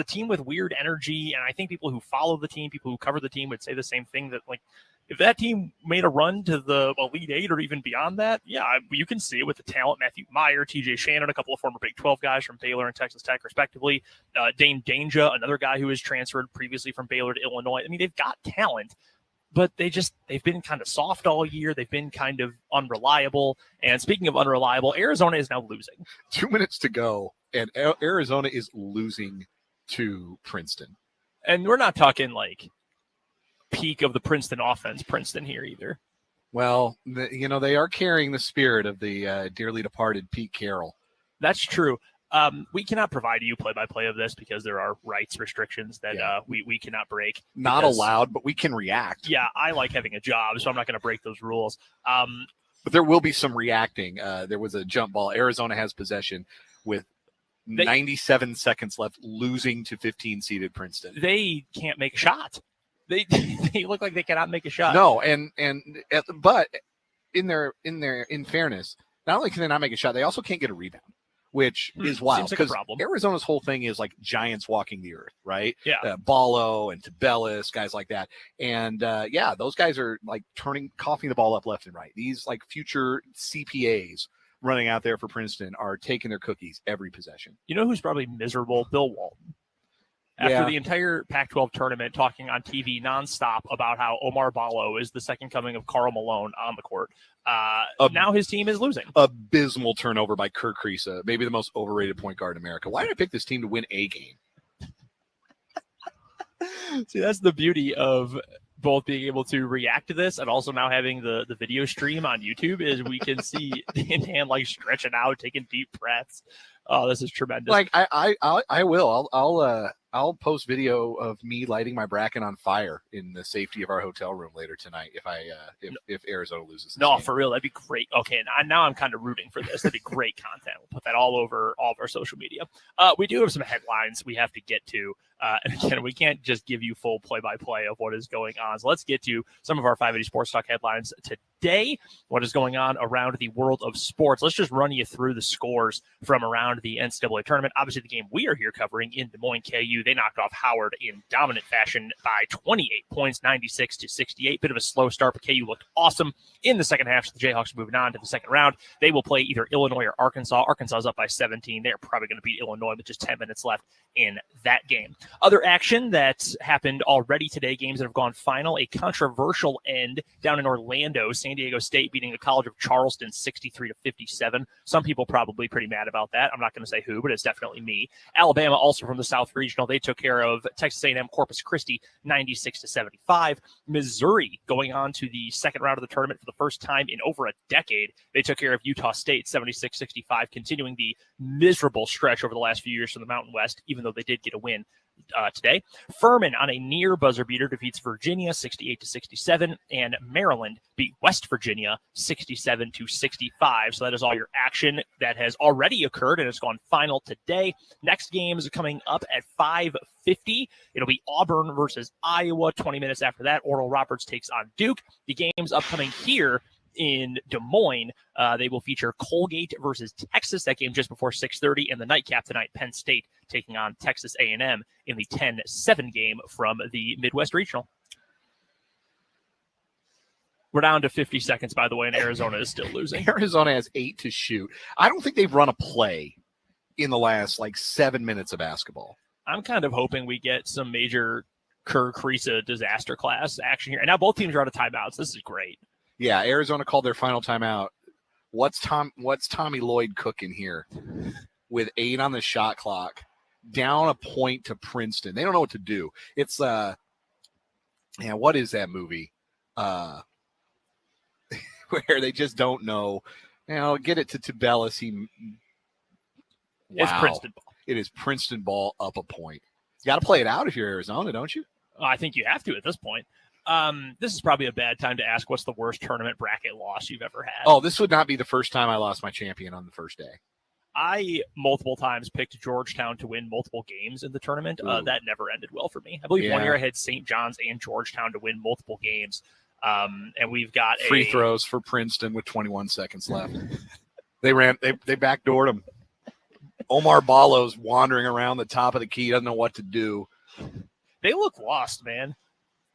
S2: a team with weird energy. And I think people who follow the team, people who cover the team would say the same thing, that like, if that team made a run to the Elite Eight or even beyond that, you can see it with the talent. Matthew Meyer, TJ Shannon, a couple of former Big 12 guys from Baylor and Texas Tech, respectively. Dane Danger, another guy who has transferred previously from Baylor to Illinois. I mean, they've got talent, but they've been kind of soft all year. They've been kind of unreliable. And speaking of unreliable, Arizona is now losing.
S1: 2 minutes to go, and Arizona is losing to Princeton.
S2: And we're not talking like peak of the Princeton offense, Princeton here either.
S1: Well, they are carrying the spirit of the dearly departed Pete Carroll.
S2: That's true. We cannot provide you play-by-play of this because there are rights restrictions that we cannot break.
S1: Not allowed, but we can react.
S2: Yeah, I like having a job, so I'm not going to break those rules.
S1: But there will be some reacting. There was a jump ball. Arizona has possession with 97 seconds left, losing to 15-seeded Princeton.
S2: They can't make a shot. They look like they cannot make a shot.
S1: No, but in fairness, not only can they not make a shot, they also can't get a rebound, which is wild
S2: because
S1: Arizona's whole thing is like giants walking the earth, right?
S2: Yeah,
S1: Ballo and Tabellis, guys like that, and those guys are like coughing the ball up left and right. These like future CPAs running out there for Princeton are taking their cookies every possession.
S2: You know who's probably miserable? Bill Walton. After the entire Pac-12 tournament talking on TV nonstop about how Omar Ballo is the second coming of Karl Malone on the court. Now his team is losing.
S1: Abysmal turnover by Kirk Kriisa, maybe the most overrated point guard in America. Why did I pick this team to win a game?
S2: See, that's the beauty of both being able to react to this and also now having the video stream on YouTube is we can see Dan like stretching out, taking deep breaths. Oh, this is tremendous.
S1: Like I will. I'll post video of me lighting my bracken on fire in the safety of our hotel room later tonight if Arizona loses this game.
S2: For real, that'd be great. Okay, now I'm kind of rooting for this. That'd be great content. We'll put that all over all of our social media. We do have some headlines we have to get to. And again, we can't just give you full play-by-play of what is going on. So let's get to some of our 580 Sports Talk headlines today. What is going on around the world of sports? Let's just run you through the scores from around the NCAA tournament. Obviously, the game we are here covering in Des Moines, KU, they knocked off Howard in dominant fashion by 28 points, 96-68. Bit of a slow start, but KU looked awesome in the second half. So the Jayhawks are moving on to the second round. They will play either Illinois or Arkansas. Arkansas is up by 17. They're probably going to beat Illinois with just 10 minutes left in that game. Other action that happened already today, games that have gone final, a controversial end down in Orlando. San Diego State beating the College of Charleston 63-57. Some people probably pretty mad about that. I'm not going to say who, but it's definitely me. Alabama, also from the South Regional, they took care of Texas A&M Corpus Christi 96-75. Missouri going on to the second round of the tournament for the first time in over a decade. They took care of Utah State 76-65, continuing the miserable stretch over the last few years from the Mountain West, even though they did get a win today. Furman on a near buzzer beater defeats Virginia 68-67, and Maryland beat West Virginia 67-65. So that is all your action that has already occurred and it's gone final today. Next game is coming up at 5:50. It'll be Auburn versus Iowa. 20 minutes after that, Oral Roberts takes on Duke. The games upcoming here in Des Moines, they will feature Colgate versus Texas. That game just before 6:30, and the nightcap tonight, Penn State taking on Texas A&M in the 10-7 game from the Midwest Regional. We're down to 50 seconds, by the way, and Arizona is still losing.
S1: Arizona has 8 to shoot. I don't think they've run a play in the last 7 minutes of basketball.
S2: I'm kind of hoping we get some major Kerr Kriisa disaster class action here. And now both teams are out of timeouts. This is great.
S1: Yeah, Arizona called their final timeout. What's Tommy Lloyd cooking here with 8 on the shot clock, down a point to Princeton? They don't know what to do. It's what is that movie? Where they just don't know. Get it to Tabellis.
S2: It's Princeton ball.
S1: It is Princeton ball up a point. You got to play it out if you're Arizona, don't you?
S2: I think you have to at this point. This is probably a bad time to ask what's the worst tournament bracket loss you've ever had.
S1: Oh, this would not be the first time I lost my champion on the first day.
S2: I multiple times picked Georgetown to win multiple games in the tournament. That never ended well for me. I believe one year I had St. John's and Georgetown to win multiple games. And we've got
S1: free throws for Princeton with 21 seconds left. They backdoored them. Omar Ballo's wandering around the top of the key, doesn't know what to do.
S2: They look lost, man.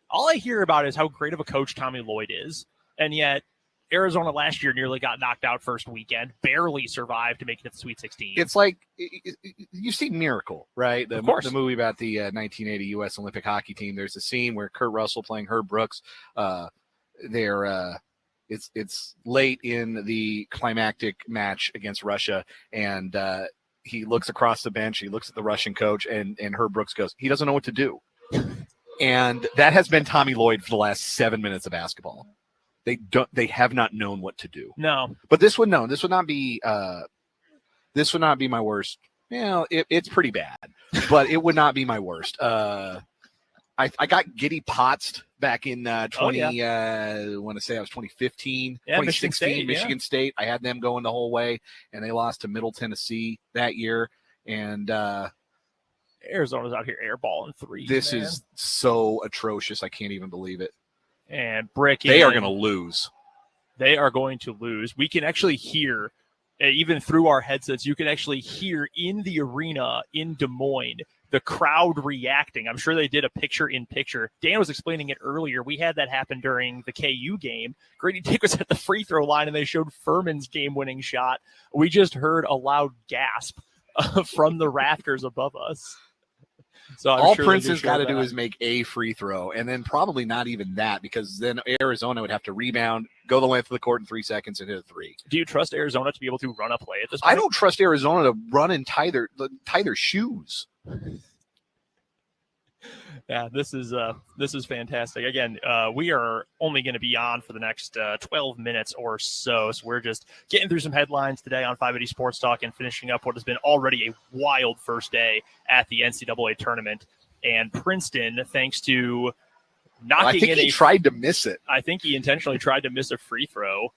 S2: All I hear about is how great of a coach Tommy Lloyd is. And yet Arizona last year nearly got knocked out first weekend, barely survived to make it to the Sweet 16.
S1: It's like you've seen Miracle, right?
S2: Of course.
S1: The movie about the 1980 U.S. Olympic hockey team. There's a scene where Kurt Russell playing Herb Brooks. It's late in the climactic match against Russia, and he looks across the bench, he looks at the Russian coach, and Herb Brooks goes, he doesn't know what to do. And that has been Tommy Lloyd for the last 7 minutes of basketball. They have not known what to do.
S2: No.
S1: But this would not be my worst. It's pretty bad, but it would not be my worst. I got Giddy Potzed back in I want to say I was 2015, 2016, Michigan State. I had them going the whole way, and they lost to Middle Tennessee that year. And
S2: Arizona's out here airballing threes.
S1: This is so atrocious. I can't even believe it.
S2: And Brick,
S1: they are going to lose.
S2: They are going to lose. We can actually hear, even through our headsets, you can actually hear in the arena in Des Moines the crowd reacting. I'm sure they did a picture-in-picture. Dan was explaining it earlier. We had that happen during the KU game. Grady Dick was at the free throw line, and they showed Furman's game-winning shot. We just heard a loud gasp from the rafters above us. So
S1: all Princeton's got to do is make a free throw, and then probably not even that, because then Arizona would have to rebound, go the length of the court in 3 seconds, and hit a three.
S2: Do you trust Arizona to be able to run a play at this point?
S1: I don't trust Arizona to run and tie their shoes.
S2: Yeah, this is fantastic. Again, we are only going to be on for the next 12 minutes or so. So we're just getting through some headlines today on 580 Sports Talk and finishing up what has been already a wild first day at the NCAA tournament. And Princeton, thanks to knocking in
S1: he tried to miss it.
S2: I think he intentionally tried to miss a free throw.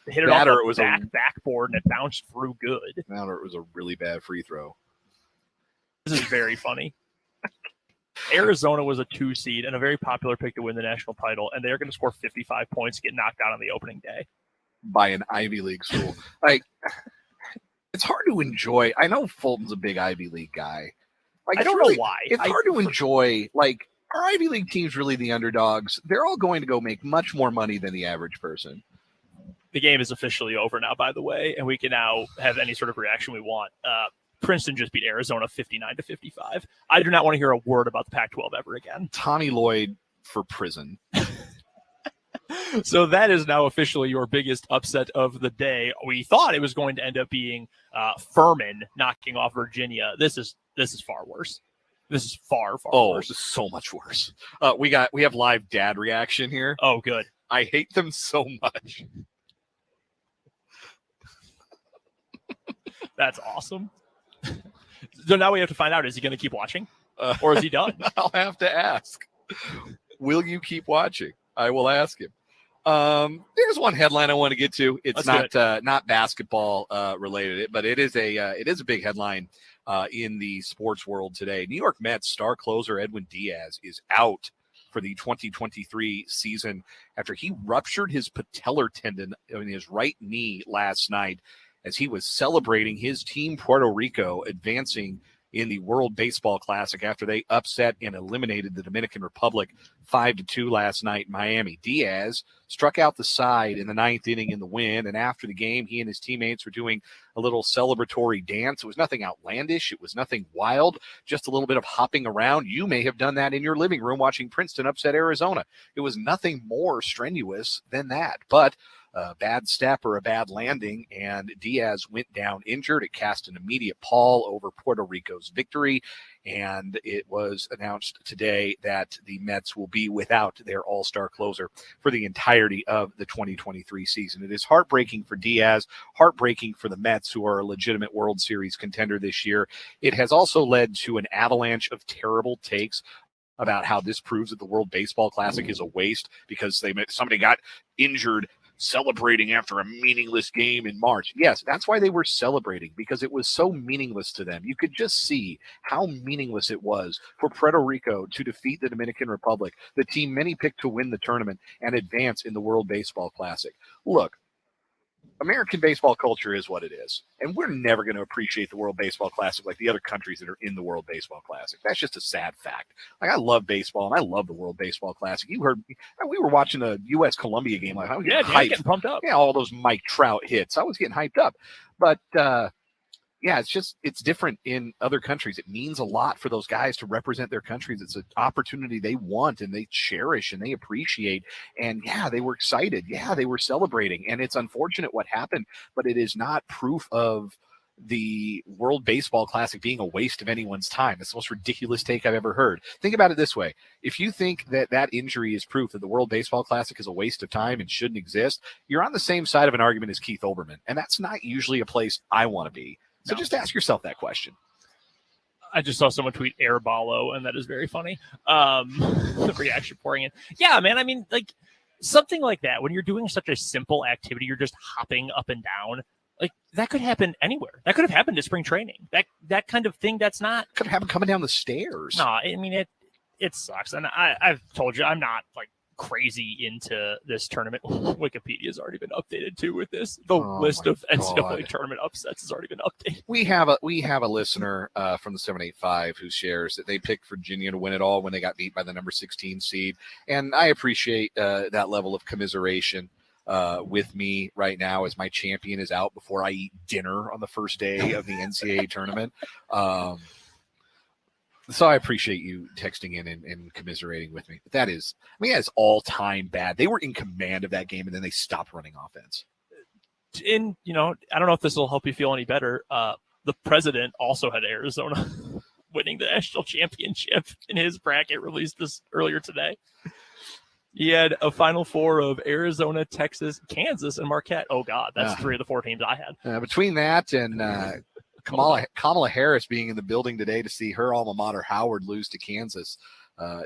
S2: Hit it
S1: that
S2: off
S1: or it was
S2: backboard and it bounced through good.
S1: That or it was a really bad free throw.
S2: This is very funny. Arizona was a 2 seed and a very popular pick to win the national title, and they're going to score 55 points, get knocked out on the opening day
S1: by an Ivy League school. It's hard to enjoy. I know Fulton's a big Ivy League guy.
S2: I don't know why.
S1: It's hard to enjoy. Our Ivy League team's really the underdogs. They're all going to go make much more money than the average person.
S2: The game is officially over now, by the way, and we can now have any sort of reaction we want. Princeton just beat Arizona 59-55. I do not want to hear a word about the Pac-12 ever again.
S1: Tommy Lloyd for prison.
S2: So that is now officially your biggest upset of the day. We thought it was going to end up being Furman knocking off Virginia. This is far worse. This is far worse.
S1: Oh, this is so much worse. We have live dad reaction here.
S2: Oh, good.
S1: I hate them so much.
S2: That's awesome. So now we have to find out, is he going to keep watching or is he done?
S1: I'll have to ask. Will you keep watching? I will ask him. There's one headline I want to get to. It's not basketball related, but it is a big headline in the sports world today. New York Mets star closer Edwin Diaz is out for the 2023 season after he ruptured his patellar tendon in his right knee last night, as he was celebrating his team Puerto Rico advancing in the World Baseball Classic after they upset and eliminated the Dominican Republic 5-2 last night in Miami. Diaz struck out the side in the 9th inning in the win, and after the game, he and his teammates were doing a little celebratory dance. It was nothing outlandish. It was nothing wild, just a little bit of hopping around. You may have done that in your living room watching Princeton upset Arizona. It was nothing more strenuous than that, but a bad step or a bad landing, and Diaz went down injured. It cast an immediate pall over Puerto Rico's victory, and it was announced today that the Mets will be without their all-star closer for the entirety of the 2023 season. It is heartbreaking for Diaz, heartbreaking for the Mets, who are a legitimate World Series contender this year. It has also led to an avalanche of terrible takes about how this proves that the World Baseball Classic is a waste because somebody got injured celebrating after a meaningless game in March. Yes, that's why they were celebrating, because it was so meaningless to them. You could just see how meaningless it was for Puerto Rico to defeat the Dominican Republic, the team many picked to win the tournament and advance in the World Baseball Classic. Look, American baseball culture is what it is, and we're never going to appreciate the World Baseball Classic like the other countries that are in the World Baseball Classic. That's just a sad fact. I love baseball, and I love the World Baseball Classic. You heard we were watching a U.S. Columbia game. I was
S2: getting pumped up.
S1: Yeah, all those Mike Trout hits. I was getting hyped up. But, yeah, it's different in other countries. It means a lot for those guys to represent their countries. It's an opportunity they want and they cherish and they appreciate. And yeah, they were excited. Yeah, they were celebrating. And it's unfortunate what happened, but it is not proof of the World Baseball Classic being a waste of anyone's time. That's the most ridiculous take I've ever heard. Think about it this way. If you think that that injury is proof that the World Baseball Classic is a waste of time and shouldn't exist, you're on the same side of an argument as Keith Olbermann. And that's not usually a place I want to be. So just ask yourself that question.
S2: I just saw someone tweet air ballo, and that is very funny. The reaction pouring in. Yeah, man. I mean, like something like that, when you're doing such a simple activity, you're just hopping up and down. Like that could happen anywhere. That could have happened at spring training. That kind of thing. That's not
S1: could have happened coming down the stairs.
S2: No, I mean it sucks. And I've told you I'm not like crazy into this tournament. Wikipedia's already been updated too with this. The list of NCAA tournament upsets has already been updated.
S1: We have a listener from the 785 who shares that they picked Virginia to win it all when they got beat by the number 16 seed, and I appreciate that level of commiseration with me right now as my champion is out before I eat dinner on the first day of the NCAA tournament. So I appreciate you texting in and commiserating with me. But that is all time bad. They were in command of that game and then they stopped running offense.
S2: And, I don't know if this will help you feel any better. The president also had Arizona winning the national championship in his bracket, released this earlier today. He had a Final Four of Arizona, Texas, Kansas, and Marquette. Oh, God, that's 3 of the 4 teams I had.
S1: Between that and Kamala Harris being in the building today to see her alma mater, Howard, lose to Kansas.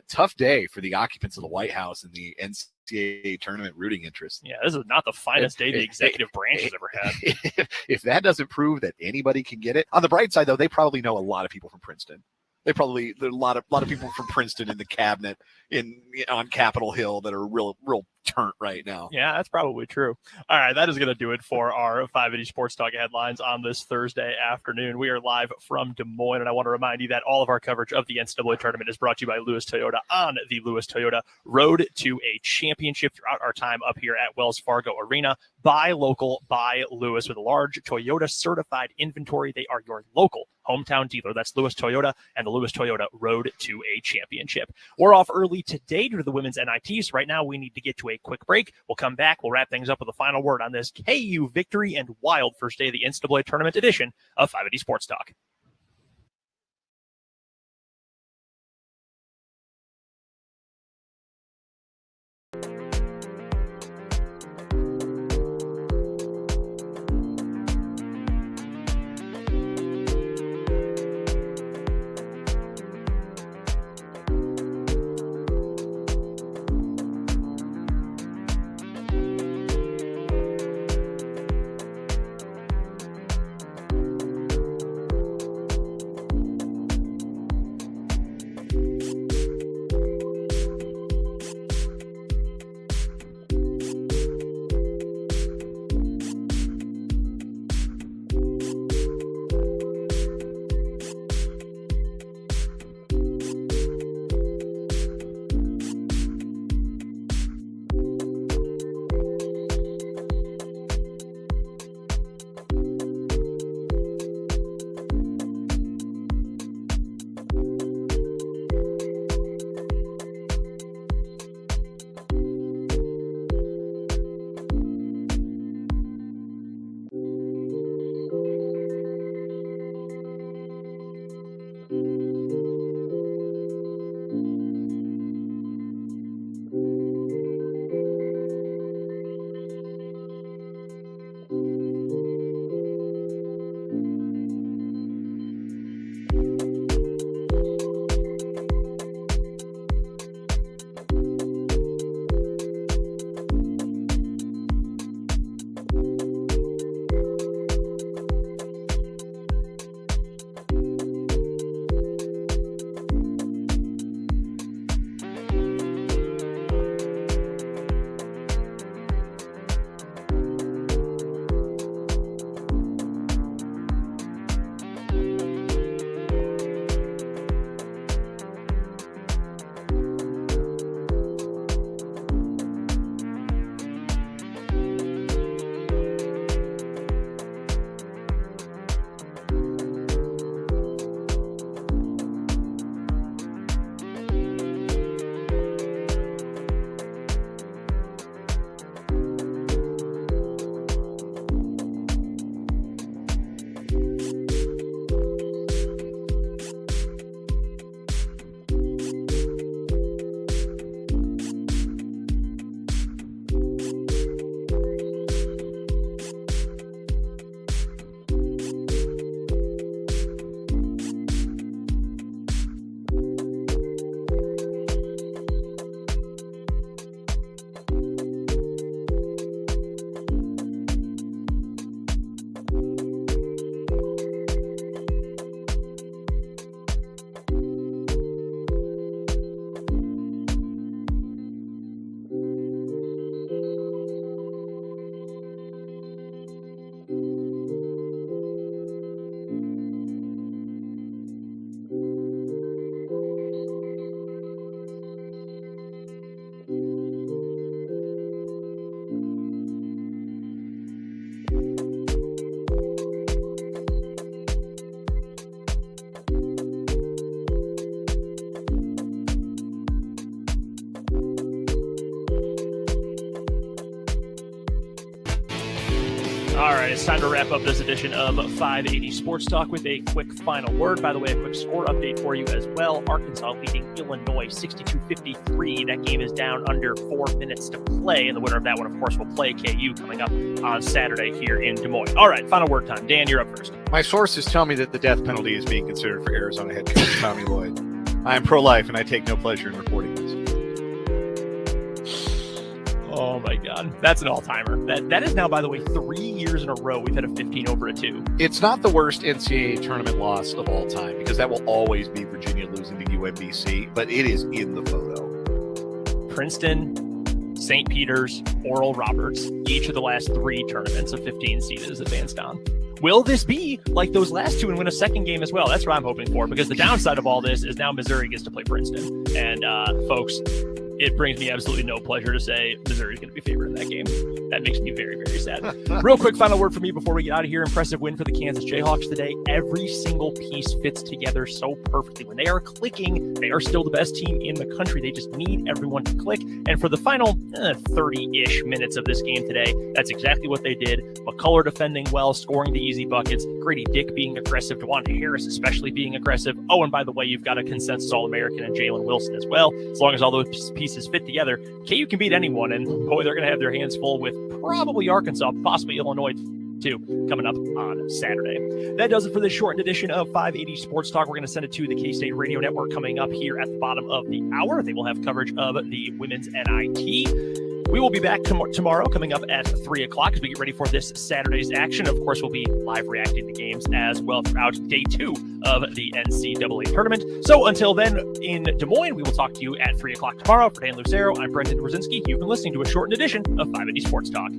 S1: Tough day for the occupants of the White House and the NCAA tournament rooting interest.
S2: Yeah, this is not the finest day the executive branch has ever had.
S1: If that doesn't prove that anybody can get it. On the bright side, though, they probably know a lot of people from Princeton. There's a lot of people from Princeton in the cabinet on Capitol Hill that are real turnt right now.
S2: Yeah, that's probably true. All right, that is going to do it for our 580 Sports Talk headlines on this Thursday afternoon. We are live from Des Moines, and I want to remind you that all of our coverage of the NCAA tournament is brought to you by Lewis Toyota on the Lewis Toyota road to a championship throughout our time up here at Wells Fargo Arena. Buy local, buy Lewis. With a large Toyota certified inventory, they are your local hometown dealer. That's Lewis Toyota and the Lewis Toyota road to a championship. We're off early today due to the women's NITs. Right now, we need to get to a quick break. We'll come back. We'll wrap things up with a final word on this KU victory and wild first day of the NCAA tournament edition of 580 Sports Talk. All right, it's time to wrap up this edition of 580 Sports Talk with a quick final word. By the way, a quick score update for you as well. Arkansas leading Illinois 62-53. That game is down under 4 minutes to play, and the winner of that one, of course, will play KU coming up on Saturday here in Des Moines. All right, final word time. Dan, you're up first.
S1: My sources tell me that the death penalty is being considered for Arizona head coach Tommy Lloyd. I am pro-life, and I take no pleasure in reporting this.
S2: Oh my God, that's an all-timer. That is now, by the way, 3 years in a row we've had a 15 over a 2.
S1: It's not the worst NCAA tournament loss of all time because that will always be Virginia losing to UMBC, but it is in the photo.
S2: Princeton, St. Peter's, Oral Roberts, each of the last 3 tournaments of 15 seeded is advanced on. Will this be like those last 2 and win a second game as well? That's what I'm hoping for, because the downside of all this is now Missouri gets to play Princeton. And folks, it brings me absolutely no pleasure to say Missouri is going to be favored in that game. That makes me very, very sad. Real quick final word for me before we get out of here. Impressive win for the Kansas Jayhawks today. Every single piece fits together so perfectly. When they are clicking, they are still the best team in the country. They just need everyone to click. And for the final 30-ish minutes of this game today, that's exactly what they did. McCullough defending well, scoring the easy buckets. Grady Dick being aggressive. DeWante Harris especially being aggressive. Oh, and by the way, you've got a consensus All-American and Jalen Wilson as well. As long as all those pieces fit together, KU can beat anyone. And boy, they're going to have their hands full with probably Arkansas, possibly Illinois too, coming up on Saturday. That does it for this shortened edition of 580 Sports Talk. We're going to send it to the K-State Radio Network coming up here at the bottom of the hour. They will have coverage of the women's NIT. We will be back tomorrow coming up at 3 o'clock as we get ready for this Saturday's action. Of course, we'll be live reacting to games as well throughout day 2 of the NCAA tournament. So until then, in Des Moines, we will talk to you at 3 o'clock tomorrow. For Dan Lucero, I'm Brendan Brzezinski. You've been listening to a shortened edition of 580 Sports Talk.